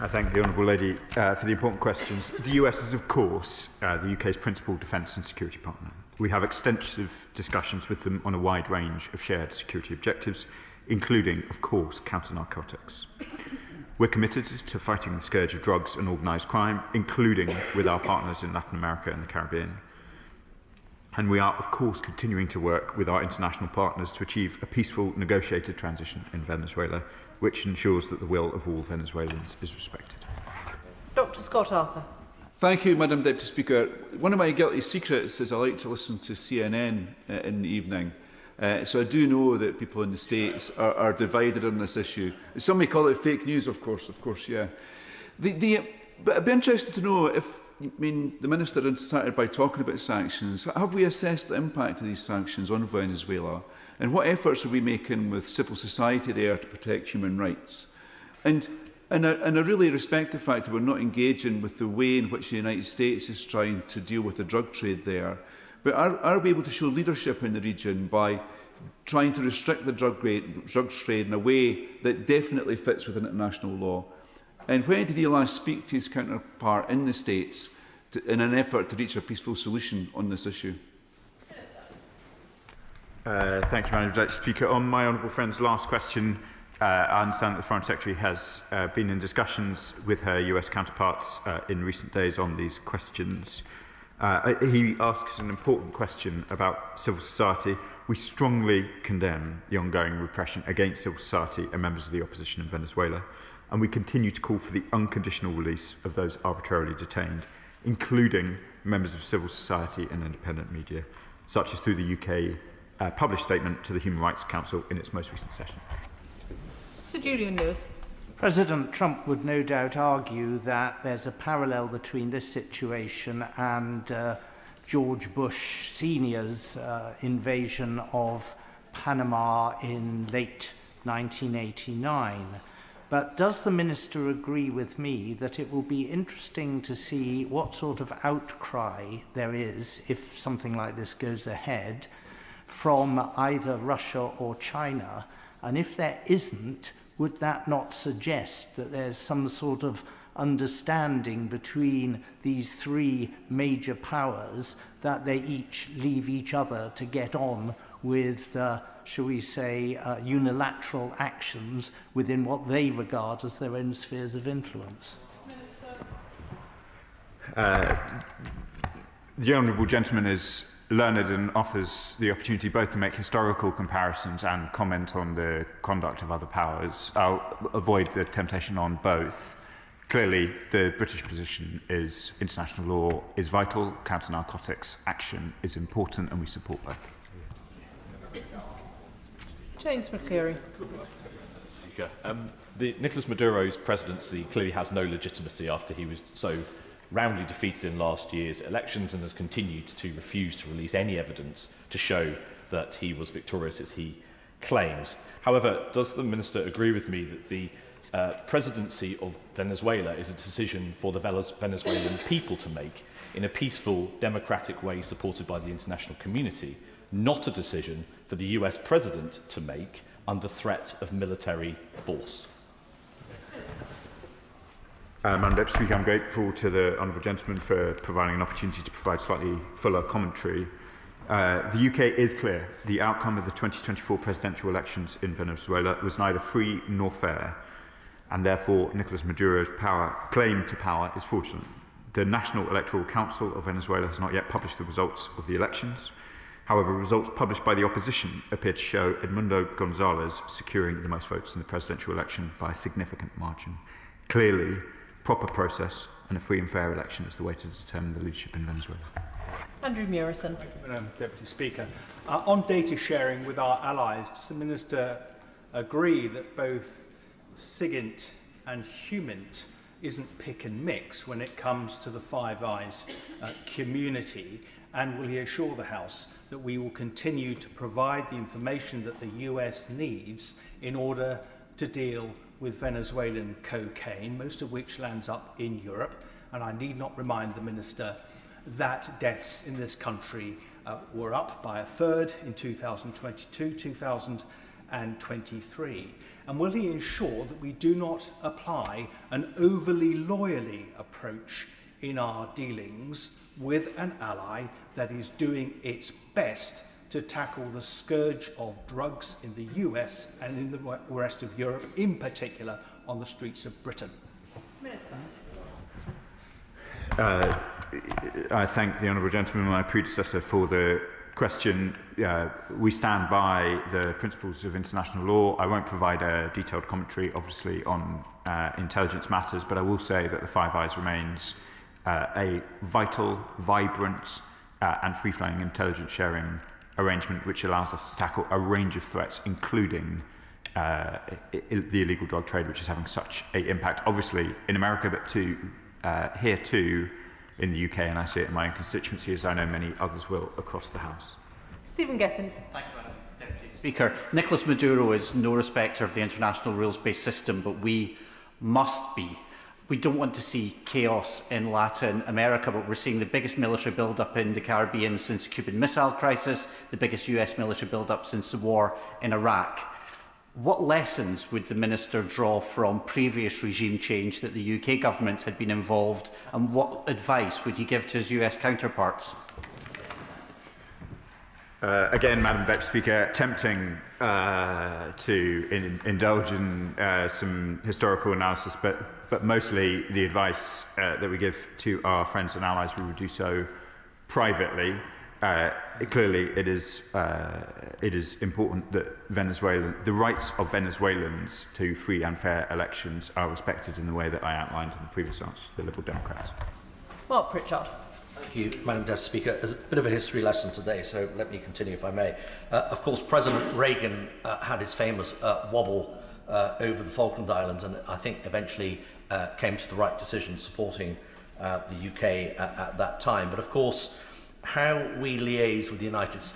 I thank the Honourable Lady for the important questions. The US is, of course, the UK's principal defence and security partner. We have extensive discussions with them on a wide range of shared security objectives, including, of course, counter-narcotics. We're committed to fighting the scourge of drugs and organised crime, including with our partners in Latin America and the Caribbean. And we are, of course, continuing to work with our international partners to achieve a peaceful, negotiated transition in Venezuela, which ensures that the will of all Venezuelans is respected.
Dr. Scott Arthur.
Thank you, Madam Deputy Speaker. One of my guilty secrets is I like to listen to CNN in the evening. So I do know that people in the States are divided on this issue. Some may call it fake news, of course, yeah. But I'd be interested to know if, the Minister started by talking about sanctions. Have we assessed the impact of these sanctions on Venezuela? And what efforts are we making with civil society there to protect human rights? And I really respect the fact that we're not engaging with the way in which the United States is trying to deal with the drug trade there. But are we able to show leadership in the region by trying to restrict the drug trade in a way that definitely fits with international law? And when did he last speak to his counterpart in the States in an effort to reach a peaceful solution on this issue?
Thank you, Madam Deputy Speaker. On my honourable friend's last question, I understand that the Foreign Secretary has been in discussions with her US counterparts in recent days on these questions. He asks an important question about civil society. We strongly condemn the ongoing repression against civil society and members of the opposition in Venezuela, and we continue to call for the unconditional release of those arbitrarily detained, including members of civil society and independent media, such as through the UK published statement to the Human Rights Council in its most recent session.
Sir Julian Lewis.
President Trump would no doubt argue that there's a parallel between this situation and George Bush Sr.'s invasion of Panama in late 1989. But does the Minister agree with me that it will be interesting to see what sort of outcry there is if something like this goes ahead from either Russia or China? And if there isn't, would that not suggest that there's some sort of understanding between these three major powers that they each leave each other to get on with, shall we say, unilateral actions within what they regard as their own spheres of influence?
The Honourable Gentleman is learned and offers the opportunity both to make historical comparisons and comment on the conduct of other powers. I'll avoid the temptation on both. Clearly, the British position is international law is vital, counter-narcotics action is important, and we support both.
James McCleary.
Nicolas Maduro's presidency clearly has no legitimacy after he was so roundly defeated in last year's elections and has continued to refuse to release any evidence to show that he was victorious as he claims. However, does the Minister agree with me that the presidency of Venezuela is a decision for the Venezuelan people to make in a peaceful, democratic way supported by the international community, not a decision for the US President to make under threat of military force?
Madam Deputy Speaker, I'm grateful to the Honourable Gentleman for providing an opportunity to provide slightly fuller commentary. The UK is clear. The outcome of the 2024 presidential elections in Venezuela was neither free nor fair, and therefore Nicolas Maduro's claim to power is fraudulent. The National Electoral Council of Venezuela has not yet published the results of the elections. However, results published by the opposition appear to show Edmundo Gonzalez securing the most votes in the presidential election by a significant margin. Clearly, proper process and a free and fair election is the way to determine the leadership in Venezuela.
Andrew Murison.
Thank you, Madam Deputy Speaker. On data sharing with our allies, does the Minister agree that both SIGINT and HUMINT isn't pick and mix when it comes to the Five Eyes community? And will he assure the House that we will continue to provide the information that the US needs in order to deal with Venezuelan cocaine, most of which lands up in Europe? And I need not remind the Minister that deaths in this country were up by a third in 2022, 2023. And will he ensure that we do not apply an overly loyally approach
in our dealings with an ally that is doing its best to tackle the scourge of drugs in the US and in the rest of Europe, in particular on the streets of Britain?
Minister.
I thank the honourable gentleman, my predecessor, for the question. We stand by the principles of international law. I won't provide a detailed commentary, obviously, on intelligence matters, but I will say that the Five Eyes remains a vital, vibrant and free-flowing intelligence sharing arrangement which allows us to tackle a range of threats, including the illegal drug trade, which is having such an impact, obviously, in America, but here too in the UK, and I see it in my own constituency, as I know many others will across the House.
Stephen Giffins.
Thank you, Madam Deputy Speaker. Nicolas Maduro is no respecter of the international rules-based system, but we must be. We don't want to see chaos in Latin America, but we're seeing the biggest military build-up in the Caribbean since the Cuban Missile Crisis, the biggest US military build-up since the war in Iraq. What lessons would the Minister draw from previous regime change that the UK government had been involved, and what advice would he give to his US counterparts?
Again, Madam Deputy Speaker, tempting to indulge in some historical analysis, but mostly the advice that we give to our friends and allies, we would do so privately. Clearly, it is important that the rights of Venezuelans to free and fair elections are respected in the way that I outlined in the previous answer to the Liberal Democrats.
Mark Pritchard.
Thank you, Madam Deputy Speaker. There's a bit of a history lesson today, so let me continue if I may. Of course, President Reagan had his famous wobble over the Falkland Islands, and I think eventually came to the right decision supporting the UK at that time. But of course, how we liaise with the United States